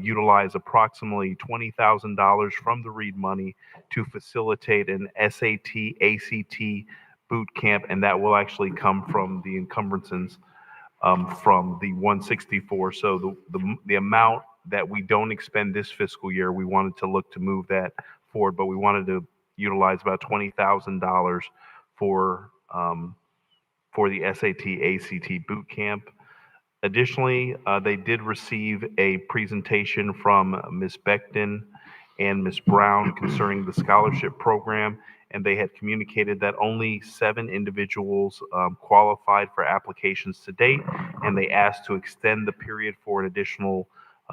utilize approximately $20,000 from the READ money to facilitate an SAT, ACT boot camp, and that will actually come from the encumbrances from the 164. So the amount that we don't expend this fiscal year, we wanted to look to move that forward, but we wanted to utilize about $20,000 for the SAT, ACT boot camp. Additionally, they did receive a presentation from Ms. Beckton and Ms. Brown concerning the scholarship program, and they had communicated that only 7 individuals qualified for applications to date, and they asked to extend the period for an additional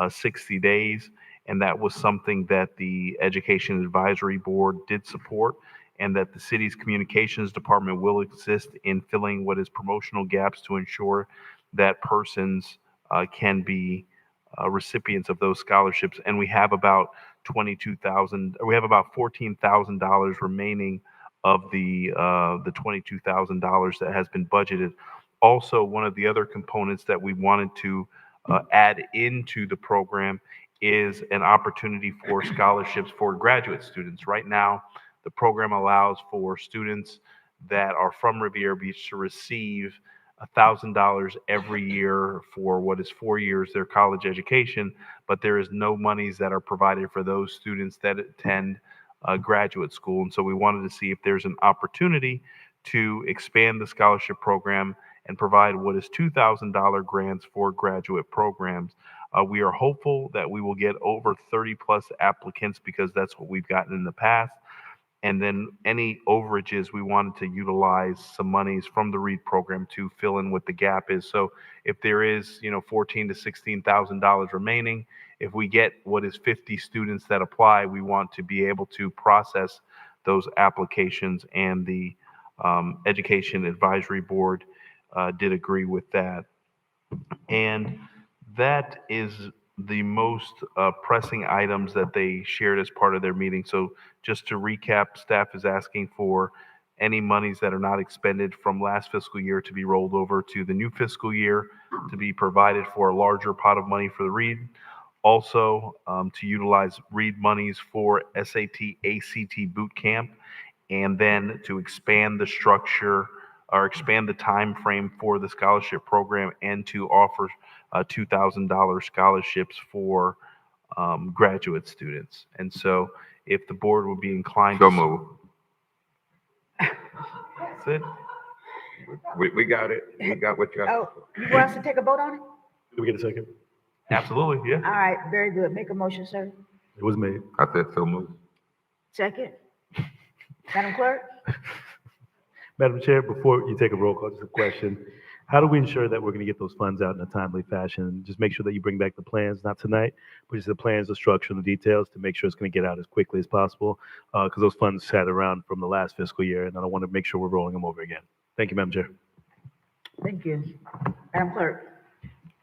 60 days, and that was something that the Education Advisory Board did support, and that the city's communications department will assist in filling what is promotional gaps to ensure that persons can be recipients of those scholarships. And we have about $14,000 remaining of the $22,000 that has been budgeted. Also, one of the other components that we wanted to add into the program is an opportunity for scholarships for graduate students. Right now, the program allows for students that are from Riviera Beach to receive $1,000 every year for what is 4 years their college education, but there is no monies that are provided for those students that attend graduate school. And so we wanted to see if there's an opportunity to expand the scholarship program and provide what is $2,000 grants for graduate programs. We are hopeful that we will get over 30 plus applicants because that's what we've gotten in the past. And then any overages, we wanted to utilize some monies from the READ program to fill in what the gap is. So if there is, $14,000 to $16,000 remaining, if we get what is 50 students that apply, we want to be able to process those applications. And the Education Advisory Board did agree with that. And that is the most pressing items that they shared as part of their meeting. So just to recap, staff is asking for any monies that are not expended from last fiscal year to be rolled over to the new fiscal year, to be provided for a larger pot of money for the READ. Also, to utilize READ monies for SAT, ACT boot camp, and then to expand the structure or expand the time frame for the scholarship program and to offer $2,000 scholarships for graduate students. And so if the board would be inclined So to. move. That's it. We got it. We got what you Oh, you want us to take a vote on it? Did we get a second? Absolutely, yeah. All right, very good. Make a motion, sir. It was made. I said so move. Second. Madam Clerk? Madam Chair, before you take a roll call, just a question. How do we ensure that we're going to get those funds out in a timely fashion? Just make sure that you bring back the plans, not tonight, but just the plans, the structure, and the details to make sure it's going to get out as quickly as possible, because those funds sat around from the last fiscal year, and I want to make sure we're rolling them over again. Thank you, Madam Chair. Thank you. Madam Clerk?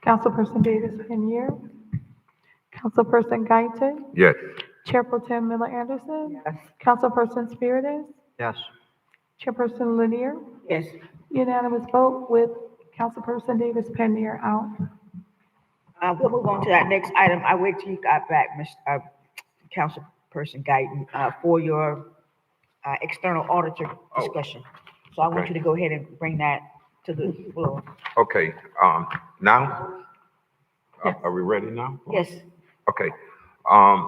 Councilperson Davis Pinier, Councilperson Guyton, Yes. Chair Pro Tem Miller Anderson, Councilperson Spiritus, Yes. Chairperson Lanier. Yes. Unanimous vote with Councilperson Davis Pinier out. We'll move on to that next item. I wait till you got back, Councilperson Guyton, for your external auditor discussion. So I want okay. you to go ahead and bring that to the floor. Okay, now? Are we ready now? Yes. Okay,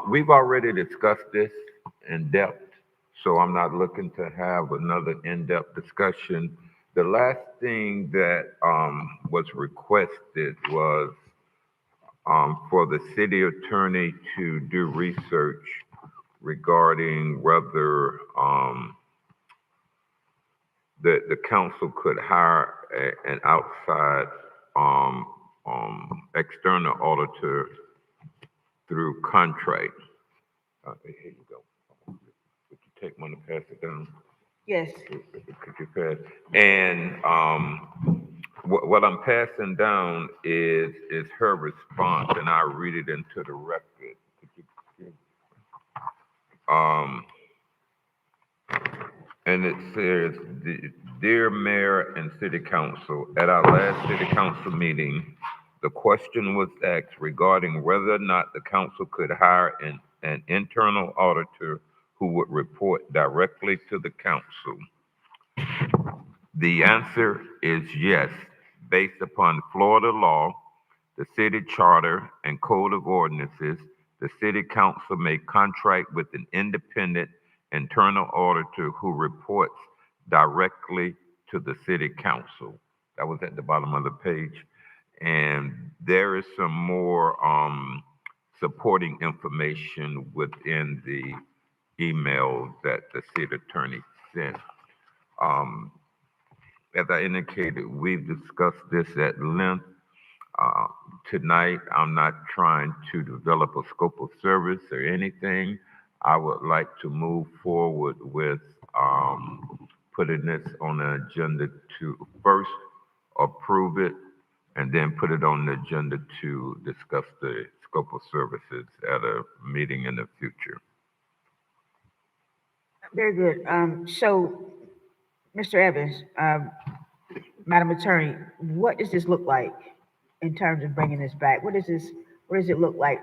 we've already discussed this in depth, so I'm not looking to have another in-depth discussion. The last thing that was requested was for the city attorney to do research regarding whether the council could hire an outside external auditor through contract. Here you go. take one to pass it down? Yes. Could you pass? And what I'm passing down is her response, and I'll read it into the record. And it says, Dear Mayor and City Council, at our last City Council meeting, the question was asked regarding whether or not the council could hire an internal auditor who would report directly to the council. The answer is yes, based upon Florida law, the city charter, and code of ordinances. The city council may contract with an independent internal auditor who reports directly to the city council. That was at the bottom of the page. And there is some more supporting information within the email that the city attorney sent. As I indicated, we've discussed this at length. Tonight, I'm not trying to develop a scope of service or anything. I would like to move forward with putting this on the agenda to first approve it and then put it on the agenda to discuss the scope of services at a meeting in the future. Very good. So, Mr. Evans, Madam Attorney, what does this look like in terms of bringing this back? What does it look like?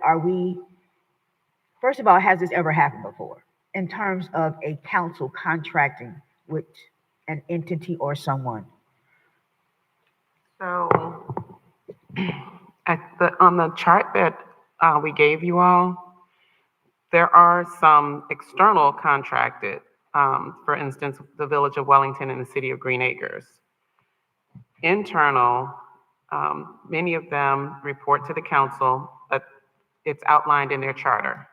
First of all, has this ever happened before in terms of a council contracting with an entity or someone? So on the chart that we gave you all, there are some external contracted, for instance, the Village of Wellington and the City of Green Acres. Internal, many of them report to the council, but it's outlined in their charter.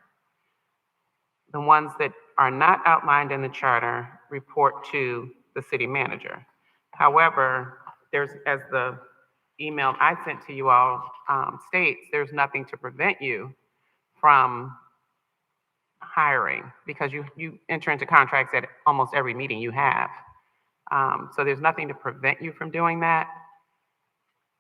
The ones that are not outlined in the charter report to the city manager. However, as the email I sent to you all states, there's nothing to prevent you from hiring because you enter into contracts at almost every meeting you have. So there's nothing to prevent you from doing that.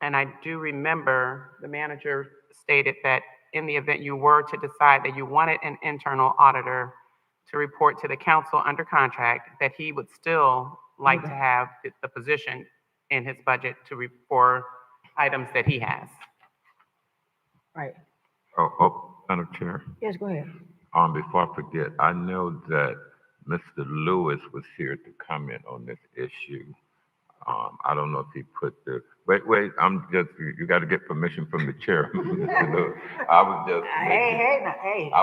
And I do remember the manager stated that in the event you were to decide that you wanted an internal auditor to report to the council under contract, that he would still like to have the position in his budget for items that he has. Right. Madam Chair. Yes, go ahead. Before I forget, I know that Mr. Lewis was here to comment on this issue. I don't know if he put wait, you got to get permission from the chair. I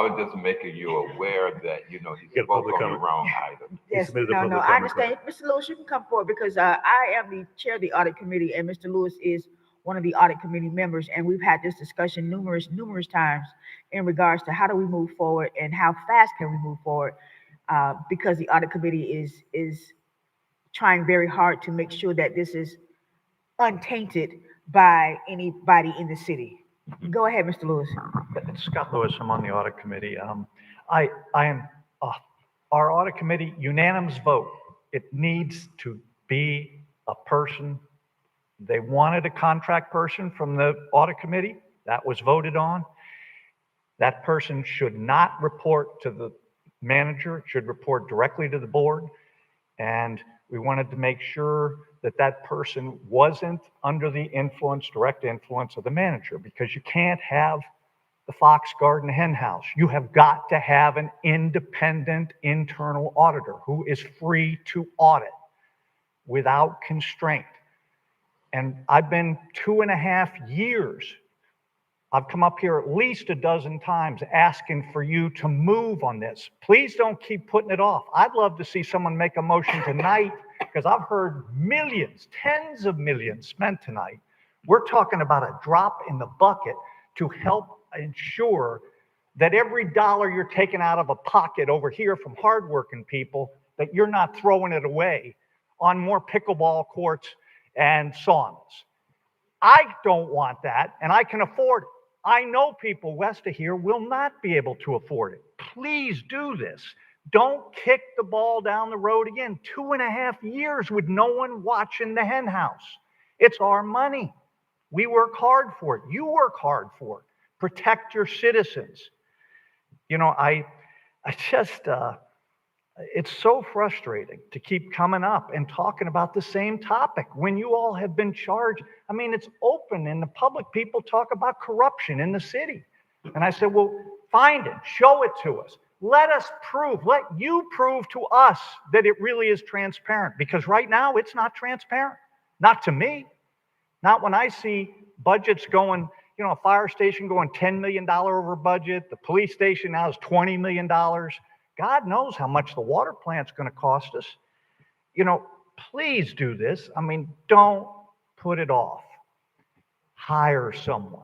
was just making you aware that, he's spoke on the wrong item. Yes, no, I understand. Mr. Lewis, you can come forward because I am the chair of the audit committee and Mr. Lewis is one of the audit committee members. And we've had this discussion numerous times in regards to how do we move forward and how fast can we move forward because the audit committee is trying very hard to make sure that this is untainted by anybody in the city. Go ahead, Mr. Lewis. Scott Lewis, I'm on the audit committee. I am our audit committee unanimous vote. It needs to be a person. They wanted a contract person from the audit committee. That was voted on. That person should not report to the manager, should report directly to the board. And we wanted to make sure that that person wasn't under the direct influence of the manager, because you can't have the fox guarding the hen house. You have got to have an independent internal auditor who is free to audit without constraint. And I've been 2.5 years. I've come up here at least a dozen times asking for you to move on this. Please don't keep putting it off. I'd love to see someone make a motion tonight because I've heard millions, tens of millions spent tonight. We're talking about a drop in the bucket to help ensure that every dollar you're taking out of a pocket over here from hardworking people, that you're not throwing it away on more pickleball courts and saunas. I don't want that, and I can afford it. I know people west of here will not be able to afford it. Please do this. Don't kick the ball down the road again. 2.5 years with no one watching the hen house. It's our money. We work hard for it. You work hard for it. Protect your citizens. You know, I just, it's so frustrating to keep coming up and talking about the same topic when you all have been charged. I mean, it's open in the public. People talk about corruption in the city. And I said, well, find it, show it to us. Let you prove to us that it really is transparent, because right now it's not transparent. Not to me. Not when I see budgets going, you know, a fire station going $10 million over budget. The police station now is $20 million. God knows how much the water plant's going to cost us. You know, please do this. I mean, don't put it off. Hire someone.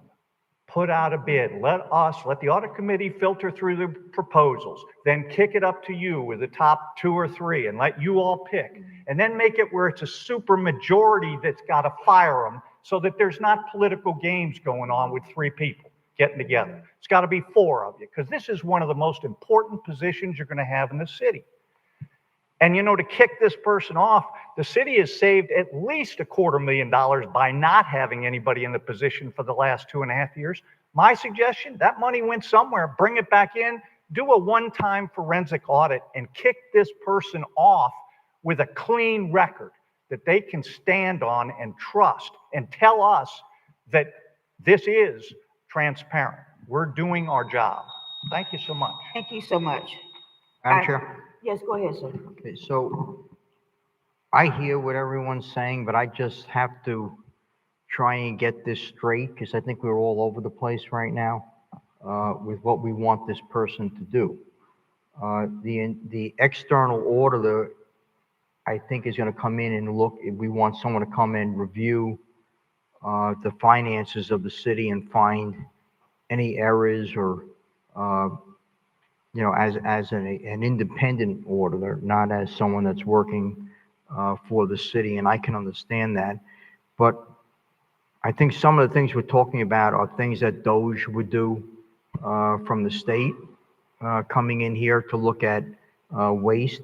Put out a bid. Let the audit committee filter through the proposals, then kick it up to you with the top 2 or 3 and let you all pick. And then make it where it's a super majority that's got to fire them, so that there's not political games going on with 3 people getting together. It's got to be 4 of you, because this is one of the most important positions you're going to have in the city. And, you know, to kick this person off, the city has saved at least $250,000 by not having anybody in the position for the last 2.5 years. My suggestion, that money went somewhere, bring it back in, do a one-time forensic audit, and kick this person off with a clean record that they can stand on and trust, and tell us that this is transparent. We're doing our job. Thank you so much. Thank you so much. Madam Chair? Yes, go ahead, sir. Okay, so I hear what everyone's saying, but I just have to try and get this straight, because I think we're all over the place right now with what we want this person to do. The external auditor, I think, is going to come in and look. We want someone to come in, review the finances of the city and find any errors, or you know, as an independent auditor, not as someone that's working for the city, and I can understand that. But I think some of the things we're talking about are things that DOJ would do from the state, coming in here to look at waste.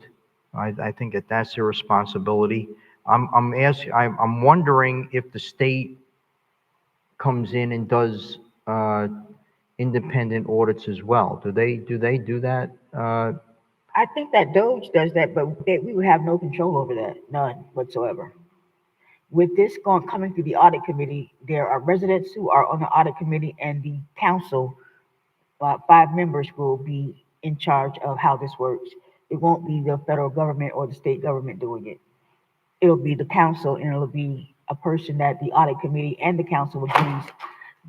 I think that's their responsibility. I'm wondering if the state comes in and does independent audits as well. Do they do that? I think that DOJ does that, but we would have no control over that, none whatsoever. With this coming through the audit committee, there are residents who are on the audit committee, and the council, 5 members, will be in charge of how this works. It won't be the federal government or the state government doing it. It'll be the council, and it'll be a person that the audit committee and the council agrees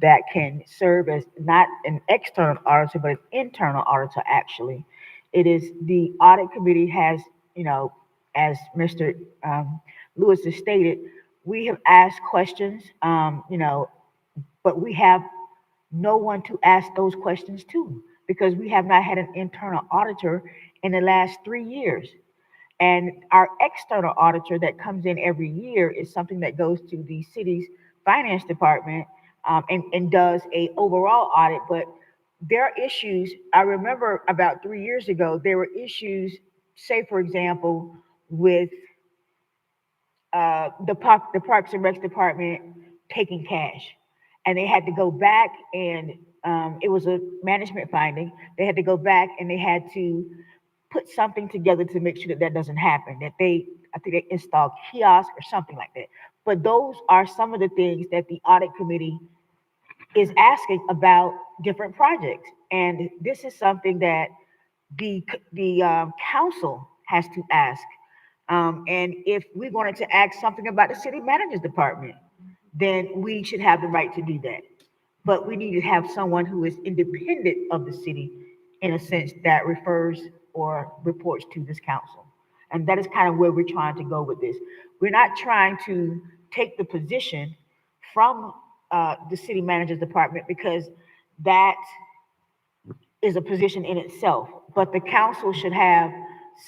that can serve as not an external auditor, but an internal auditor, actually. It is the audit committee has, you know, as Mr. Lewis has stated, we have asked questions, you know, but we have no one to ask those questions to, because we have not had an internal auditor in the last 3 years. And our external auditor that comes in every year is something that goes to the city's finance department and does a overall audit. But there are issues. I remember about 3 years ago, there were issues, say, for example, with the Parks and Recs department taking cash. And they had to go back and it was a management finding. They had to go back and they had to put something together to make sure that that doesn't happen, that I think they installed kiosks or something like that. But those are some of the things that the audit committee is asking about different projects. And this is something that the council has to ask. And if we wanted to ask something about the city manager's department, then we should have the right to do that. But we need to have someone who is independent of the city, in a sense, that refers or reports to this council. And that is kind of where we're trying to go with this. We're not trying to take the position from the city manager's department, because that is a position in itself. But the council should have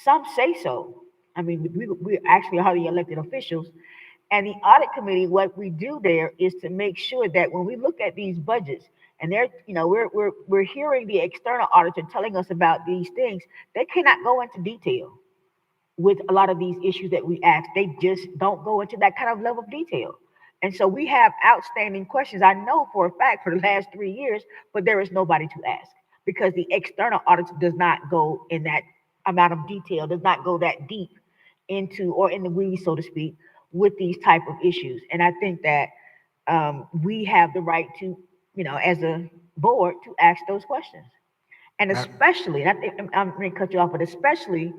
some say-so. I mean, we actually are the elected officials. And the audit committee, what we do there is to make sure that when we look at these budgets and they're, we're hearing the external auditor telling us about these things. They cannot go into detail with a lot of these issues that we ask. They just don't go into that kind of level of detail. And so we have outstanding questions. I know for a fact for the last 3 years, but there is nobody to ask because the external auditor does not go in that amount of detail, does not go that deep into or in the weeds, so to speak, with these type of issues. And I think that we have the right to, as a board, to ask those questions. And especially, and I think I'm going to cut you off, but especially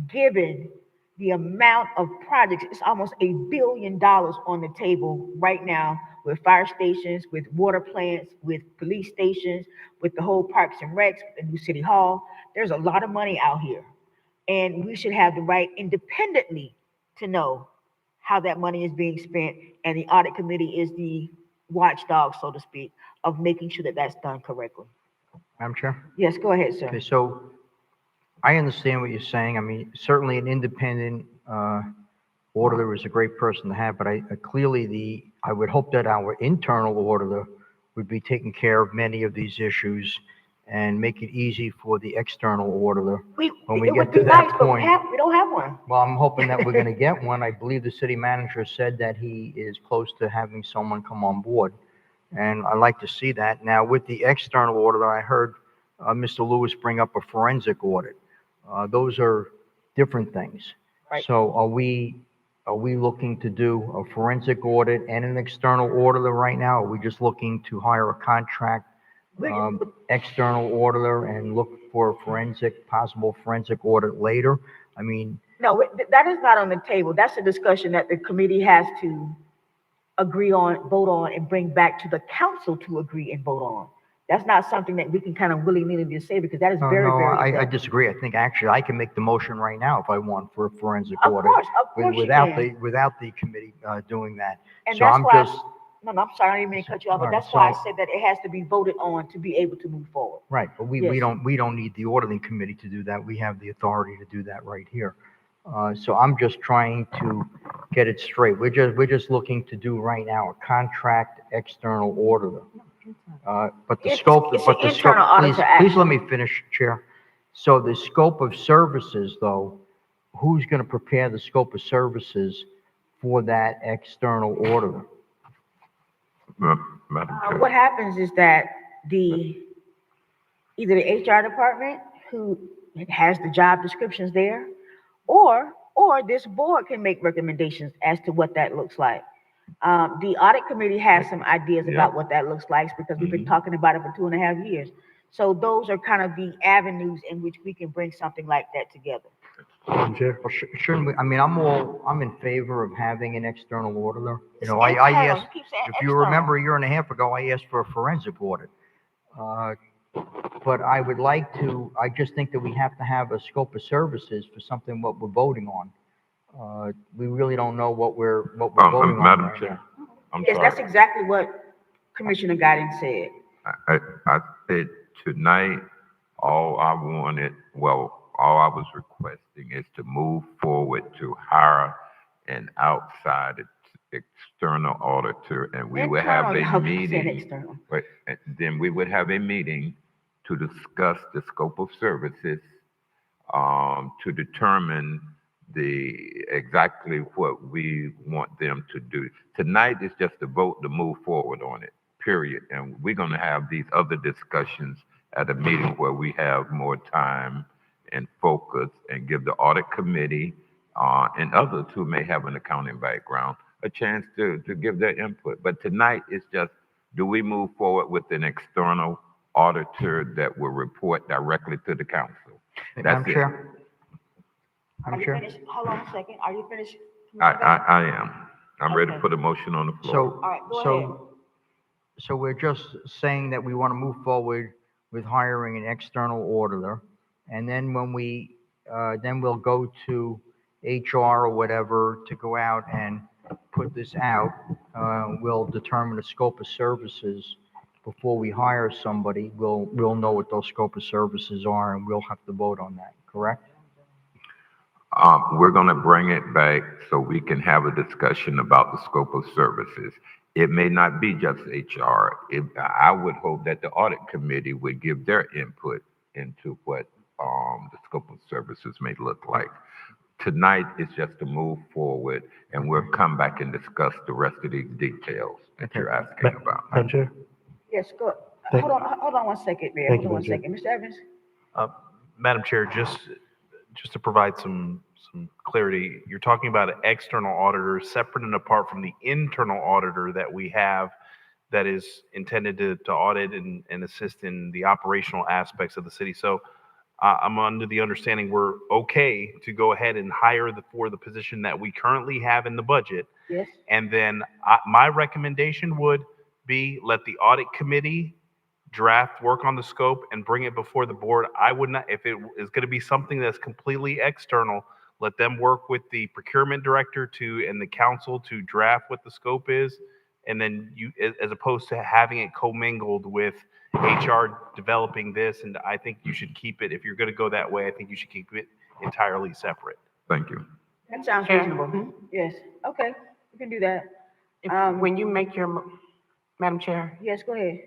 given the amount of projects, it's almost $1 billion on the table right now with fire stations, with water plants, with police stations, with the whole Parks and Recs, the new City Hall. There's a lot of money out here. And we should have the right independently to know how that money is being spent. And the audit committee is the watchdog, so to speak, of making sure that that's done correctly. Madam Chair? Yes, go ahead, sir. Okay, so I understand what you're saying. I mean, certainly an independent auditor is a great person to have, but I would hope that our internal auditor would be taking care of many of these issues and make it easy for the external auditor. When we It get would to be that nice, but point, we don't have one. well, I'm hoping that we're going to get one. I believe the city manager said that he is close to having someone come on board, and I'd like to see that. Now, with the external auditor, I heard Mr. Lewis bring up a forensic audit. Those are different things. Right. So are we looking to do a forensic audit and an external auditor right now? Are we just looking to hire a contract external auditor and look for a possible forensic audit later? I mean, No, that is not on the table. That's a discussion that the committee has to agree on, vote on, and bring back to the council to agree and vote on. That's not something that we can kind of willy-nilly just say because that is no, very, very. I important. disagree. I think actually I can make the motion right now if I want for a forensic Of audit. course you without can. without the committee doing that. And So that's I'm why, just, no, I'm sorry, I didn't mean to cut you off, but All right, that's why I so- said that it has to be voted on to be able to move forward. right, but we Yes. don't need the auditing committee to do that. We have the authority to do that right here. So I'm just trying to get it straight. We're just looking to do right now a contract external auditor. But the It's- scope, it's but an the scope, internal auditor please let action. me finish, Chair. So the scope of services, though, who's going to prepare the scope of services for that external auditor? Madam Chair. What happens is that either the HR department who has the job descriptions there, or this board can make recommendations as to what that looks like. The audit committee has some ideas about what that looks like because we've been talking about it for 2.5 years. So those are kind of the avenues in which we can bring something like that together. Madam Chair? Well, shouldn't we, I mean, I'm in favor of having an external auditor. You know, It's I internal. asked, You keep saying if you external. remember a year and a half ago, I asked for a forensic audit. But I would like to, I just think that we have to have a scope of services for something what we're voting on. We really don't know what we're voting on Madam right Chair, now. I'm Yes, sorry. that's exactly what Commissioner Godin said. I said tonight, all I was requesting is to move forward to hire an outside external auditor, and we would have Internal, a y'all keep saying meeting. external. Right, and then we would have a meeting to discuss the scope of services, to determine exactly what we want them to do. Tonight is just a vote to move forward on it, period. And we're gonna have these other discussions at a meeting where we have more time and focus and give the audit committee, and others who may have an accounting background, a chance to give their input. But tonight is just, do we move forward with an external auditor that will report directly to the council? Madam That's it. Chair? Are Madam you Chair? finished? Hold on a second. Are you finished? I am. I'm ready to Okay. put a motion on the floor. So, All right, go ahead. so we're just saying that we want to move forward with hiring an external auditor. And then when then we'll go to HR or whatever to go out and put this out. We'll determine the scope of services before we hire somebody. We'll know what those scope of services are and we'll have to vote on that, correct? We're gonna bring it back so we can have a discussion about the scope of services. It may not be just HR. I would hope that the audit committee would give their input into what the scope of services may look like. Tonight is just to move forward, and we'll come back and discuss the rest of these details that you're asking about. Madam Chair? Yes, go. Thank- Hold on one second, Mayor. Thank Hold on you, one Madam second. Mr. Evans? Madam Chair, just to provide some clarity, you're talking about an external auditor separate and apart from the internal auditor that we have that is intended to audit and assist in the operational aspects of the city. So I'm under the understanding we're okay to go ahead and hire for the position that we currently have in the budget. Yes. And then my recommendation would be let the audit committee draft, work on the scope, and bring it before the board. I would not, if it is going to be something that's completely external, let them work with the procurement director and the council to draft what the scope is. And then as opposed to having it commingled with HR developing this. And I think you should keep it, if you're going to go that way, I think you should keep it entirely separate. Thank you. That sounds Chair? reasonable. Yes, okay, we can do that. When you make your, Madam Chair, Yes, go ahead.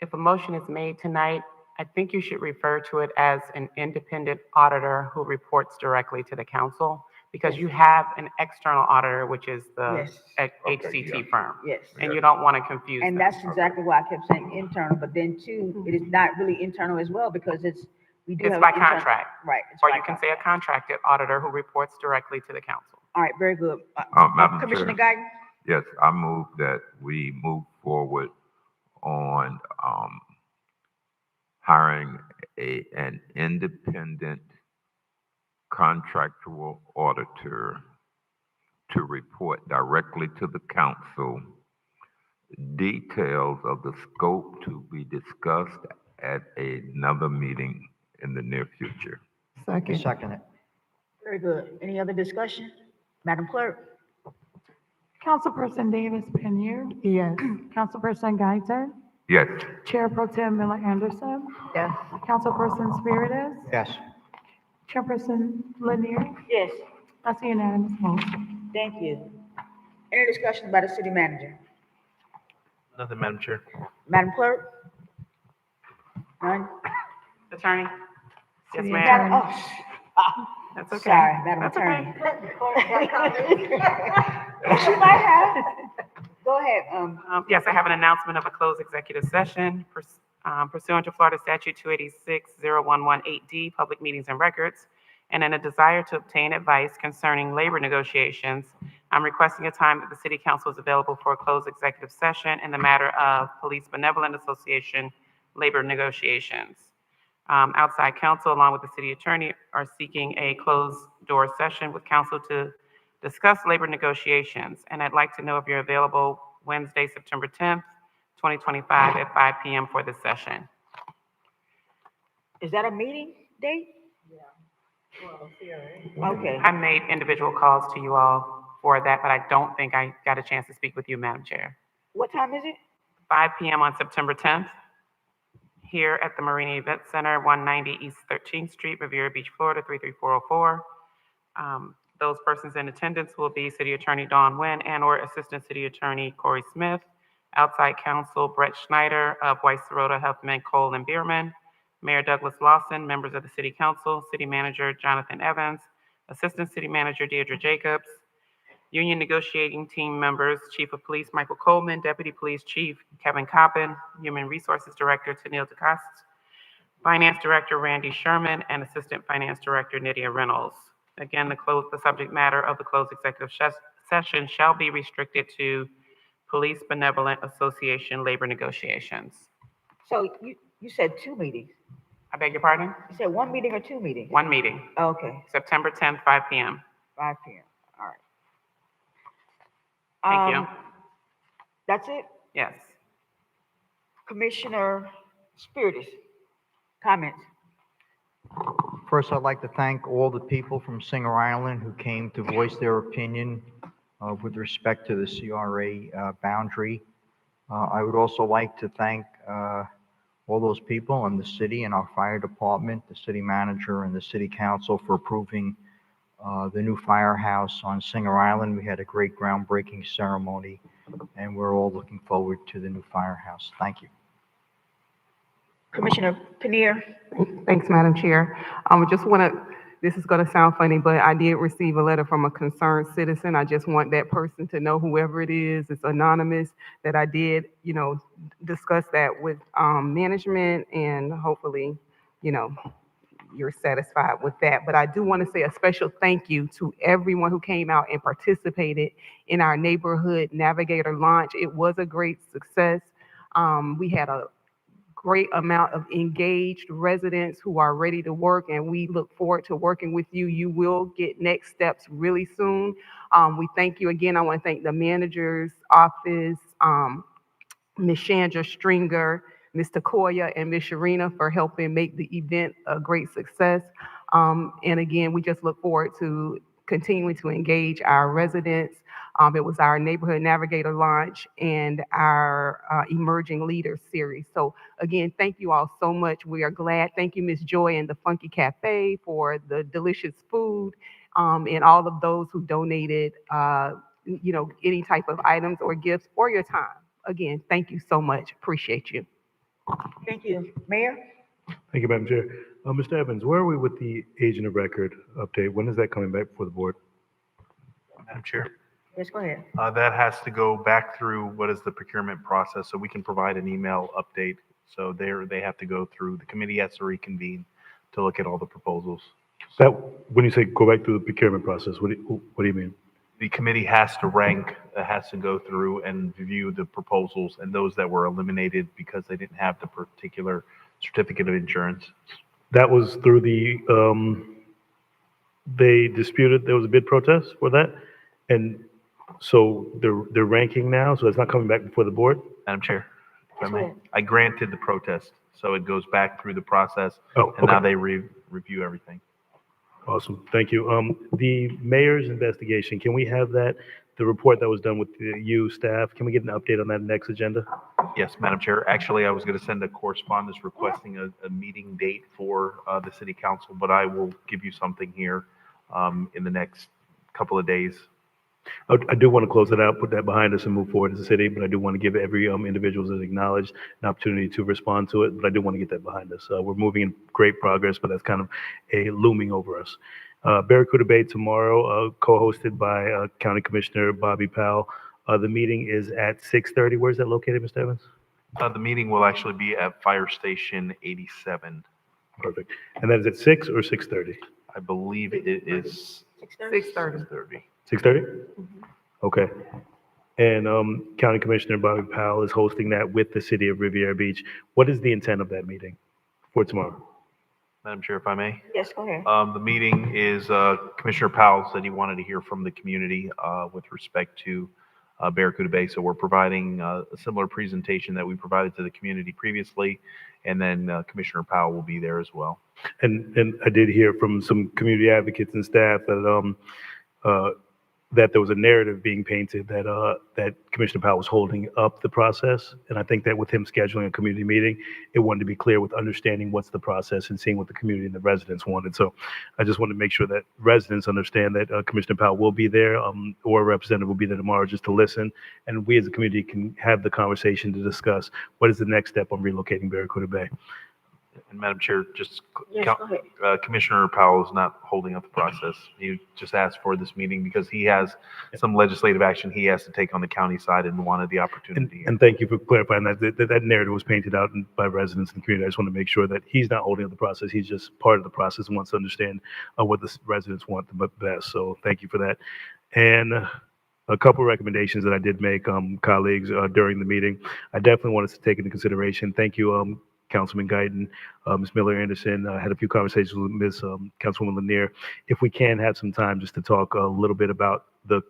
if a motion is made tonight, I think you should refer to it as an independent auditor who reports directly to the council, because you have an external auditor, which is the Yes. HCT firm. Yes. And you don't want to confuse And them. that's exactly why I kept saying internal, but then too, it is not really internal as well because we do It's have. by internal- contract. Right. it's Or by you can say a contracted auditor who reports directly to the council. All right, very good. Madam Commissioner Chair. Guyton? Yes, I move that we move forward on hiring an independent contractual auditor to report directly to the council, details of the scope to be discussed at another meeting in the near future. Second it. Very good. Any other discussion? Madam Clerk? Councilperson Davis Pena. Yes. Councilperson Guyton. Yes. Chair Pro Tem Miller Anderson. Yes. Councilperson Spiritus. Yes. Chairperson Lanier. Yes. That's a unanimous motion. Thank you. Any discussion by the city manager? Nothing, Madam Chair. Madam Clerk? None? Attorney? Yes, City ma'am. Attorney. That's okay. Sorry, Madam That's Attorney. okay. She might have. Go ahead. Yes, I have an announcement of a closed executive session pursuant to Florida Statute 286-0118D, Public Meetings and Records, and in a desire to obtain advice concerning labor negotiations, I'm requesting a time that the City Council is available for a closed executive session in the matter of Police Benevolent Association labor negotiations. Outside counsel, along with the city attorney, are seeking a closed-door session with counsel to discuss labor negotiations. And I'd like to know if you're available Wednesday, September 10th, 2025 at 5 p.m. for this session. Is that a meeting date? Okay. I made individual calls to you all for that, but I don't think I got a chance to speak with you, Madam Chair. What time is it? 5 p.m. on September 10th, here at the Marina Event Center, 190 East 13th Street, Riviera Beach, Florida, 33404. Those persons in attendance will be City Attorney Dawn Nguyen and/or Assistant City Attorney Corey Smith, outside counsel Brett Schneider of Weiss Serota, Huffman, Cole, and Bierman, Mayor Douglas Lawson, members of the City Council, City Manager Jonathan Evans, Assistant City Manager Deirdre Jacobs, Union Negotiating Team members, Chief of Police Michael Coleman, Deputy Police Chief Kevin Coppin, Human Resources Director Tennille DeCoste, Finance Director Randy Sherman, and Assistant Finance Director Nydia Reynolds. Again, the subject matter of the closed executive session shall be restricted to Police Benevolent Association labor negotiations. So you said two meetings? I beg your pardon? You said one meeting or two meetings? One meeting. Okay, September 10th, 5 p.m. 5 p.m. All right. Thank you. That's it? Yes. Commissioner Spiritus, comments? First, I'd like to thank all the people from Singer Island who came to voice their opinion with respect to the CRA boundary. I would also like to thank all those people in the city and our fire department, the city manager and the city council for approving the new firehouse on Singer Island. We had a great groundbreaking ceremony and we're all looking forward to the new firehouse. Thank you. Commissioner Paneer? Thanks, Madam Chair. I just want to, this is going to sound funny, but I did receive a letter from a concerned citizen. I just want that person to know, whoever it is, it's anonymous, that I did, discuss that with management, and hopefully, you're satisfied with that. But I do want to say a special thank you to everyone who came out and participated in our neighborhood navigator launch. It was a great success. We had a great amount of engaged residents who are ready to work, and we look forward to working with you. You will get next steps really soon. We thank you again. I want to thank the manager's office, Ms. Chandra Stringer, Ms. Takoya, and Ms. Sharina for helping make the event a great success. And again, we just look forward to continuing to engage our residents. It was our Neighborhood Navigator launch and our Emerging Leaders series. So again, thank you all so much. We are glad. Thank you, Ms. Joy and the Funky Cafe, for the delicious food, and all of those who donated, any type of items or gifts or your time. Again, thank you so much. Appreciate you. Thank you. Mayor? Thank you, Madam Chair. Mr. Evans, where are we with the agent of record update? When is that coming back before the board? Madam Chair. Yes, go ahead. That has to go back through what is the procurement process, so we can provide an email update. So they have to go through, the committee has to reconvene to look at all the proposals. That, when you say go back through the procurement process, what do you mean? The committee has to rank, has to go through and review the proposals, and those that were eliminated because they didn't have the particular certificate of insurance. That was through the, they disputed, there was a bid protest for that, and so they're ranking now, so it's not coming back before the board? Madam Chair, if I may, I granted the protest, so it goes back through the process, Oh, and now okay. they review everything. Awesome, thank you. The mayor's investigation, can we have that, the report that was done with you staff, can we get an update on that next agenda? Yes, Madam Chair. Actually, I was going to send a correspondence requesting a meeting date for the city council, but I will give you something here in the next couple of days. I do want to close it out, put that behind us and move forward as a city, but I do want to give every individual that's acknowledged an opportunity to respond to it, but I do want to get that behind us. We're moving in great progress, but that's kind of a looming over us. Barracuda Bay tomorrow, co-hosted by County Commissioner Bobby Powell. The meeting is at 6:30. Where's that located, Mr. Evans? The meeting will actually be at Fire Station 87. Perfect. And that is at 6 or 6:30? I believe it is 6:30. 6:30. 6:30? Okay. And County Commissioner Bobby Powell is hosting that with the city of Riviera Beach. What is the intent of that meeting for tomorrow? Madam Chair, if I may. Yes, go ahead. The meeting is, Commissioner Powell said he wanted to hear from the community with respect to Barracuda Bay. So we're providing a similar presentation that we provided to the community previously, and then Commissioner Powell will be there as well. And I did hear from some community advocates and staff that that there was a narrative being painted that that Commissioner Powell was holding up the process. And I think that with him scheduling a community meeting, it wanted to be clear with understanding what's the process and seeing what the community and the residents wanted. So I just wanted to make sure that residents understand that Commissioner Powell will be there, or a representative will be there tomorrow just to listen. And we as a community can have the conversation to discuss what is the next step on relocating Barracuda Bay. And Madam Chair, just Yes, go ahead. Commissioner Powell is not holding up the process. He just asked for this meeting because he has some legislative action he has to take on the county side and wanted the opportunity. And thank you for clarifying that. That narrative was painted out by residents in the community. I just want to make sure that he's not holding up the process. He's just part of the process and wants to understand what the residents want the best. So thank you for that. And a couple of recommendations that I did make, colleagues, during the meeting. I definitely want us to take into consideration. Thank you, Councilman Guyton, Ms. Miller Anderson. I had a few conversations with Ms. Councilwoman Lanier. If we can have some time just to talk a little bit about the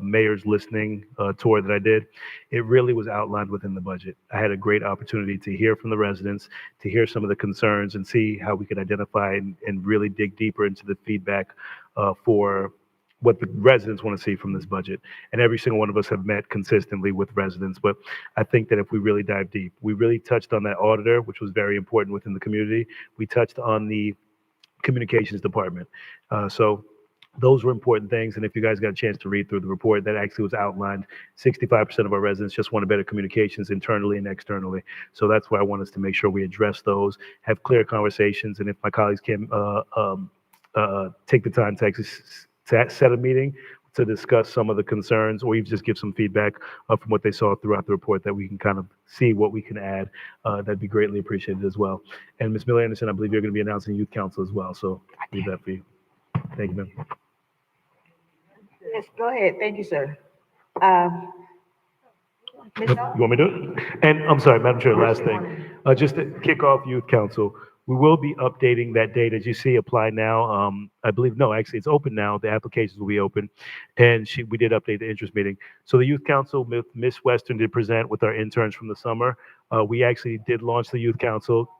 mayor's listening tour that I did, it really was outlined within the budget. I had a great opportunity to hear from the residents, to hear some of the concerns and see how we could identify and really dig deeper into the feedback for what the residents want to see from this budget. And every single one of us have met consistently with residents. But I think that if we really dive deep, we really touched on that auditor, which was very important within the community. We touched on the communications department. So Those were important things, and if you guys got a chance to read through the report, that actually was outlined. 65% of our residents just wanted better communications internally and externally. So that's why I want us to make sure we address those, have clear conversations, and if my colleagues can take the time to actually set a meeting to discuss some of the concerns, or even just give some feedback from what they saw throughout the report, that we can kind of see what we can add, that'd be greatly appreciated as well. And Ms. Miller Anderson, I believe you're going to be announcing youth council as well, so I'll leave that for you. Thank you, ma'am. Yes, go ahead. Thank you, sir. Ms. You want me to do it? And I'm sorry, Madam Chair, last thing. Just to kick off Youth Council, we will be updating that date. As you see, apply now. I believe, no, actually, it's open now. The applications will be open. And we did update the interest meeting. So the Youth Council, Miss Western did present with our interns from the summer. We actually did launch the Youth Council,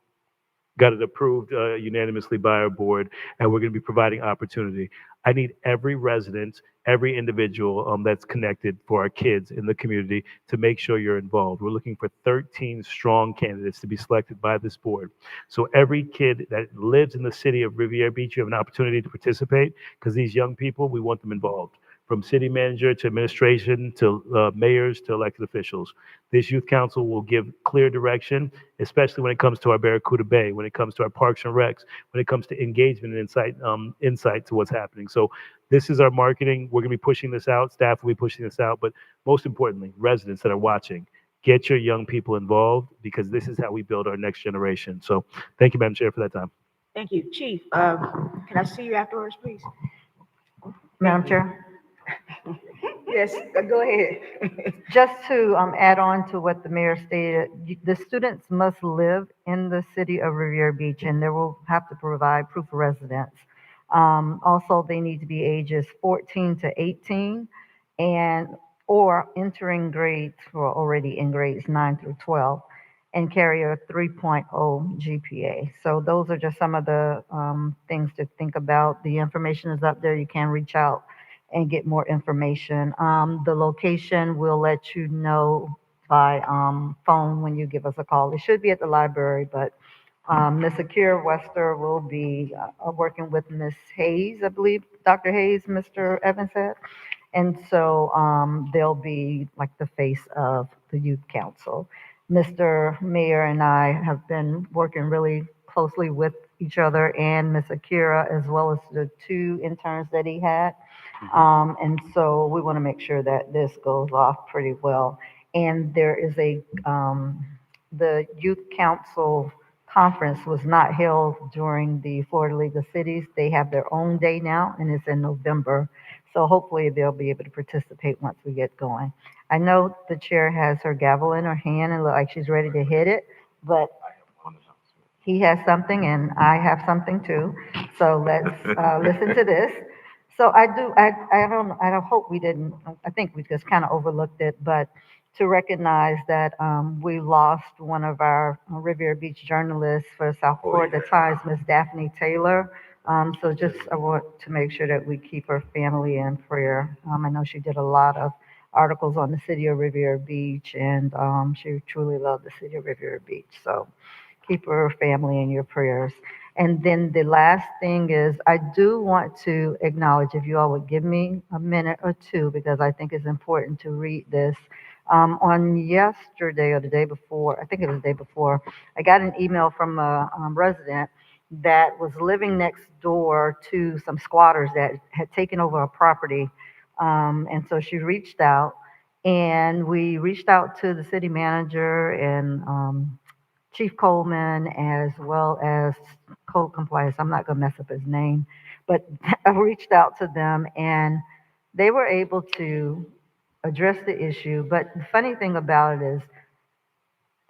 got it approved unanimously by our board, and we're going to be providing opportunity. I need every resident, every individual that's connected for our kids in the community to make sure you're involved. We're looking for 13 strong candidates to be selected by this board. So every kid that lives in the city of Riviera Beach, you have an opportunity to participate, because these young people, we want them involved. From city manager to administration to mayors to elected officials. This youth council will give clear direction, especially when it comes to our Barracuda Bay, when it comes to our parks and recs, when it comes to engagement and insight to what's happening. So this is our marketing. We're gonna be pushing this out. Staff will be pushing this out, but most importantly, residents that are watching, get your young people involved, because this is how we build our next generation. So thank you, Madam Chair, for that time. Thank you. Chief, can I see you afterwards, please? Madam Chair? Yes, go ahead. Just to add on to what the mayor stated, the students must live in the city of Riviera Beach, and they will have to provide proof of residence. Also, they need to be ages 14 to 18 or entering grades, or already in grades 9 through 12, and carry a 3.0 GPA. So those are just some of the things to think about. The information is up there. You can reach out and get more information. The location we'll let you know by phone when you give us a call. It should be at the library, but Ms. Akira Wester will be working with Ms. Hayes, I believe, Dr. Hayes, Mr. Evans said. And so they'll be like the face of the youth council. Mr. Mayor and I have been working really closely with each other and Ms. Akira, as well as the 2 interns that he had. And so we want to make sure that this goes off pretty well. And there is the Youth Council conference was not held during the Florida League of Cities. They have their own day now, and it's in November. So hopefully they'll be able to participate once we get going. I know the chair has her gavel in her hand and look like she's ready to hit it, but he has something and I have something too. So let's listen to this. So I don't hope we didn't, I think we just kind of overlooked it, but to recognize that we lost one of our Riviera Beach journalists for South Florida Times, Miss Daphne Taylor. So just I want to make sure that we keep her family in prayer. I know she did a lot of articles on the city of Riviera Beach, and she truly loved the city of Riviera Beach. So keep her family in your prayers. And then the last thing is, I do want to acknowledge, if you all would give me a minute or two, because I think it's important to read this. On yesterday or the day before, I think it was the day before, I got an email from a resident that was living next door to some squatters that had taken over a property. And so she reached out, and we reached out to the city manager and Chief Coleman, as well as code compliance. I'm not gonna mess up his name, but I reached out to them and they were able to address the issue. But the funny thing about it is,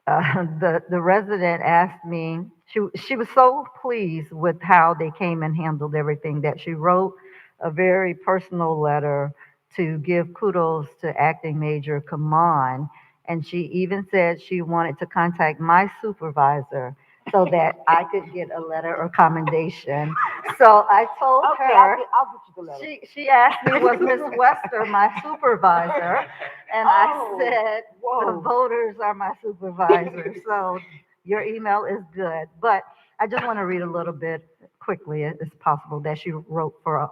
the resident asked me, she was so pleased with how they came and handled everything that she wrote a very personal letter to give kudos to Acting Major Kaman. And she even said she wanted to contact my supervisor so that I could get a letter of commendation. So I told her, I'll get you the letter. she asked me, was Miss Wester my supervisor? And I said, the voters are my supervisor. So your email is good. But I just want to read a little bit quickly, if it's possible, that she wrote for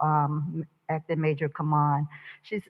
Acting Major Kaman. She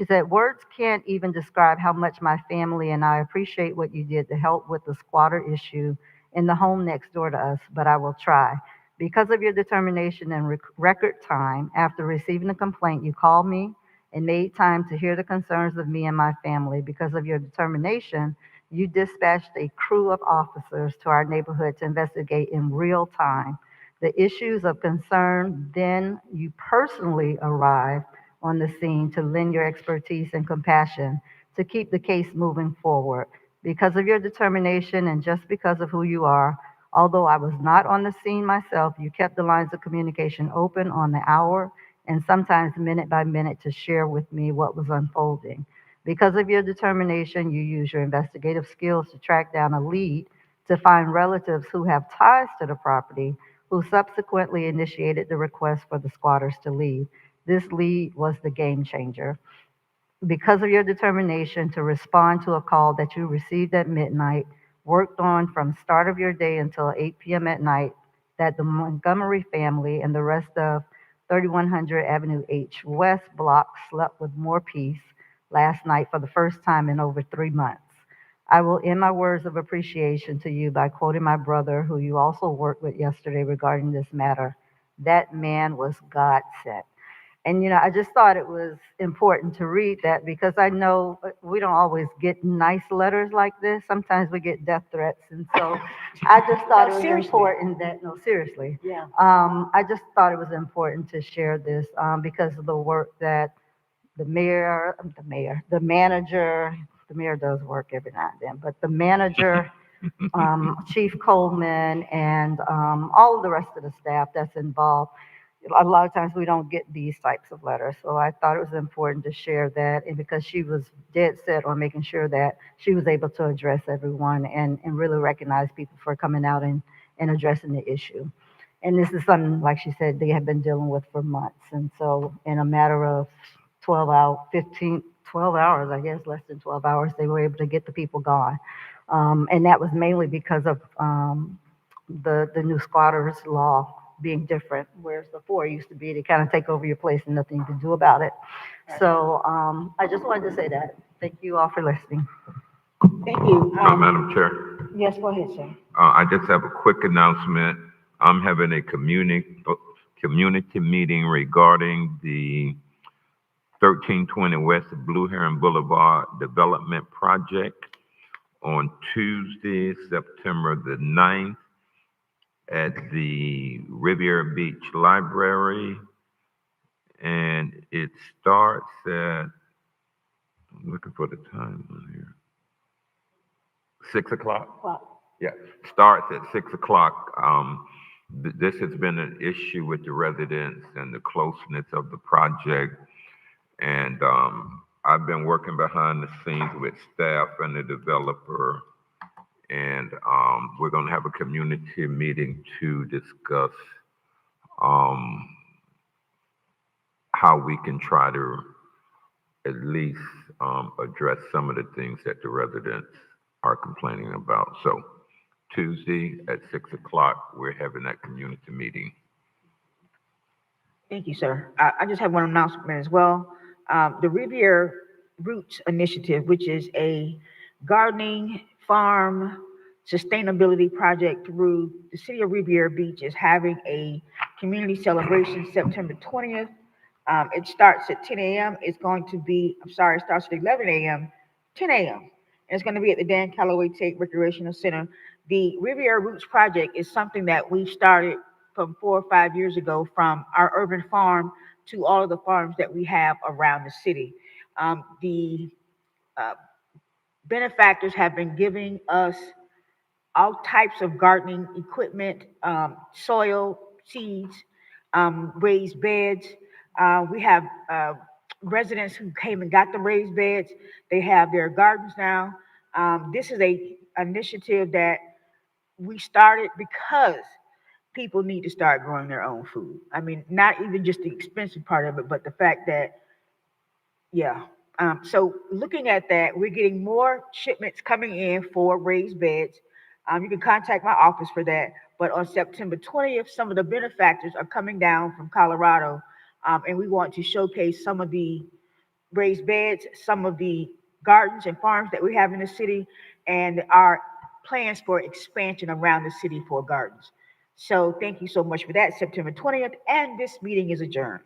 said, words can't even describe how much my family and I appreciate what you did to help with the squatter issue in the home next door to us, but I will try. Because of your determination and record time, after receiving the complaint, you called me and made time to hear the concerns of me and my family. Because of your determination, you dispatched a crew of officers to our neighborhood to investigate in real time the issues of concern. Then you personally arrived on the scene to lend your expertise and compassion to keep the case moving forward. Because of your determination and just because of who you are, although I was not on the scene myself, you kept the lines of communication open on the hour and sometimes minute by minute to share with me what was unfolding. Because of your determination, you use your investigative skills to track down a lead to find relatives who have ties to the property, who subsequently initiated the request for the squatters to leave. This lead was the game changer. Because of your determination to respond to a call that you received at midnight, worked on from start of your day until 8 p.m. at night, that the Montgomery family and the rest of 3100 Avenue H West block slept with more peace last night for the first time in over 3 months. I will end my words of appreciation to you by quoting my brother, who you also worked with yesterday regarding this matter. That man was God sent. And, I just thought it was important to read that because I know we don't always get nice letters like this. Sometimes we get death threats. And so I just thought it was important that, no, seriously. Yeah. I just thought it was important to share this because of the work that the mayor, the mayor does work every now and then, but the manager, Chief Coleman, and all of the rest of the staff that's involved. A lot of times we don't get these types of letters, so I thought it was important to share that, and because she was dead set on making sure that she was able to address everyone and really recognize people for coming out and addressing the issue. And this is something, like she said, they have been dealing with for months, and so in a matter of 12 hours, I guess, less than 12 hours, they were able to get the people gone. And that was mainly because of the new squatters law being different, whereas before it used to be they kind of take over your place and nothing you can do about it. So I just wanted to say that. Thank you all for listening. Thank you. Madam Chair, Yes, go ahead, sir. I just have a quick announcement. I'm having a community meeting regarding the 1320 West Blue Heron Boulevard Development Project on Tuesday, September the 9th at the Riviera Beach Library. And it starts at, I'm looking for the time on here, 6 o'clock. Yeah, starts at 6 o'clock. This has been an issue with the residents and the closeness of the project. And I've been working behind the scenes with staff and the developer. And we're going to have a community meeting to discuss how we can try to at least address some of the things that the residents are complaining about. So Tuesday at 6 o'clock, we're having that community meeting. Thank you, sir. I just have one announcement as well. The Riviera Roots Initiative, which is a gardening, farm, sustainability project through the city of Riviera Beach, is having a community celebration September 20th. It starts at 10 a.m. It's going to be, it starts at 11 a.m., 10 a.m. And it's going to be at the Dan Calloway Tate Recreational Center. The Riviera Roots Project is something that we started from 4 or 5 years ago from our urban farm to all of the farms that we have around the city. The benefactors have been giving us all types of gardening equipment, soil, seeds, raised beds. We have residents who came and got the raised beds. They have their gardens now. This is a initiative that we started because people need to start growing their own food. I mean, not even just the expensive part of it, but the fact that, yeah. So looking at that, we're getting more shipments coming in for raised beds. You can contact my office for that. But on September 20th, some of the benefactors are coming down from Colorado And we want to showcase some of the raised beds, some of the gardens and farms that we have in the city, and our plans for expansion around the city for gardens. So thank you so much for that, September 20th, and this meeting is adjourned.